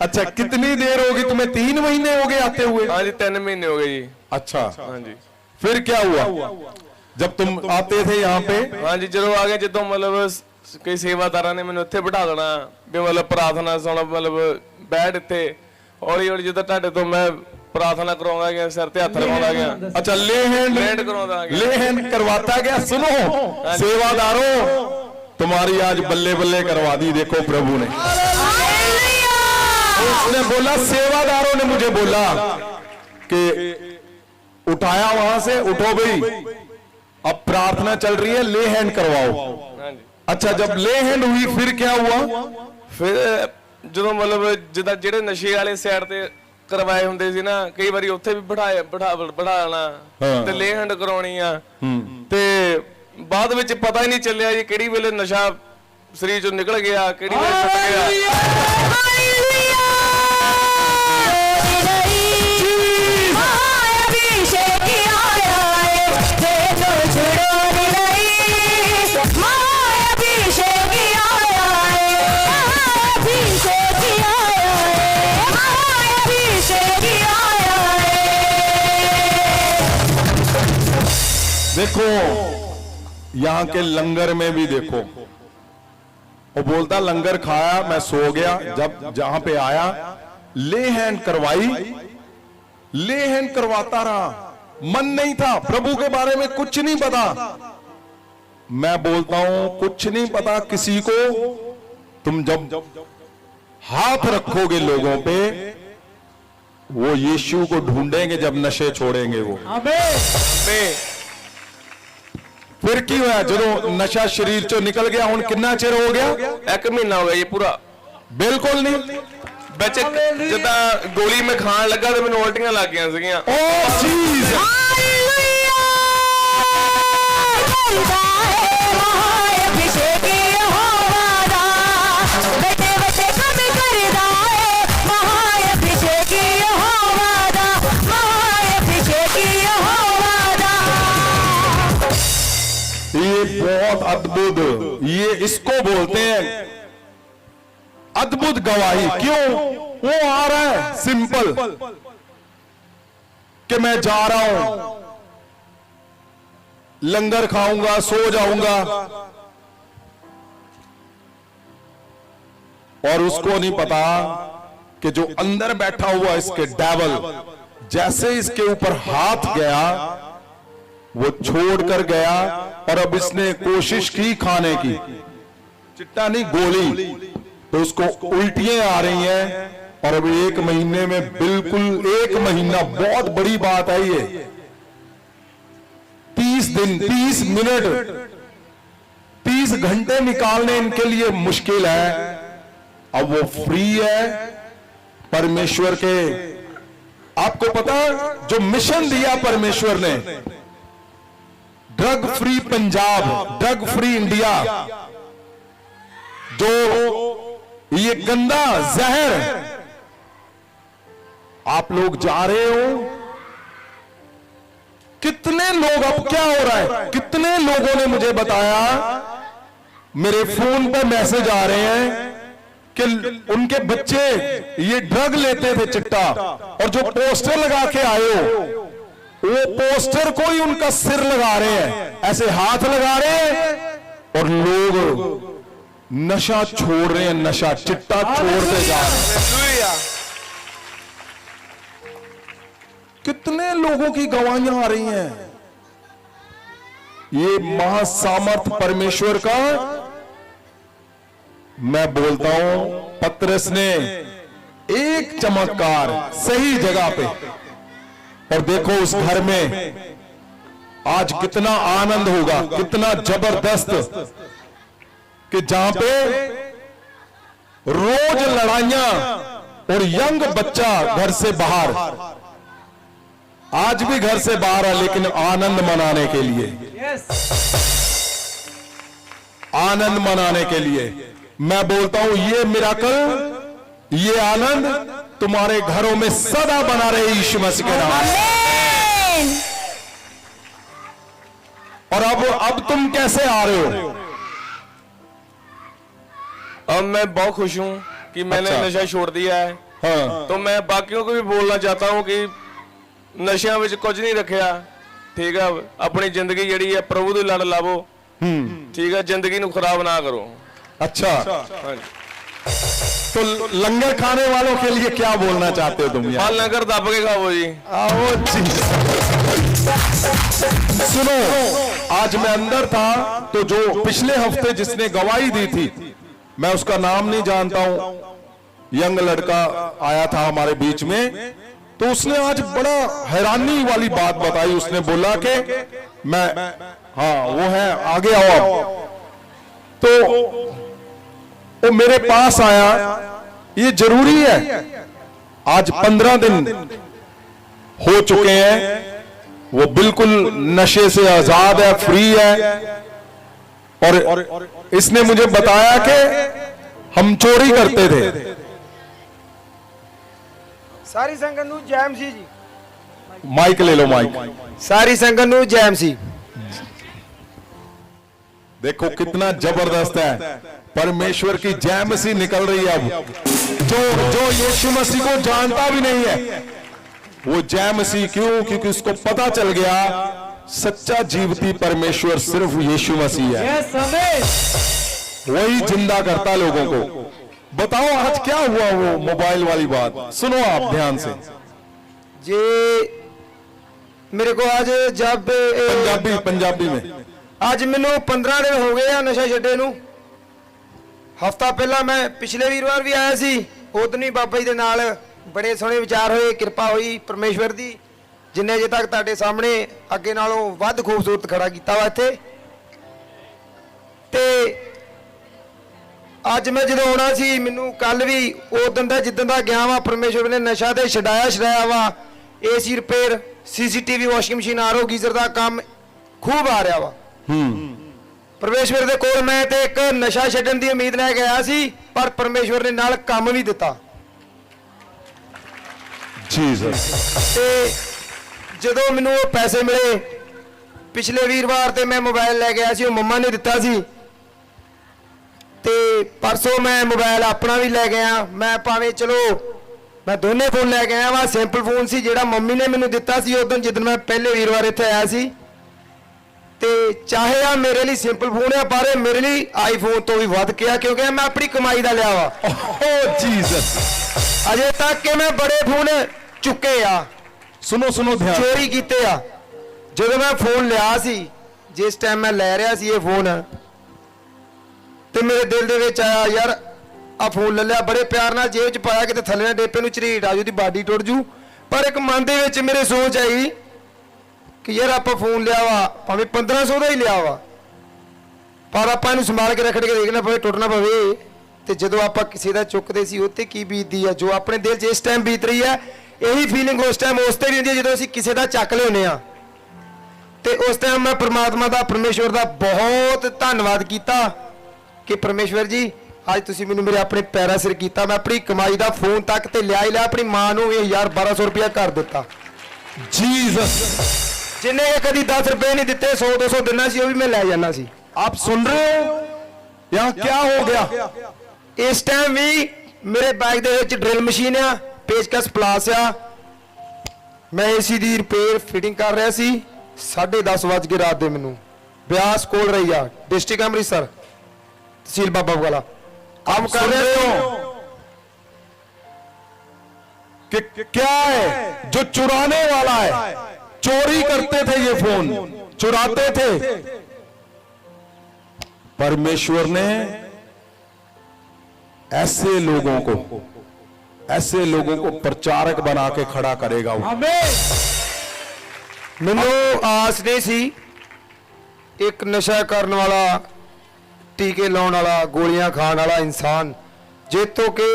अच्छा, कितनी देर होगी तुम्हें? 3 महीने हो गए आते हुए? हाँ जी, 3 महीने हो गए जी। अच्छा, हाँ जी। फिर क्या हुआ जब तुम आते थे यहाँ पे? हाँ जी, ਜਦੋਂ ਆ ਗਏ, ਜਦੋਂ मतलब ਕਈ ਸੇਵਾਦਾਰਾਂ ਨੇ ਮੈਨੂੰ ਇੱਥੇ ਬਿਠਾ ਦੇਣਾ ਵੀ ਮਤਲਬ ਪ੍ਰਾਰਥਨਾ ਸੁਣ, ਮਤਲਬ ਬੈਠ ਇੱਥੇ। ਹੌਲੀ ਹੌਲੀ ਜਦੋਂ ਤੁਹਾਡੇ ਤੋਂ ਮੈਂ प्रार्थना करवाऊंगा गया, सिर पे हाथ लगाऊंगा गया। अच्छा, ले हैंड करवाता गया। सुनो सेवादारों, तुम्हारी आज बल्ले बल्ले करवा दी, देखो प्रभु ने। उसने बोला, सेवादारों ने मुझे बोला कि उठाया वहां से, उठो भाई अब प्रार्थना चल रही है, ले हैंड करवाओ। अच्छा, जब ले हैंड हुई फिर क्या हुआ? फिर जो मतलब जिदा जेड़े नशे वाले साइड ते करवाए ਹੁੰਦੇ ਸੀ ਨਾ, ਕਈ ਵਾਰੀ ਉੱਥੇ ਵੀ ਬਿਠਾਣਾ ਤੇ ਲੇ ਹੈਂਡ ਕਰਾਉਣੀ ਆ, ਤੇ ਬਾਅਦ ਵਿੱਚ ਪਤਾ ਹੀ ਨਹੀਂ ਚੱਲਿਆ ਜੀ ਕਿਹੜੀ ਵੇਲੇ ਨਸ਼ਾ ਸਰੀਰ ਚੋਂ ਨਿਕਲ ਗਿਆ, ਕਿਹੜੀ ਵੇਲੇ ਛੁੱਟ ਗਿਆ। देखो यहां के लंगर में भी देखो, वो बोलता लंगर खाया, मैं सो गया। जब जहां पे आया ले हैंड करवाई, ले हैंड करवाता रहा, मन नहीं था, प्रभु के बारे में कुछ नहीं पता। मैं बोलता हूं कुछ नहीं पता किसी को, तुम जब हाथ रखोगे लोगों पे, वो यीशु को ढूंढेंगे जब नशे छोड़ेंगे वो। आमीन। फिर की होया जो नशा शरीर चो निकल गया? हुण कितना चिर हो गया? 1 महीना हो गया ये पूरा। बिल्कुल नहीं, बच्चे जिदा गोली में खान लगा तो मैंने उल्टियां लग गई सीगियां। ओ चीज बहुत अद्भुत, ये इसको बोलते हैं अद्भुत गवाही। क्यों? वो आ रहा है सिंपल कि मैं जा रहा हूं, लंगर खाऊंगा, सो जाऊंगा, और उसको नहीं पता कि जो अंदर बैठा हुआ इसके डेविल, जैसे इसके ऊपर हाथ गया वो छोड़कर गया, और अब इसने कोशिश की खाने की, चिट्टा नहीं गोली, तो उसको उल्टियां आ रही हैं। और अब 1 महीने में, बिल्कुल 1 महीना, बहुत बड़ी बात है ये। 30 दिन, 30 मिनट, 30 घंटे निकालने इनके लिए मुश्किल है। अब वो फ्री है परमेश्वर के। आपको पता जो मिशन दिया परमेश्वर ने, drug free Punjab, drug free India, जो ये गंदा जहर आप लोग जा रहे हो, कितने लोग, अब क्या हो रहा है, कितने लोगों ने मुझे बताया, मेरे फोन पर मैसेज आ रहे हैं कि उनके बच्चे ये ड्रग लेते थे चिट्टा, और जो पोस्टर लगा के आए हो, वो पोस्टर को ही उनका सिर लगा रहे हैं, ऐसे हाथ लगा रहे हैं, और लोग नशा छोड़ रहे हैं, नशा चिट्टा छोड़ते जा रहे हैं। हालेलुया। कितने लोगों की गवाहियां आ रही हैं। ये महासामर्थ परमेश्वर का मैं बोलता हूं, पतरस ने एक चमत्कार सही जगह पे, और देखो उस घर में आज कितना आनंद होगा, कितना जबरदस्त, कि जहां पे रोज लड़ाइयां और यंग बच्चा घर से बाहर, आज भी घर से बाहर है, लेकिन आनंद मनाने के लिए, आनंद मनाने के लिए मैं बोलता हूं, ये मिराकल, ये आनंद तुम्हारे घरों में सदा बना रहे यीशु मसीह के नाम। आमीन। और अब तुम कैसे आ रहे हो? अब मैं बहुत खुश हूं कि मैंने अच्छा। नशा छोड़ दिया है। हाँ, तो मैं बाकियों को भी बोलना चाहता हूं कि नशिਆਂ ਵਿੱਚ ਕੁਝ ਨਹੀਂ ਰੱਖਿਆ, ਠੀਕ ਹੈ। ਆਪਣੀ ਜ਼ਿੰਦਗੀ ਜਿਹੜੀ ਹੈ ਪ੍ਰਭੂ ਦੇ ਲੜ ਲਾਵੋ, ਠੀਕ ਹੈ। ਜ਼ਿੰਦਗੀ ਨੂੰ ਖਰਾਬ ਨਾ ਕਰੋ। अच्छा, ਹਾਂਜੀ। तो लंगर खाने वालों के लिए क्या बोलना चाहते हो तुम ਹਾਂ, यार? ਲੰਗਰ ਦੱਬ ਕੇ ਖਾਓ ਜੀ। आओ जी। सुनो, आज मैं अंदर था, तो जो पिछले हफ्ते जिसने गवाही दी थी, मैं उसका नाम नहीं जानता हूं, यंग लड़का आया था हमारे बीच में, तो उसने आज बड़ा हैरानी वाली बात बताई। उसने बोला कि मैं, हाँ वो है, आगे आओ आप। तो वो मेरे पास आया, ये जरूरी है, आज 15 दिन हो चुके हैं, वो बिल्कुल नशे से आजाद है, फ्री है, और इसने मुझे बताया कि हम चोरी करते थे। ਸਾਰੀ ਸੰਗਤ ਨੂੰ ਜੈ ਮਸੀਹ ਜੀ। माइक ले लो, माइक। ਸਾਰੀ ਸੰਗਤ ਨੂੰ ਜੈ ਮਸੀਹ। देखो कितना जबरदस्त है, परमेश्वर की जय मसीह निकल रही है। अब जो यीशु मसीह को जानता भी नहीं है, वो जय मसीह, क्यों? क्योंकि उसको पता चल गया सच्चा जीवती परमेश्वर सिर्फ यीशु मसीह है, वही जिंदा करता लोगों को। बताओ आज क्या हुआ, वो मोबाइल वाली बात सुनो आप ध्यान से। जे मेरे को आज जब पंजाबी में ਅੱਜ ਮੈਨੂੰ 15 ਦਿਨ ਹੋ ਗਏ ਆ ਨਸ਼ਾ ਛੱਡੇ ਨੂੰ। ਹਫਤਾ ਪਹਿਲਾਂ ਮੈਂ ਪਿਛਲੇ ਵੀਰਵਾਰ ਵੀ ਆਇਆ ਸੀ, ਉਦੋਂ ਹੀ ਬਾਬਾ ਜੀ ਦੇ ਨਾਲ ਬੜੇ ਸੋਹਣੇ ਵਿਚਾਰ ਹੋਏ, ਕਿਰਪਾ ਹੋਈ ਪਰਮੇਸ਼ਵਰ ਦੀ, ਜਿੰਨੇ ਅਜੇ ਤੱਕ ਤੁਹਾਡੇ ਸਾਹਮਣੇ ਅੱਗੇ ਨਾਲੋਂ ਵੱਧ ਖੂਬਸੂਰਤ ਖੜਾ ਕੀਤਾ ਵਾ ਇੱਥੇ। ਤੇ ਅੱਜ ਮੈਂ ਜਦੋਂ ਆਉਣਾ ਸੀ, ਮੈਨੂੰ ਕੱਲ ਵੀ ਉਦੋਂ ਦਾ ਜਿੱਦਾਂ ਦਾ ਗਿਆ ਵਾ, ਪਰਮੇਸ਼ਵਰ ਨੇ ਨਸ਼ਾ ਤੇ ਛਡਾਇਆ ਵਾ। AC repair, CCTV, washing machine, RO, geyser ਦਾ ਕੰਮ ਖੂਬ ਆ ਰਿਹਾ ਵਾ। ਪਰਮੇਸ਼ਵਰ ਦੇ ਕੋਲ ਮੈਂ ਤੇ ਇੱਕ ਨਸ਼ਾ ਛੱਡਣ ਦੀ ਉਮੀਦ ਲੈ ਕੇ ਆਇਆ ਸੀ, ਪਰ ਪਰਮੇਸ਼ਵਰ ਨੇ ਨਾਲ ਕੰਮ ਵੀ ਦਿੱਤਾ। जीसस। ਤੇ ਜਦੋਂ ਮੈਨੂੰ ਉਹ ਪੈਸੇ ਮਿਲੇ ਪਿਛਲੇ ਵੀਰਵਾਰ, ਤੇ ਮੈਂ ਮੋਬਾਈਲ ਲੈ ਕੇ ਆਇਆ ਸੀ, ਉਹ ਮੰਮਾ ਨੇ ਦਿੱਤਾ ਸੀ। ਤੇ ਪਰਸੋਂ ਮੈਂ ਮੋਬਾਈਲ ਆਪਣਾ ਵੀ ਲੈ ਗਿਆ। ਮੈਂ ਭਾਵੇਂ ਚਲੋ ਮੈਂ ਦੋਨੇ ਫੋਨ ਲੈ ਕੇ ਆਇਆ ਵਾ। ਸਿੰਪਲ ਫੋਨ ਸੀ ਜਿਹੜਾ ਮੰਮੀ ਨੇ ਮੈਨੂੰ ਦਿੱਤਾ ਸੀ ਉਦੋਂ, ਜਦੋਂ ਮੈਂ ਪਹਿਲੇ ਵੀਰਵਾਰ ਇੱਥੇ ਆਇਆ ਸੀ। ਤੇ ਚਾਹੇ ਆ ਮੇਰੇ ਲਈ ਸਿੰਪਲ ਫੋਨ ਆ, ਪਰ ਮੇਰੇ ਲਈ ਆਈਫੋਨ ਤੋਂ ਵੀ ਵੱਧ ਗਿਆ, ਕਿਉਂਕਿ ਮੈਂ ਆਪਣੀ ਕਮਾਈ ਦਾ ਲਿਆ ਵਾ। ओह जीसस। ਅਜੇ ਤੱਕ ਕਿ ਮੈਂ ਬੜੇ ਫੋਨ ਚੁੱਕੇ ਆ, सुनो सुनो ध्यान। ਚੋਰੀ ਕੀਤੇ ਆ। ਜਦੋਂ ਮੈਂ ਫੋਨ ਲਿਆ ਸੀ, ਜਿਸ ਟਾਈਮ ਮੈਂ ਲੈ ਰਿਹਾ ਸੀ ਇਹ ਫੋਨ, ਤੇ ਮੇਰੇ ਦਿਲ ਦੇ ਵਿੱਚ ਆਇਆ, ਯਾਰ ਆ ਫੋਨ ਲੈ ਲਿਆ, ਬੜੇ ਪਿਆਰ ਨਾਲ ਜੇਬ 'ਚ ਪਾਇਆ, ਕਿਤੇ ਥੱਲੇ ਨਾ ਡੇਪੇ ਨੂੰ ਝਰੀਟ ਆ ਜੂ, ਦੀ ਬਾਡੀ ਟੁੱਟ ਜੂ। ਪਰ ਇੱਕ ਮਨ ਦੇ ਵਿੱਚ ਮੇਰੇ ਸੋਚ ਆਈ ਕਿ ਯਾਰ ਆਪਾਂ ਫੋਨ ਲਿਆ ਵਾ, ਭਾਵੇਂ 1500 ਦਾ ਹੀ ਲਿਆ ਵਾ, ਪਰ ਆਪਾਂ ਇਹਨੂੰ ਸੰਭਾਲ ਕੇ ਰੱਖੜ ਕੇ ਦੇਖਣਾ ਪਵੇ, ਟੁੱਟਣਾ ਪਵੇ। ਤੇ ਜਦੋਂ ਆਪਾਂ ਕਿਸੇ ਦਾ ਚੁੱਕਦੇ ਸੀ, ਉੱਤੇ ਕੀ ਬੀਤਦੀ ਆ, ਜੋ ਆਪਣੇ ਦਿਲ 'ਚ ਇਸ ਟਾਈਮ ਬੀਤ ਰਹੀ ਹੈ, ਇਹੀ ਫੀਲਿੰਗ ਉਸ ਟਾਈਮ ਉਸ ਤੇ ਵੀ ਹੁੰਦੀ ਹੈ ਜਦੋਂ ਅਸੀਂ ਕਿਸੇ ਦਾ ਚੱਕ ਲਿਆਉਂਦੇ ਆ। ਤੇ ਉਸ ਟਾਈਮ ਮੈਂ ਪ੍ਰਮਾਤਮਾ ਦਾ, ਪਰਮੇਸ਼ਵਰ ਦਾ ਬਹੁਤ ਧੰਨਵਾਦ ਕੀਤਾ ਕਿ ਪਰਮੇਸ਼ਵਰ ਜੀ, ਅੱਜ ਤੁਸੀਂ ਮੈਨੂੰ ਮੇਰੇ ਆਪਣੇ ਪੈਰਾਂ ਸਿਰ ਕੀਤਾ। ਮੈਂ ਆਪਣੀ ਕਮਾਈ ਦਾ ਫੋਨ ਤੱਕ ਤੇ ਲਿਆ ਹੀ ਲਿਆ, ਆਪਣੀ ਮਾਂ ਨੂੰ ਵੀ 1200 ਰੁਪਇਆ ਕਰ ਦਿੱਤਾ। जीसस। जिन्हें कभी 10 रुपए नहीं दिते, 100-200 देना सी, वो भी मैं ले जाना सी। आप सुन रहे हो यहाँ क्या हो गया? इस टाइम भी मेरे बैग ਦੇ ਵਿੱਚ ਡਰਿਲ ਮਸ਼ੀਨ ਆ, ਪੇਚਕਸ ਪਲਾਸ ਆ। ਮੈਂ ਏਸੀ ਦੀ ਰਿਪੇਅਰ ਫਿਟਿੰਗ ਕਰ ਰਿਹਾ ਸੀ। 10:30 ਵਜ ਕੇ ਰਾਤ ਦੇ ਮੈਨੂੰ ਬਿਆਸ ਕੋਲ ਰਹੀ ਆ, डिस्ट्रिक्ट ਅੰਮ੍ਰਿਤਸਰ, तहसील बाबा वाला। आप कर रहे हो कि क्या है जो चुराने वाला है, चोरी करते थे ये फोन, चुराते थे। परमेश्वर ने ऐसे लोगों को प्रचारक बना के खड़ा करेगा वो। मैनू आस नहीं सी एक नशा करने वाला, टीके लाने वाला, गोलियां खाने वाला इंसान जेतों के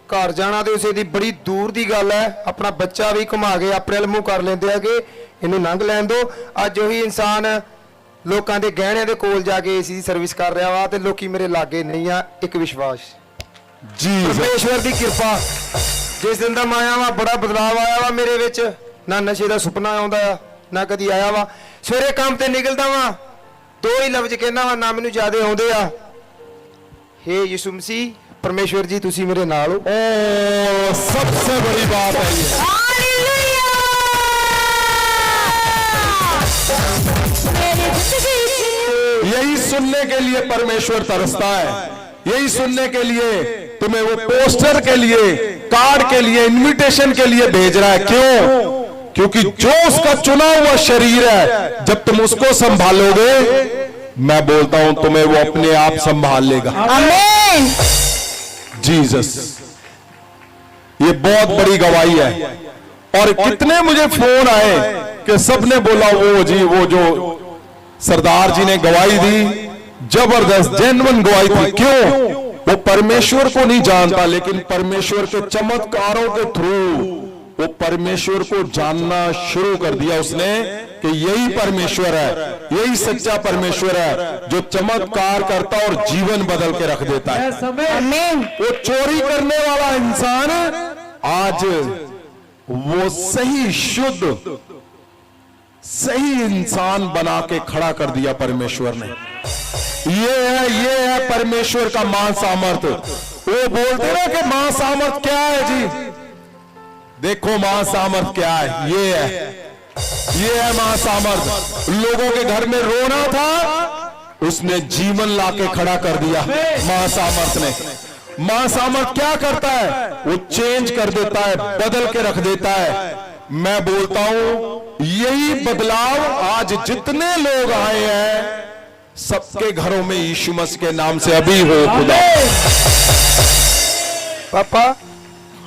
घर जाना तो उसे दी बड़ी दूर दी गल है। अपना बच्चा भी घुमा के अपने वाल मुंह कर लेंदे आ कि इनू लंघ लैन दो। अज वही इंसान लोकां दे गहणे दे कोल जाके एसी दी सर्विस कर रहा वा ते लोकी मेरे लागे नहीं आ। एक विश्वास जी परमेश्वर दी कृपा, जिस दिन दा माया वा बड़ा बदलाव आया वा मेरे विच। ना नशे दा सुपना आउंदा आ, ना कदी आया वा। सवेरे काम ते निकलदा वा, दो ही लफ्ज कहना वा, ना मैनू ज्यादा आउंदे आ। हे यीशु मसीह, परमेश्वर जी तुसी मेरे नाल हो। ओ सबसे बड़ी बात है ये। हालेलुया। मेरी जिंदगी यही सुनने के लिए परमेश्वर तरसता है, यही सुनने के लिए तुम्हें वो पोस्टर के लिए, कार्ड के लिए, इनविटेशन के लिए भेज रहा है। क्यों? क्योंकि जो उसका चुना हुआ शरीर है, जब तुम उसको संभालोगे, मैं बोलता हूं तुम्हें वो अपने आप संभाल लेगा। आमीन। जीसस, ये बहुत बड़ी गवाही है। और कितने मुझे फोन आए कि सबने बोला वो जी, वो जो सरदार जी ने गवाही दी, जबरदस्त जेन्युइन गवाही थी। क्यों? वो परमेश्वर को नहीं जानता, लेकिन परमेश्वर के चमत्कारों के थ्रू वो परमेश्वर को जानना शुरू कर दिया उसने कि यही परमेश्वर है, यही सच्चा परमेश्वर है जो चमत्कार करता और जीवन बदल के रख देता है। आमीन। वो चोरी करने वाला इंसान आज वो सही शुद्ध सही इंसान बना के खड़ा कर दिया परमेश्वर ने। ये है परमेश्वर का महान सामर्थ। वो बोलते ना कि महान सामर्थ क्या है जी, देखो महान सामर्थ क्या है, ये है महान सामर्थ। लोगों के घर में रोना था, उसने जीवन लाके खड़ा कर दिया महान सामर्थ ने। महान सामर्थ क्या करता है? वो चेंज कर देता है, बदल के रख देता है। मैं बोलता हूं यही बदलाव आज जितने लोग आए हैं, सबके घरों में यीशु मसीह के नाम से अभी हो खुदा। पापा,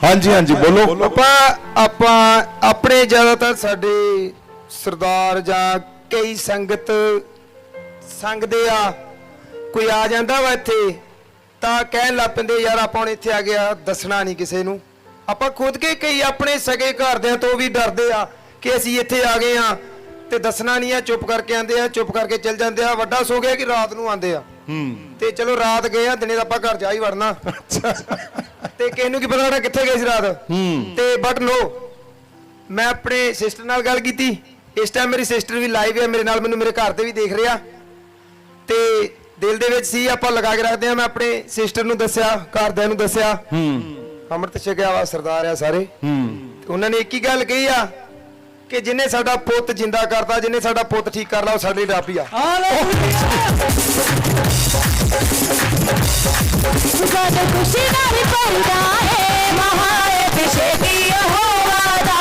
हाँ जी बोलो। पापा ਆਪਾਂ ਆਪਣੇ ਜ਼ਿਆਦਾਤਰ ਸਾਡੇ ਸਰਦਾਰ ਜਾਂ ਕਈ ਸੰਗਤ ਸੰਗਦੇ ਆ, ਕੋਈ ਆ ਜਾਂਦਾ ਵਾ ਇੱਥੇ ਤਾਂ ਕਹਿਣ ਲੱਗ ਪੈਂਦੇ ਯਾਰ ਆਪਾਂ ਹੁਣ ਇੱਥੇ ਆ ਗਿਆ, ਦੱਸਣਾ ਨਹੀਂ ਕਿਸੇ ਨੂੰ। ਆਪਾਂ ਖੁਦ ਕੇ ਕਈ ਆਪਣੇ ਸਗੇ ਘਰਦਿਆਂ ਤੋਂ ਵੀ ਡਰਦੇ ਆ ਕਿ ਅਸੀਂ ਇੱਥੇ ਆ ਗਏ ਆ ਤੇ ਦੱਸਣਾ ਨਹੀਂ ਆ, ਚੁੱਪ ਕਰਕੇ ਆਂਦੇ ਆ, ਚੁੱਪ ਕਰਕੇ ਚੱਲ ਜਾਂਦੇ ਆ। ਵੱਡਾ ਸੋ ਗਿਆ ਕਿ ਰਾਤ ਨੂੰ ਆਂਦੇ ਆ। ਤੇ ਚਲੋ ਰਾਤ ਗਏ ਆ, ਦਿਨੇ ਤਾਂ ਆਪਾਂ ਘਰ ਜਾ ਹੀ ਵੜਨਾ। ਤੇ ਕਿਸੇ ਨੂੰ ਕੀ ਪਤਾ ਸਾਡਾ ਕਿੱਥੇ ਗਏ ਸੀ ਰਾਤ। ਤੇ ਬਟ ਨੋ, ਮੈਂ ਆਪਣੇ ਸਿਸਟਰ ਨਾਲ ਗੱਲ ਕੀਤੀ। ਇਸ ਟਾਈਮ ਮੇਰੀ ਸਿਸਟਰ ਵੀ ਲਾਈਵ ਹੈ ਮੇਰੇ ਨਾਲ, ਮੈਨੂੰ ਮੇਰੇ ਘਰ ਤੇ ਵੀ ਦੇਖ ਰਿਹਾ ਤੇ ਦਿਲ ਦੇ ਵਿੱਚ ਸੀ ਆਪਾਂ ਲਗਾ ਕੇ ਰੱਖਦੇ ਆ। ਮੈਂ ਆਪਣੇ ਸਿਸਟਰ ਨੂੰ ਦੱਸਿਆ, ਘਰਦਿਆਂ ਨੂੰ ਦੱਸਿਆ, ਅੰਮ੍ਰਿਤ ਛਕਿਆ ਵਾ ਸਰਦਾਰ ਆ ਸਾਰੇ। ਉਹਨਾਂ ਨੇ ਇੱਕ ਹੀ ਗੱਲ ਕਹੀ ਆ ਕਿ ਜਿੰਨੇ ਸਾਡਾ ਪੁੱਤ ਜਿੰਦਾ ਕਰਦਾ, ਜਿੰਨੇ ਸਾਡਾ ਪੁੱਤ ਠੀਕ ਕਰ ਲਾ, ਉਹ ਸਾਡੇ ਲਈ ਰੱਬ ਹੀ ਆ। ਸਾਡੇ ਖੁਸ਼ੀ ਨਾਲ ਭਰਦਾ ਹੈ ਮਹਾਅਭਿਸ਼ੇਕੀ ਯਹੋਵਾ ਦਾ।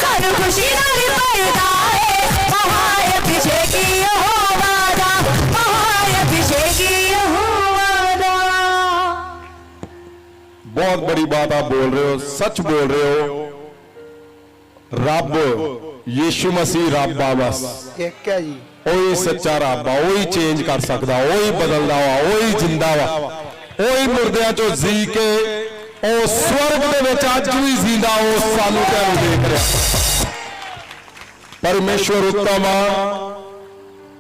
ਸਾਨੂੰ ਖੁਸ਼ੀ ਨਾਲ ਭਰਦਾ ਹੈ ਮਹਾਅਭਿਸ਼ੇਕੀ ਯਹੋਵਾ ਦਾ, ਮਹਾਅਭਿਸ਼ੇਕੀ यहोवा दा। बहुत बड़ी बात आप बोल रहे हो, सच बोल रहे हो। रब यीशु मसीह रब आ, बस ਇੱਕ ਹੈ ਜੀ। ਉਹੀ ਸੱਚਾ ਰੱਬ ਆ, ਉਹੀ ਚੇਂਜ ਕਰ ਸਕਦਾ, ਉਹੀ ਬਦਲਦਾ ਵਾ, ਉਹੀ ਜਿੰਦਾ ਵਾ, ਉਹੀ ਮੁਰਦਿਆਂ ਚੋਂ ਜੀ ਕੇ ਉਹ ਸਵਰਗ ਦੇ ਵਿੱਚ ਅੱਜ ਵੀ ਜ਼ਿੰਦਾ ਉਹ ਸਾਨੂੰ ਤੁਹਾਨੂੰ ਦੇਖ ਰਿਹਾ। परमेश्वर उत्तम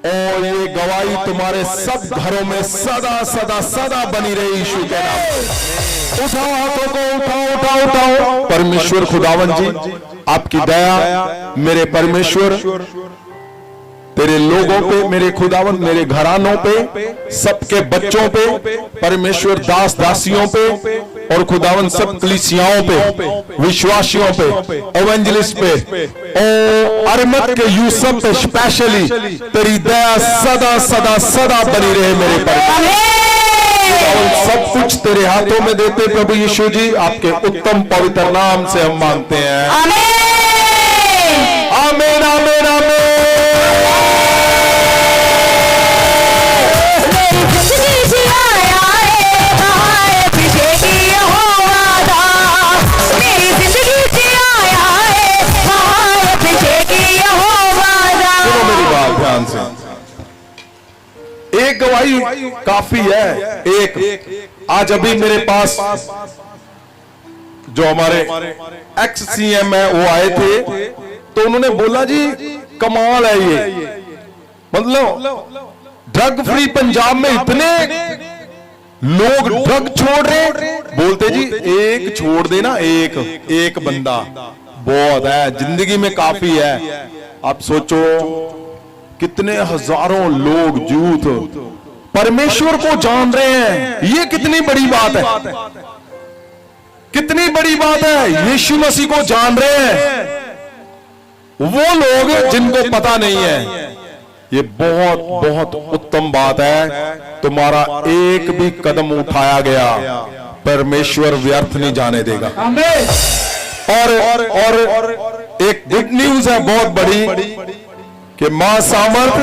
और ये गवाही तुम्हारे सब घरों में सदा सदा सदा बनी रहे यीशु के नाम। उठाओ हाथों को, उठाओ उठाओ उठाओ। परमेश्वर खुदावन जी आपकी दया, मेरे परमेश्वर तेरे लोगों पे, मेरे खुदावन, मेरे घरानों पे, सबके बच्चों पे, परमेश्वर दास दासियों पे, और खुदावन सब कलीसियाओं पे, विश्वासियों पे, एवेंजलिस्ट पे, ओ अरमत के यूसुफ पे स्पेशली तेरी दया सदा सदा सदा बनी रहे मेरे पर। सब कुछ तेरे हाथों में देते प्रभु यीशु जी, आपके उत्तम पवित्र नाम से हम मांगते हैं। आमीन आमीन आमीन। एक गवाही काफी है। एक आज अभी मेरे पास जो हमारे एक्स सीएम है वो आए थे, तो उन्होंने बोला जी कमाल है ये, मतलब ड्रग फ्री पंजाब में इतने लोग ड्रग छोड़ रहे। बोलते जी एक छोड़ देना, एक बंदा बहुत है, जिंदगी में काफी है। आप सोचो कितने हजारों लोग यूथ परमेश्वर को जान रहे हैं, ये कितनी बड़ी बात है, कितनी बड़ी बात है। यीशु मसीह को जान रहे हैं वो लोग जिनको पता नहीं है, ये बहुत बहुत उत्तम बात है। तुम्हारा एक भी कदम उठाया गया परमेश्वर व्यर्थ नहीं जाने देगा। और एक गुड न्यूज है बहुत बड़ी कि मां सामर्थ,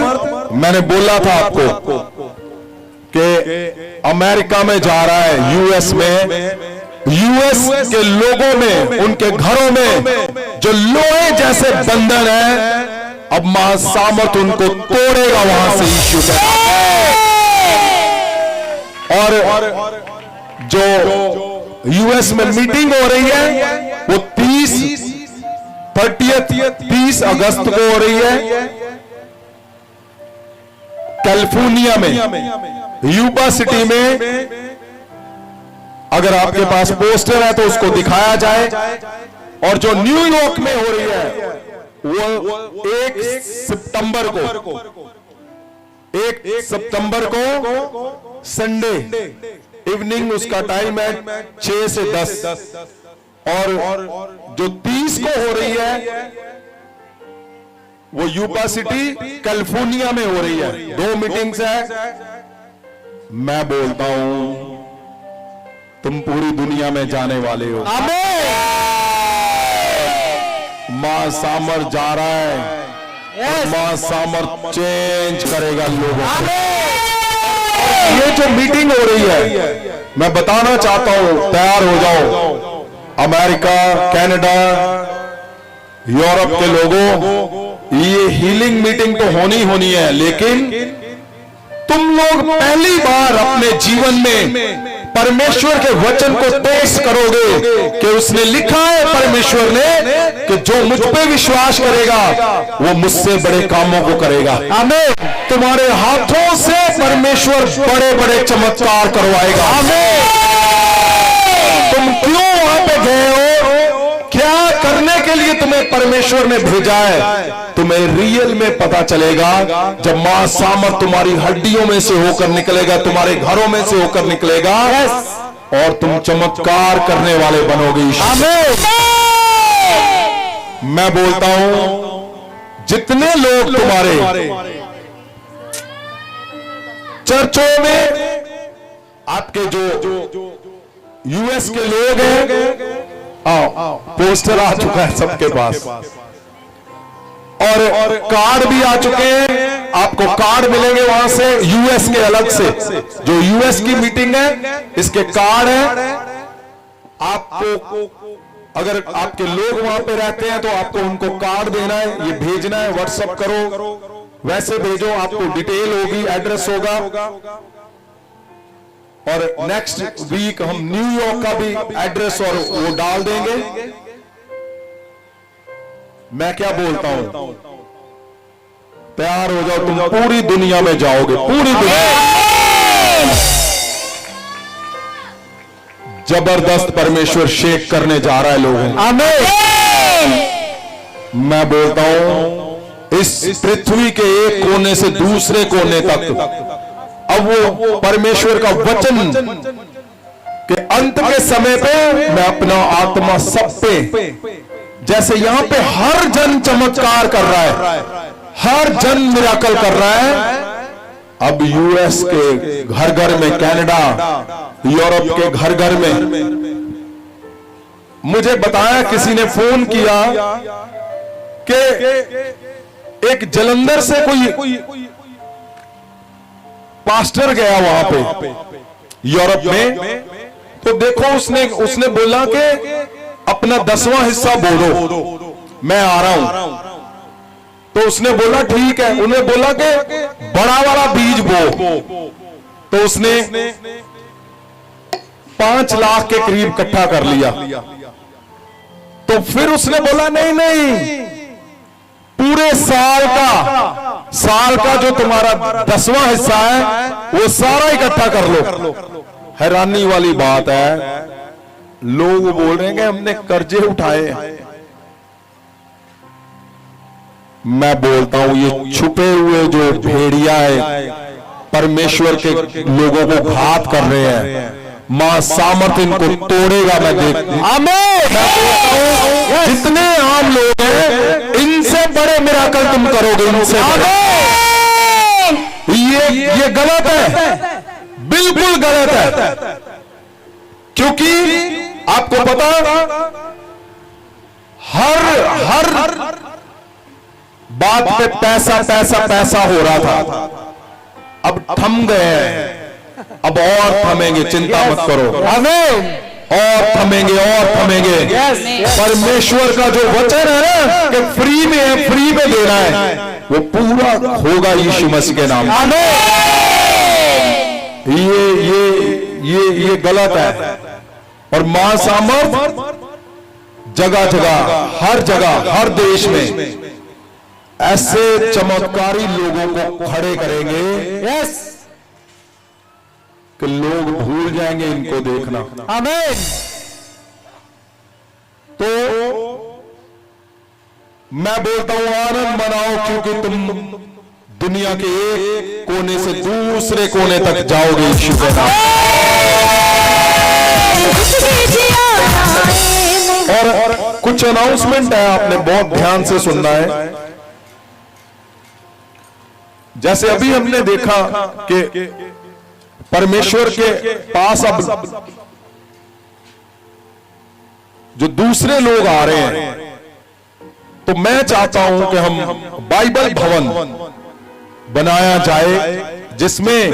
मैंने बोला था आपको कि अमेरिका में जा रहा है, यूएस में, यूएस के लोगों में, उनके घरों में जो लोहे जैसे बंधन है, अब मां सामर्थ उनको तोड़ेगा वहां से यीशु का। और जो यूएस में मीटिंग हो रही है वो 30 अगस्त को हो रही है कैलिफोर्निया में, यूबा सिटी में। अगर आपके पास पोस्टर है तो उसको दिखाया जाए। और जो न्यूयॉर्क में हो रही है वो 1 सितंबर को संडे इवनिंग, उसका टाइम है 6 से 10। और जो 30 को हो रही है वो यूबा सिटी कैलिफोर्निया में हो रही है। 2 मीटिंग्स है। मैं बोलता हूं तुम पूरी दुनिया में जाने वाले हो। मां सामर जा रहा है और मां सामर चेंज करेगा लोगों को। ये जो मीटिंग हो रही है, मैं बताना चाहता हूं, तैयार हो जाओ। अमेरिका, कनाडा, यूरोप के लोगों, ये हीलिंग मीटिंग तो होनी है, लेकिन तुम लोग पहली बार अपने जीवन में परमेश्वर के वचन को टेस्ट करोगे कि उसने लिखा है परमेश्वर ने कि जो मुझ पे विश्वास करेगा वो मुझसे बड़े कामों को करेगा। आमीन। तुम्हारे हाथों से परमेश्वर बड़े बड़े चमत्कार करवाएगा। आमीन। तुम क्यों वहां पे गए हो, क्या करने के लिए तुम्हें परमेश्वर ने भेजा है, तुम्हें रियल में पता चलेगा जब मां सामर्थ तुम्हारी हड्डियों में से होकर निकलेगा, तुम्हारे घरों में से होकर निकलेगा, और तुम चमत्कार करने वाले बनोगे। मैं बोलता हूं जितने लोग तुम्हारे चर्चों में, आपके जो यूएस के लोग हैं, पोस्टर आ चुका है सबके पास, और कार्ड भी आ चुके हैं। आपको कार्ड मिलेंगे वहां से, यूएस के अलग से, जो यूएस की मीटिंग है इसके कार्ड है। आपको अगर आपके लोग वहां पे रहते हैं तो आपको उनको कार्ड देना है, ये भेजना है, व्हाट्सएप करो, वैसे भेजो, आपको डिटेल होगी, एड्रेस होगा। और नेक्स्ट वीक हम न्यूयॉर्क का भी एड्रेस और वो डाल देंगे। मैं क्या बोलता हूं, तैयार हो जाओ, तुम पूरी दुनिया में जाओगे, पूरी दुनिया। जबरदस्त परमेश्वर शेक करने जा रहा है लोगों। आमीन। मैं बोलता हूं इस पृथ्वी के एक कोने से दूसरे कोने तक। अब वो परमेश्वर का वचन के अंत के समय पे मैं अपना आत्मा सब पे, जैसे यहां पे हर जन चमत्कार कर रहा है, हर जन मिराकल कर रहा है, अब यूएस के घर घर में, कनाडा, यूरोप के घर घर में। मुझे बताया, किसी ने फोन किया कि एक जलंधर से कोई पास्टर गया वहां पे यूरोप में, तो देखो उसने बोला कि अपना 10वां हिस्सा बोलो, मैं आ रहा हूं। तो उसने बोला ठीक है। उन्हें बोला कि बड़ा वाला बीज बो, तो उसने 5 लाख के करीब इकट्ठा कर लिया। तो फिर उसने बोला नहीं, पूरे साल का जो तुम्हारा 10वां हिस्सा है वो सारा इकट्ठा कर लो। हैरानी वाली बात है, लोग बोल रहे हैं कि हमने कर्जे उठाए हैं। मैं बोलता हूं ये छुपे हुए जो भेड़िया है, परमेश्वर के लोगों को घात कर रहे हैं। मां सामर्थ इनको तोड़ेगा। मैं देखता हूं जितने आम लोग हैं, इनसे बड़े मिराकल तुम करोगे, इनसे ये गलत है, बिल्कुल गलत है। क्योंकि आपको पता, हर बात पे पैसा पैसा पैसा हो रहा था, अब थम गए हैं। अब और थमेंगे, चिंता मत करो, और थमेंगे। परमेश्वर का जो वचन है ना कि फ्री में है, फ्री में देना है, वो पूरा होगा यीशु मसीह के नाम। ये गलत है। और मां सामर्थ जगह जगह, हर जगह, हर देश में ऐसे चमत्कारी लोगों को खड़े करेंगे कि लोग भूल जाएंगे इनको देखना। आमीन। तो मैं बोलता हूं आनंद मनाओ, क्योंकि तुम दुनिया के एक कोने से दूसरे कोने तक जाओगे यीशु के नाम। और कुछ अनाउंसमेंट है, आपने बहुत ध्यान से सुनना है। जैसे अभी हमने देखा कि परमेश्वर के पास अब जो दूसरे लोग आ रहे हैं, तो मैं चाहता हूं कि हम बाइबल भवन बनाया जाए, जिसमें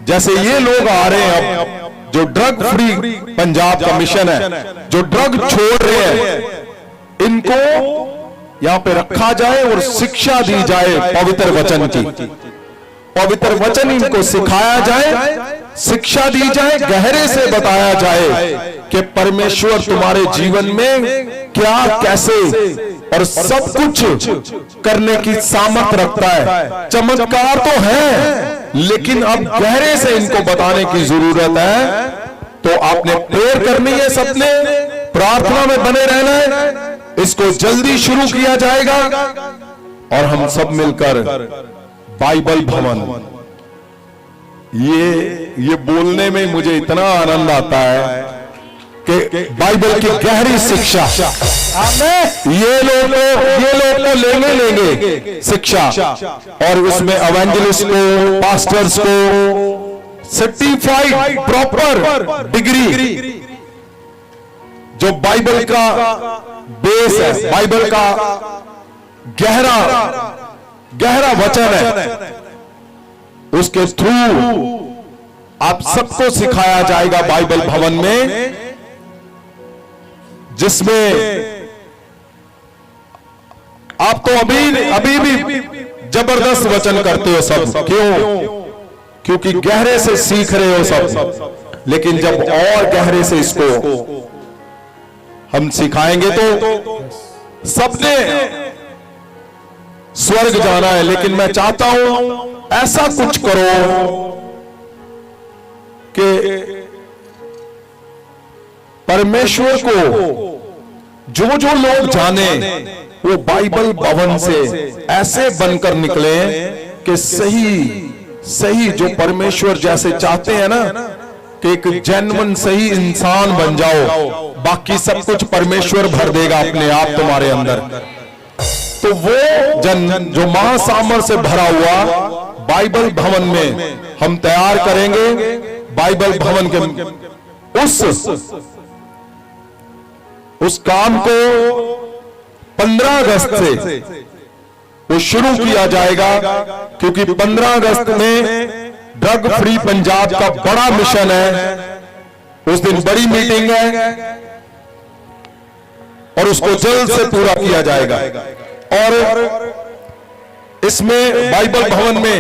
जैसे ये लोग आ रहे हैं, अब जो ड्रग फ्री पंजाब का मिशन है, जो ड्रग छोड़ रहे हैं, इनको यहां पे रखा जाए और शिक्षा दी जाए पवित्र वचन की। पवित्र वचन इनको सिखाया जाए, शिक्षा दी जाए, गहरे से बताया जाए कि परमेश्वर तुम्हारे जीवन में क्या, कैसे और सब कुछ करने की सामर्थ रखता है। चमत्कार तो है, लेकिन अब गहरे से इनको बताने की जरूरत है। तो आपने प्रेयर करनी है, सबने प्रार्थना में बने रहना है। इसको जल्दी शुरू किया जाएगा और हम सब मिलकर बाइबल भवन, ये बोलने में मुझे इतना आनंद आता है कि बाइबल की गहरी शिक्षा, ये लोग तो लेंगे शिक्षा, और उसमें एवेंजलिस्ट को, पास्टर्स को सर्टिफाइड प्रॉपर डिग्री, जो बाइबल का बेस है, बाइबल का गहरा वचन है, उसके थ्रू आप सबको सिखाया जाएगा बाइबल भवन में, जिसमें आप तो अभी भी जबरदस्त वचन करते हो सब। क्योंकि गहरे से सीख रहे हो सब, लेकिन जब और गहरे से इसको हम सिखाएंगे तो सबने स्वर्ग जाना है। लेकिन मैं चाहता हूं ऐसा कुछ करो कि परमेश्वर को जो जो लोग जाने वो बाइबल भवन से ऐसे बनकर निकले कि सही जो परमेश्वर जैसे चाहते हैं ना, कि एक जेन्युइन सही इंसान बन जाओ, बाकी सब कुछ परमेश्वर भर देगा अपने आप तुम्हारे अंदर। तो वो जन जो महासामर्थ से भरा हुआ बाइबल भवन में हम तैयार करेंगे। बाइबल भवन के उस काम को 15 अगस्त से वो शुरू किया जाएगा, क्योंकि 15 अगस्त में ड्रग फ्री पंजाब का बड़ा मिशन है। उस दिन बड़ी मीटिंग है और उसको जल्द से पूरा किया जाएगा। और इसमें बाइबल भवन में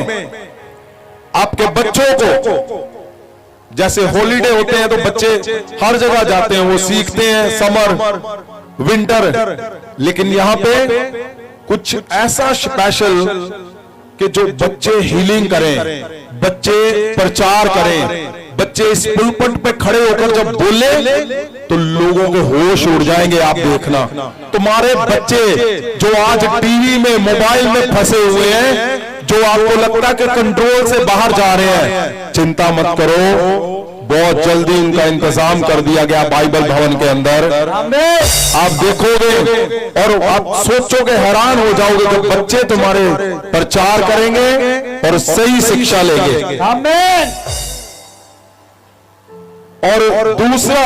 आपके बच्चों को, जैसे हॉलीडे होते हैं तो बच्चे हर जगह जाते हैं, वो सीखते हैं समर विंटर, लेकिन यहां पे कुछ ऐसा स्पेशल कि जो बच्चे हीलिंग करें, बच्चे प्रचार करें, बच्चे इस पुलपट पे खड़े होकर जब बोले तो लोगों के होश उड़ जाएंगे। आप देखना, तुम्हारे बच्चे जो आज टीवी में मोबाइल में फंसे हुए हैं, जो आपको लगता है कि कंट्रोल से बाहर जा रहे हैं, चिंता मत करो, बहुत जल्दी इनका इंतजाम कर दिया गया बाइबल भवन के अंदर। आप देखोगे और आप सोचोगे, हैरान हो जाओगे कि बच्चे तुम्हारे प्रचार करेंगे और सही शिक्षा लेंगे। और दूसरा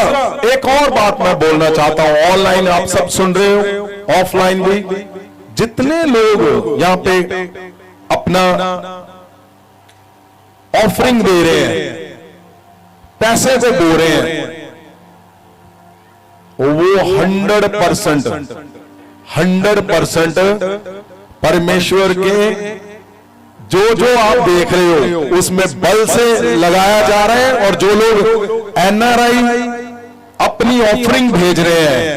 एक और बात मैं बोलना चाहता हूं, ऑनलाइन आप सब सुन रहे हो, ऑफलाइन भी, जितने लोग यहां पे अपना ऑफरिंग दे रहे हैं, पैसे को बो रहे हैं, वो 100% परमेश्वर के जो आप देख रहे हो उसमें बल से लगाया जा रहा है। और जो लोग NRI अपनी ऑफरिंग भेज रहे हैं,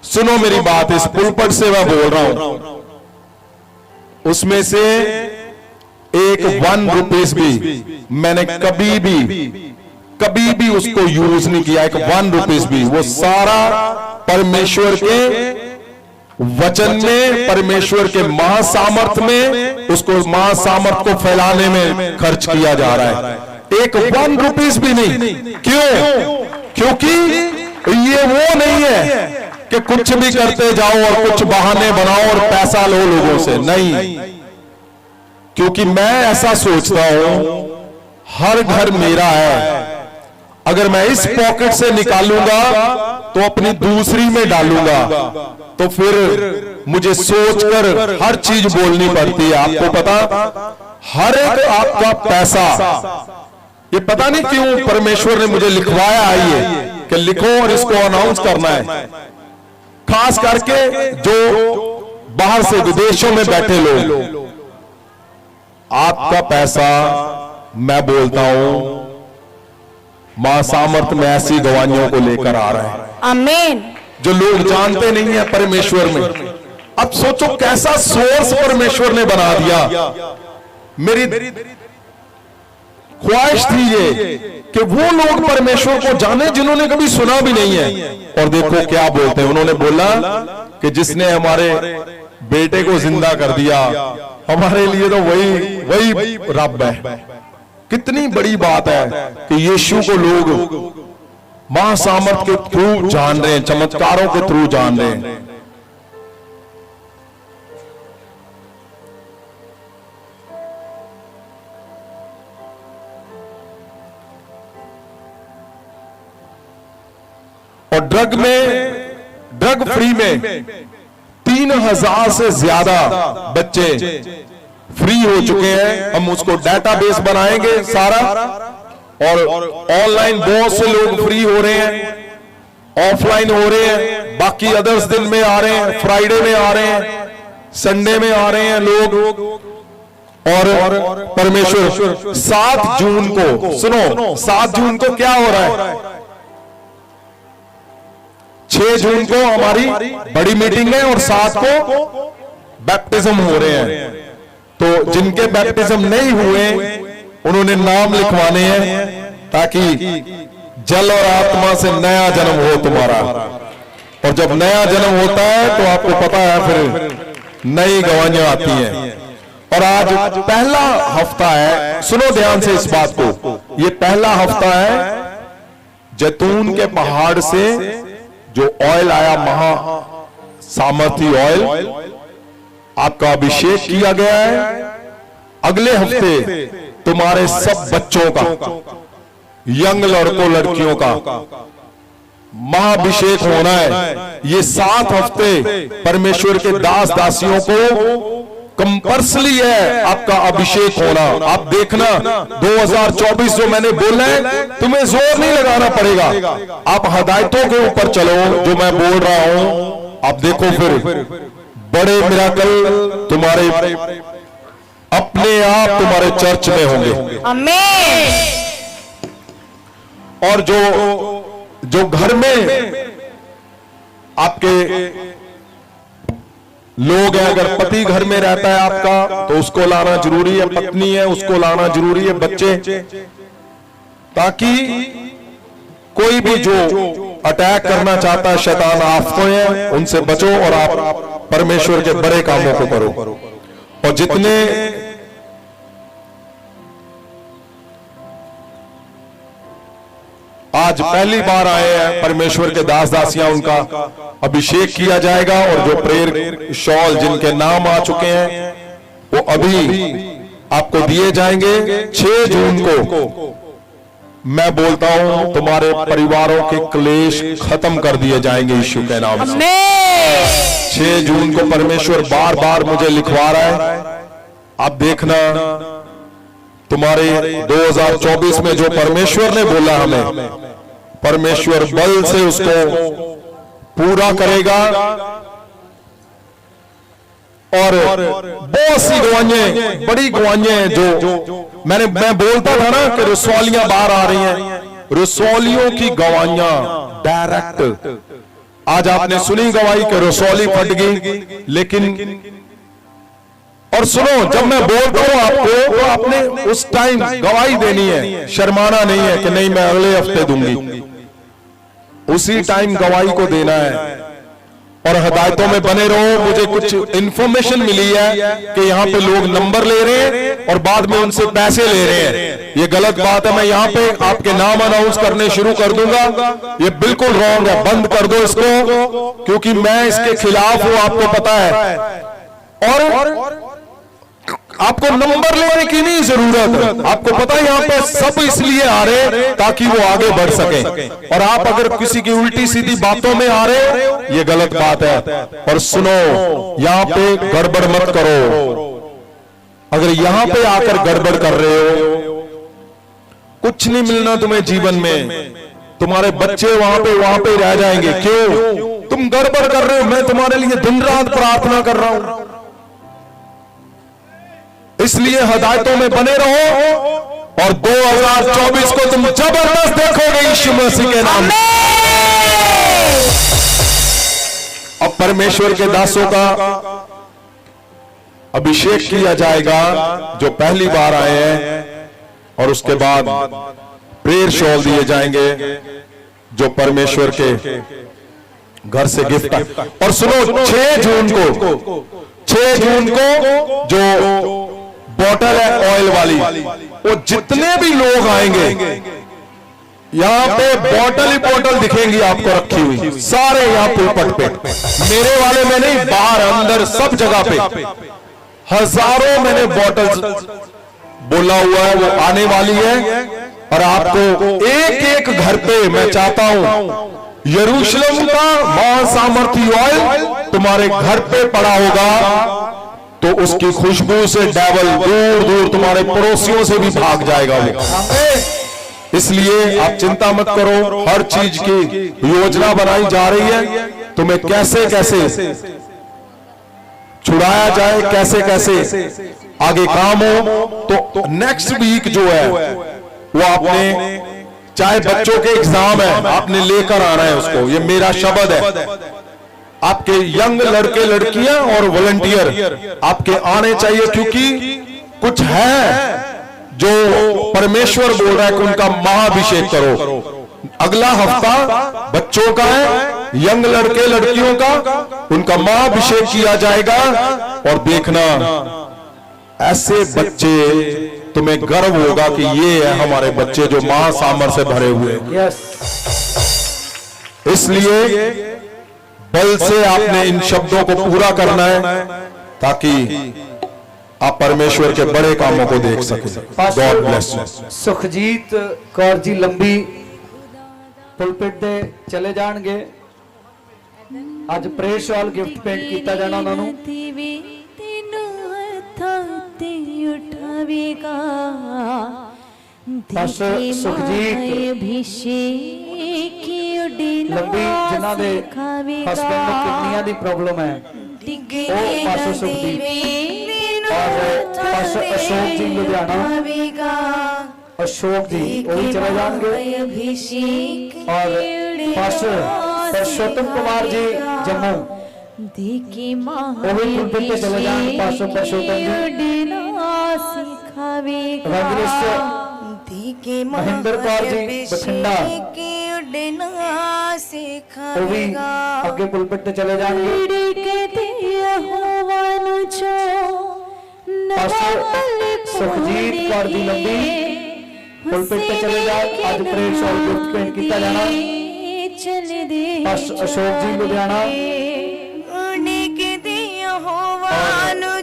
सुनो मेरी बात, इस पुलपट से मैं बोल रहा हूं, उसमें से एक 1 रुपीस भी मैंने कभी भी उसको यूज नहीं किया। एक 1 रुपीस भी, वो सारा परमेश्वर के वचन में, परमेश्वर के महासामर्थ में, उसको महासामर्थ को फैलाने में खर्च किया जा रहा है। एक 1 रुपीस भी नहीं। क्यों? क्योंकि ये वो नहीं है कि कुछ भी करते जाओ और कुछ बहाने बनाओ और पैसा लो लोगों से, नहीं। क्योंकि मैं ऐसा सोचता हूं, हर घर मेरा है, अगर मैं इस पॉकेट से निकालूंगा तो अपनी दूसरी में डालूंगा, तो फिर मुझे सोचकर हर चीज बोलनी पड़ती है। आपको पता, हर एक आपका पैसा, ये पता नहीं क्यों परमेश्वर ने मुझे लिखवाया है ये कि लिखो और इसको अनाउंस करना है, खास करके जो बाहर से विदेशों में बैठे लोग, आपका पैसा, मैं बोलता हूं, मां सामर्थ्य में ऐसी गवाहियों को लेकर आ रहा है। आमीन। जो लोग जानते नहीं है परमेश्वर में। अब सोचो कैसा सोर्स परमेश्वर ने बना दिया। मेरी ख्वाहिश थी ये कि वो लोग परमेश्वर को जाने जिन्होंने कभी सुना भी नहीं है। और देखो क्या बोलते हैं, उन्होंने बोला कि जिसने हमारे बेटे को जिंदा कर दिया, हमारे लिए तो वही रब है। कितनी बड़ी बात है कि यीशु को लोग महासामर्थ के थ्रू जान रहे हैं, चमत्कारों के थ्रू जान रहे हैं। और ड्रग फ्री में 3000 से ज्यादा बच्चे फ्री हो चुके हैं। हम उसको डेटाबेस बनाएंगे सारा, और ऑनलाइन बहुत से लोग फ्री हो रहे हैं, ऑफलाइन हो रहे हैं, बाकी अदर्स दिन में आ रहे हैं, फ्राइडे में आ रहे हैं, संडे में आ रहे हैं लोग। और परमेश्वर 7 जून को, सुनो 7 जून को क्या हो रहा है? 6 जून को हमारी बड़ी मीटिंग है और 7 को बैप्टिज्म हो रहे हैं। तो जिनके बैप्टिज्म नहीं हुए उन्होंने नाम लिखवाने हैं, ताकि जल और आत्मा से नया जन्म हो तुम्हारा। और जब नया जन्म होता है तो आपको पता है फिर नई गवाहियां आती हैं। और आज पहला हफ्ता है, सुनो ध्यान से इस बात को, ये पहला हफ्ता है जैतून के पहाड़ से जो ऑयल आया, महा सामर्थी ऑयल, आपका अभिषेक किया गया है। अगले हफ्ते तुम्हारे सब बच्चों का, यंग लड़कों लड़कियों का महाअभिषेक होना है। ये 7 हफ्ते परमेश्वर के दास दासियों को कंपल्सरी है आपका अभिषेक होना। आप देखना 2024 जो मैंने बोला है, तुम्हें जोर नहीं लगाना पड़ेगा, आप हदायतों के ऊपर चलो जो मैं बोल रहा हूं। आप देखो फिर बड़े मिराकल तुम्हारे अपने आप तुम्हारे चर्च में होंगे। आमीन। और जो घर में आपके लोग हैं, अगर पति घर में रहता है आपका तो उसको लाना जरूरी है, पत्नी है उसको लाना जरूरी है, बच्चे, ताकि कोई भी जो अटैक करना चाहता है शैतान आफतों हैं उनसे बचो और आप परमेश्वर के बड़े कामों को करो। और जितने आज पहली बार आए हैं परमेश्वर के दास दासियां, उनका अभिषेक किया जाएगा। और जो प्रेयर शॉल जिनके नाम आ चुके हैं वो अभी आपको दिए जाएंगे। 6 जून को मैं बोलता हूं तुम्हारे परिवारों के क्लेश खत्म कर दिए जाएंगे यीशु के नाम से। 6 जून को परमेश्वर बार बार मुझे लिखवा रहा है। आप देखना तुम्हारे 2024 में जो परमेश्वर ने बोला हमें, परमेश्वर बल से उसको पूरा करेगा। और बहुत सी गवाहियां, बड़ी गवाहियां हैं जो मैं बोलता था ना कि रसौलियां बाहर आ रही हैं, रसौलियों की गवाहियां डायरेक्ट। आज आपने सुनी गवाही कि रसौली फट गई, लेकिन और सुनो, जब मैं बोलता हूं आपको तो आपने उस टाइम गवाही देनी है, शर्माना नहीं है कि नहीं मैं अगले हफ्ते दूंगी, उसी टाइम गवाही को देना है। और हदायतों में बने रहो। मुझे कुछ इंफॉर्मेशन मिली है कि यहाँ पे लोग नंबर ले रहे हैं और बाद में उनसे पैसे ले रहे हैं। ये गलत बात है। मैं यहाँ पे आपके नाम अनाउंस करने शुरू कर दूंगा, ये बिल्कुल रॉन्ग है, बंद कर दो इसको, क्योंकि मैं इसके खिलाफ हूं, आपको पता है। और आपको नंबर लेने की नहीं जरूरत है। आपको पता है यहाँ पे सब इसलिए आ रहे ताकि वो आगे बढ़ सके। और आप अगर किसी की उल्टी सीधी बातों में आ रहे, ये गलत बात है। और सुनो, यहाँ पे गड़बड़ मत करो। अगर यहाँ पे आकर गड़बड़ कर रहे हो, कुछ नहीं मिलना तुम्हें जीवन में। तुम्हारे बच्चे वहां पे रह जाएंगे। क्यों? तुम गड़बड़ कर रहे हो। मैं तुम्हारे लिए दिन रात प्रार्थना कर रहा हूं। इसलिए हदायतों में बने रहो और 2024 को तुम जबरदस्त देखोगे यीशु मसीह के नाम में। अब परमेश्वर के दासों का अभिषेक किया जाएगा जो पहली बार आए हैं, और उसके बाद प्रेयर शॉल दिए जाएंगे जो परमेश्वर के घर से गिफ्ट। और सुनो, 6 जून को जो बोतल है ऑयल वाली, वो जितने भी लोग आएंगे यहां पे बोतल ही बोतल दिखेंगी आपको रखी हुई, सारे यहां पुलपट पे, मेरे वाले में नहीं, बाहर अंदर सब जगह पे हजारों मैंने बोतल बोला हुआ है, वो आने वाली है। और आपको एक एक घर पे मैं चाहता हूं यरूशलेम का महासामर्थी ऑयल तुम्हारे घर पे पड़ा होगा, तो उसकी खुशबू से डेविल दूर दूर तुम्हारे पड़ोसियों से भी भाग जाएगा वो। इसलिए आप चिंता मत करो, हर चीज की योजना बनाई जा रही है, तुम्हें कैसे कैसे छुड़ाया जाए, कैसे कैसे आगे काम हो। तो नेक्स्ट वीक जो है वो आपने, चाहे बच्चों के एग्जाम है, आपने लेकर आना है उसको। ये मेरा शब्द है। आपके यंग लड़के लड़कियां और वॉलंटियर आपके आने चाहिए, क्योंकि कुछ है जो परमेश्वर बोल रहा है कि उनका महाअभिषेक करो। अगला हफ्ता बच्चों का है, यंग लड़के लड़कियों का उनका मां अभिषेक किया जाएगा। और देखना ऐसे बच्चे, तुम्हें गर्व होगा कि ये है हमारे बच्चे जो मां सामर्थ्य से भरे हुए। यस, इसलिए बल से आपने इन शब्दों को पूरा करना है ताकि आप परमेश्वर के बड़े कामों को देख सकें। God bless you. Sukhjeet Kaur ji लंबी पुलपिट दे चले जाणगे। ਅੱਜ ਪ੍ਰੇਅਰ ਸ਼ਾਲ ਗਿਫਟ ਪੇਂਟ ਕੀਤਾ ਜਾਣਾ ਉਹਨਾਂ ਨੂੰ। ਪਾਸਟਰ ਸੁਖਜੀਤ ਲੰਬੀ ਜਿਨ੍ਹਾਂ ਦੇ ਹਸਬੰਡ ਨੂੰ ਕਿਡਨੀਆਂ ਦੀ ਪ੍ਰੋਬਲਮ ਹੈ, ਉਹ ਪਾਸਟਰ ਸੁਖਜੀਤ। ਔਰ ਪਾਸਟਰ ਅਸ਼ੋਕ ਜੀ ਲੁਧਿਆਣਾ, अशोक जी वो भी चले जाएंगे। और पास्टर परशोत्तम कुमार जी जम्मू वो भी पुलपिट पे चले जाएंगे। पास्टर परशोत्तम जी, इवेंजलिस्ट महेंद्र कौर जी बठिंडा वो भी आगे पुलपिट पे चले जाएंगे। पास्टर सुखजीत कौर जी लंबी पुलपिट पे चले जाए। आज प्रेयर शॉल गिफ्ट पेंट किया जाना। पास्टर अशोक जी लुधियाना,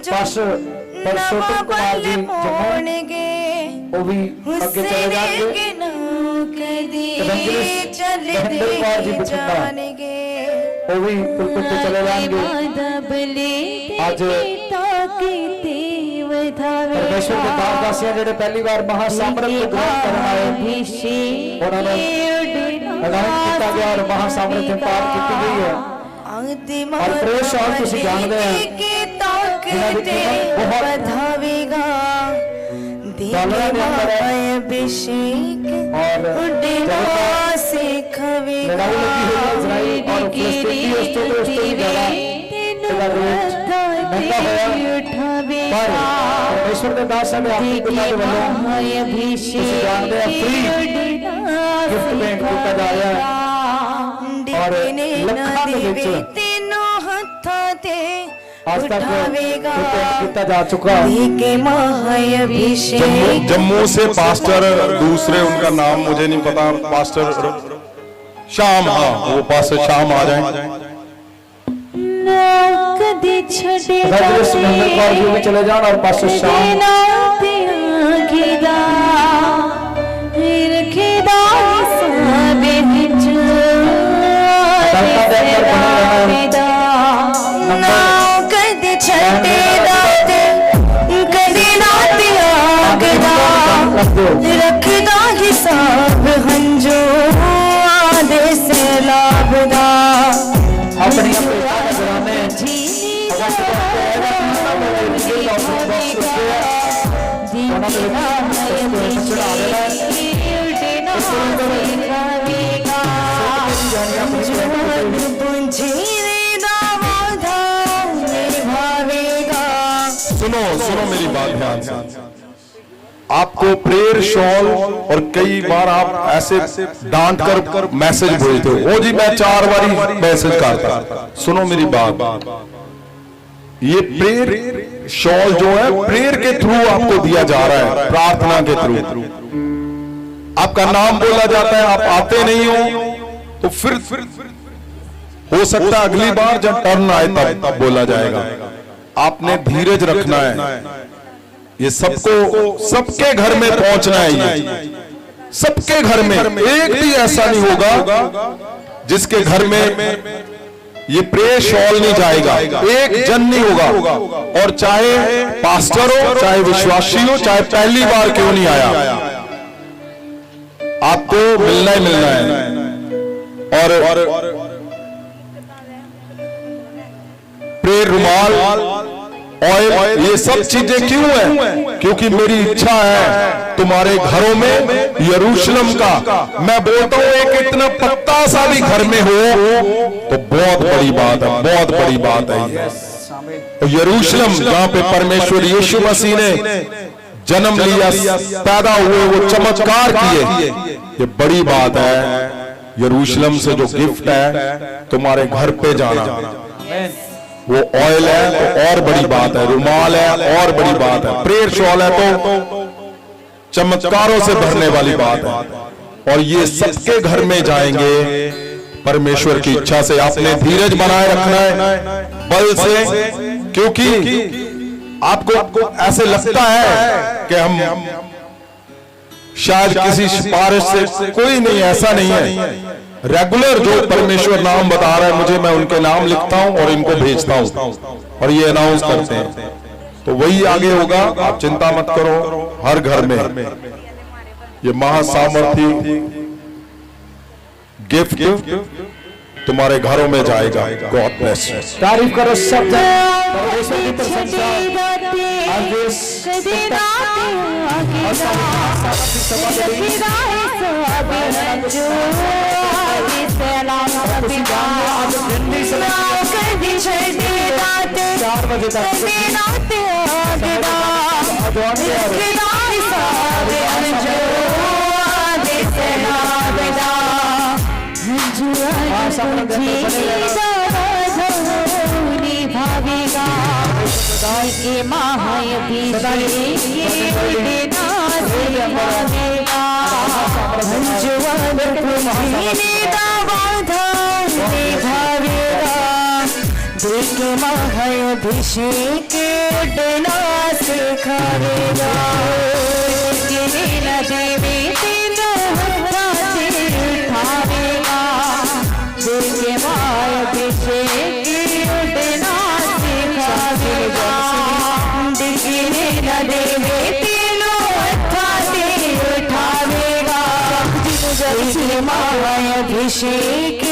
पास्टर परशोत्तम कुमार जी जम्मू वो भी आगे चले जाएंगे। इवेंजलिस्ट महेंद्र कौर जी बठिंडा वो भी पुलपिट पे चले जाएंगे। आज परमेश्वर के दासदासियां जेडे पहली बार महासामर्थ को ग्रहण करने आए उन्होंने अनाउंस किया गया और महासामर्थ इम्पार्ट की गई है। और प्रेयर शॉल तुम जानते हैं बहुत डॉलर में अंदर है। और लड़ाई लगी हुई है इजराइल और फिलिस्तीनी, उससे भी ज्यादा रेट महंगा होया। पर परमेश्वर के दास ने आपके पिता के वल्लों तुम जानते हैं फ्री गिफ्ट पेंट किया जा रहा है। और लखा के विच आज तक पेंट किया जा चुका। जम्मू से पास्टर दूसरे, उनका नाम मुझे नहीं पता, पास्टर शाम, हाँ वो पास्टर शाम आ जाए। इवेंजलिस्ट महेंद्र कौर जी भी चले जाओ और पास्टर शाम। रखदा हिसाब हंजो आदे से लाभदा अपनी सुनो सुनो मेरी बात ध्यान से। आपको प्रेयर शॉल और कई बार आप ऐसे डांट कर मैसेज भेजते हो, वो जी मैं 4 बारी मैसेज करता। सुनो मेरी बात, ये प्रेयर शॉल जो है प्रेयर के थ्रू आपको दिया जा रहा है, प्रार्थना के थ्रू। आपका नाम बोला जाता है, आप आते नहीं हो तो फिर हो सकता है अगली बार जब टर्न आए तब बोला जाएगा। आपने धीरज रखना है। ये सबको सबके घर में पहुंचना है। ये सबके घर में, एक भी ऐसा नहीं होगा जिसके घर में ये प्रेयर शॉल नहीं जाएगा। एक जन नहीं होगा, और चाहे पास्टर हो, चाहे विश्वासी हो, चाहे पहली बार क्यों नहीं आया, आपको मिलना ही मिलना है। और प्रेयर रुमाल, ऑयल, ये सब चीजें क्यों है? क्योंकि मेरी इच्छा है तुम्हारे घरों में यरूशलेम का, मैं बोलता हूं एक इतना पत्ता सा भी घर में हो तो बहुत बड़ी बात है, बहुत बड़ी बात है। यरूशलेम जहां पे परमेश्वर यीशु मसीह ने जन्म लिया, पैदा हुए, वो चमत्कार किए, ये बड़ी बात है। यरूशलेम से जो गिफ्ट है तुम्हारे घर पे जाना, वो ऑयल है तो और बड़ी बात है, रुमाल है और बड़ी बात है, प्रेयर शॉल है तो चमत्कारों से भरने वाली बात है। और ये सबके घर में जाएंगे परमेश्वर की इच्छा से। आपने धीरज बनाए रखना है बल से, क्योंकि आपको ऐसे लगता है कि हम शायद किसी सिफारिश से, कोई नहीं, ऐसा नहीं है। रेगुलर जो परमेश्वर नाम बता रहा है मुझे, मैं उनके नाम लिखता हूं और इनको भेजता हूं और ये अनाउंस करते हैं, तो वही आगे होगा। आप चिंता मत करो, हर घर में ये महासामर्थी गिफ्ट तुम्हारे घरों में जाएगा। God bless you. तारीफ करो सब जन, परमेश्वर की प्रशंसा। महाभिषेक डना से खावेगा देवी तीनों राते उठावेगा। देखे महाभिषेक डना से खावेगा देवी तीनों राते उठावेगा। देखे महाभिषेक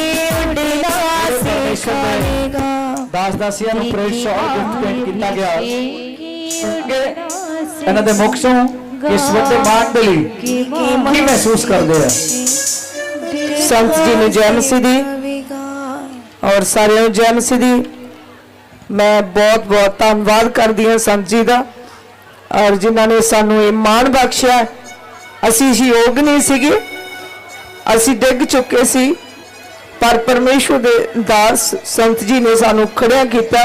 डना से खावेगा। दास दासियां ਨੂੰ ਪ੍ਰੇਜ਼ ਸ਼ਾਲ ਗਿਫਟ ਭੇਂਟ ਕੀਤਾ ਗਿਆ। ਇਹਨਾਂ ਦੇ ਮੁਖ ਚੋਂ ਇਸ ਵੱਡੇ ਮਾਣ ਦੇ ਲਈ ਕੀ ਮਹਿਸੂਸ ਕਰਦੇ ਆ? संत जी ने जय मसीह दी और सारे जय मसीह दी। मैं बहुत बहुत धन्यवाद करदी हां संत जी दा, और जिन्होंने सानू ये मान बख्शिया। असी योग नहीं सीगे, असी डिग चुके सी, पर परमेश्वर दे दास संत जी ने सानू खड़िया किया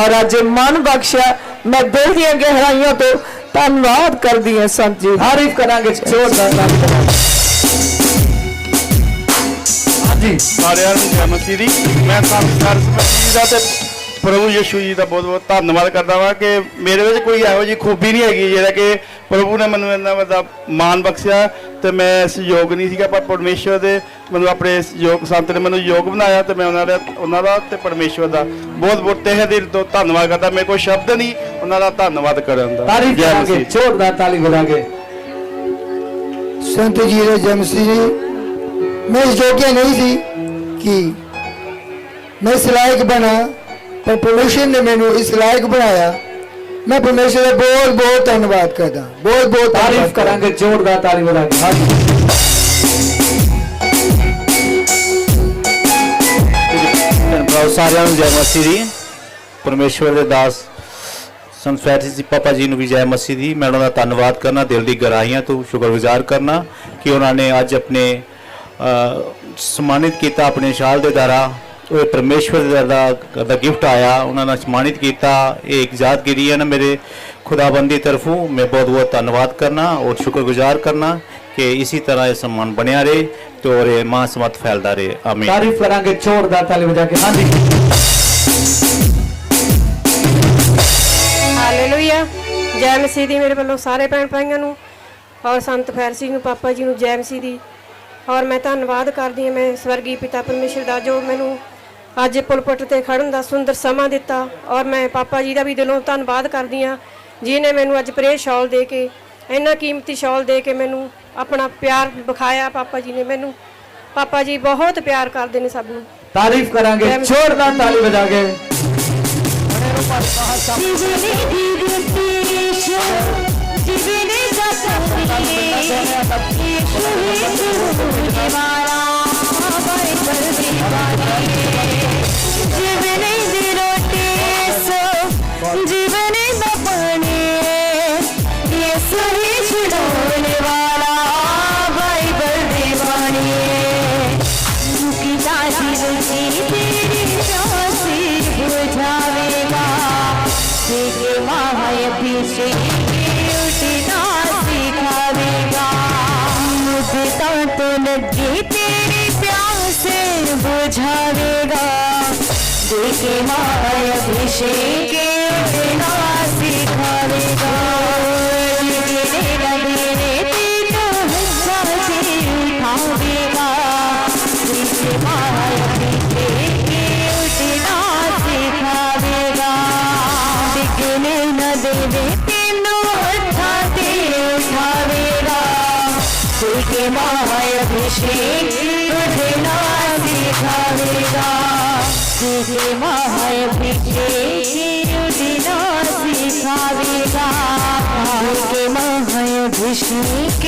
और अज मन बख्शिया। मैं दिल दी गहराइयों तो धन्यवाद करदी हां संत जी। तारीफ करांगे जोरदार तारीफ करांगे। सारिਆਂ ਨੂੰ ਜੈ ਮਸੀਹ ਦੀ। ਮੈਂ ਸੰਸਾਰ ਜੀ ਦਾ ਤੇ ਪ੍ਰਭੂ ਯਿਸੂ ਜੀ ਦਾ ਬਹੁਤ ਬਹੁਤ ਧੰਨਵਾਦ ਕਰਦਾ ਵਾਂ ਕਿ ਮੇਰੇ ਵਿੱਚ ਕੋਈ ਇਹੋ ਜਿਹੀ ਖੂਬੀ ਨਹੀਂ ਹੈਗੀ ਜਿਹੜਾ ਕਿ ਪ੍ਰਭੂ ਨੇ ਮੈਨੂੰ ਇੰਨਾ ਵੱਡਾ ਮਾਣ ਬਖਸ਼ਿਆ। ਤੇ ਮੈਂ ਇਸ ਯੋਗ ਨਹੀਂ ਸੀਗਾ, ਪਰ ਪਰਮੇਸ਼ਵਰ ਦੇ ਮੈਨੂੰ ਆਪਣੇ ਯੋਗ ਸੰਤ ਨੇ ਮੈਨੂੰ ਯੋਗ ਬਣਾਇਆ ਤੇ ਮੈਂ ਉਹਨਾਂ ਦਾ ਤੇ ਪਰਮੇਸ਼ਵਰ ਦਾ ਬਹੁਤ ਬਹੁਤ ਤਹਿ ਦਿਲ ਤੋਂ ਧੰਨਵਾਦ ਕਰਦਾ। ਮੇਰੇ ਕੋਲ ਸ਼ਬਦ ਨਹੀਂ ਉਹਨਾਂ ਦਾ ਧੰਨਵਾਦ ਕਰਨ ਦਾ। ਤਾਰੀਫ ਕਰਾਂਗੇ, ਜ਼ੋਰਦਾਰ ਤਾਲੀ ਬਜਾएंगे। संत जी ने जय मसीह जी। मैं इस योग्य नहीं थी कि मैं इस लायक बना, पर परमेश्वर ने मैंने इस लायक बनाया। मैं परमेश्वर का बहुत बहुत धन्यवाद करता, बहुत बहुत तारीफ करांगे, जोरदार ताली बजाएंगे। हाँ जी सारिਆਂ ਨੂੰ ਜੈ ਮਸੀਹ ਦੀ। ਪਰਮੇਸ਼ਵਰ ਦੇ ਦਾਸ संत फैरिस पापा जी ਨੂੰ ਵੀ ਜੈ ਮਸੀਹ ਦੀ। मैं उन्होंने धन्यवाद करना, दिल की गहराइयां तो शुक्रगुजार करना कि उन्होंने अज अपने सम्मानित किया अपने शाल के द्वारा। परमेश्वर का गिफ्ट आया, उन्होंने सम्मानित किया। एक यादगिरी है ना मेरे खुदाबंदी तरफों। मैं बहुत बहुत धन्यवाद करना और शुक्रगुजार करना कि इसी तरह ये सम्मान बनया रहे तो और महासमत फैलता रहे। आमीन। तारीफ करांगे, जोरदार ताली बजा के। हाँ जी हालेलुया। जय मसीह दी मेरे वालों सारे भैन भाइयों नूं और संत फैरसी नूं पापा जी नूं जय मसीह दी। और मैं धन्नवाद करदी हां मैं स्वर्गीय पिता परमेश्वर दा जो मैनूं अज पुलपट ते खड़न दा सुंदर समा दिता। और मैं पापा जी दा भी दिलों धन्नवाद करदी हां जिन्हें मैनूं अज प्रेयर शॉल दे के, इन्ना कीमती शॉल दे के मैनूं अपना प्यार विखाया। पापा जी ने मैनूं, पापा जी बहुत प्यार करदे ने सब नूं। तारीफ करांगे, जोरदार ताली बजाएंगे। उठना सिखावेगा। मुझे तो लगे तेरे प्यासे बुझावेगा। देखे माय अभिषेक उठना सिखावेगा। गिरे लगे तीनों साथी उठावेगा। देखे माय अभिषेक उठना सिखावेगा। दिखने न देवे तीनों साथी उठावेगा। देखे माय अभिषेक उठना सिखावेगा। देखे माय अभिषेक उठना सिखावेगा। देखे माय अभिषेक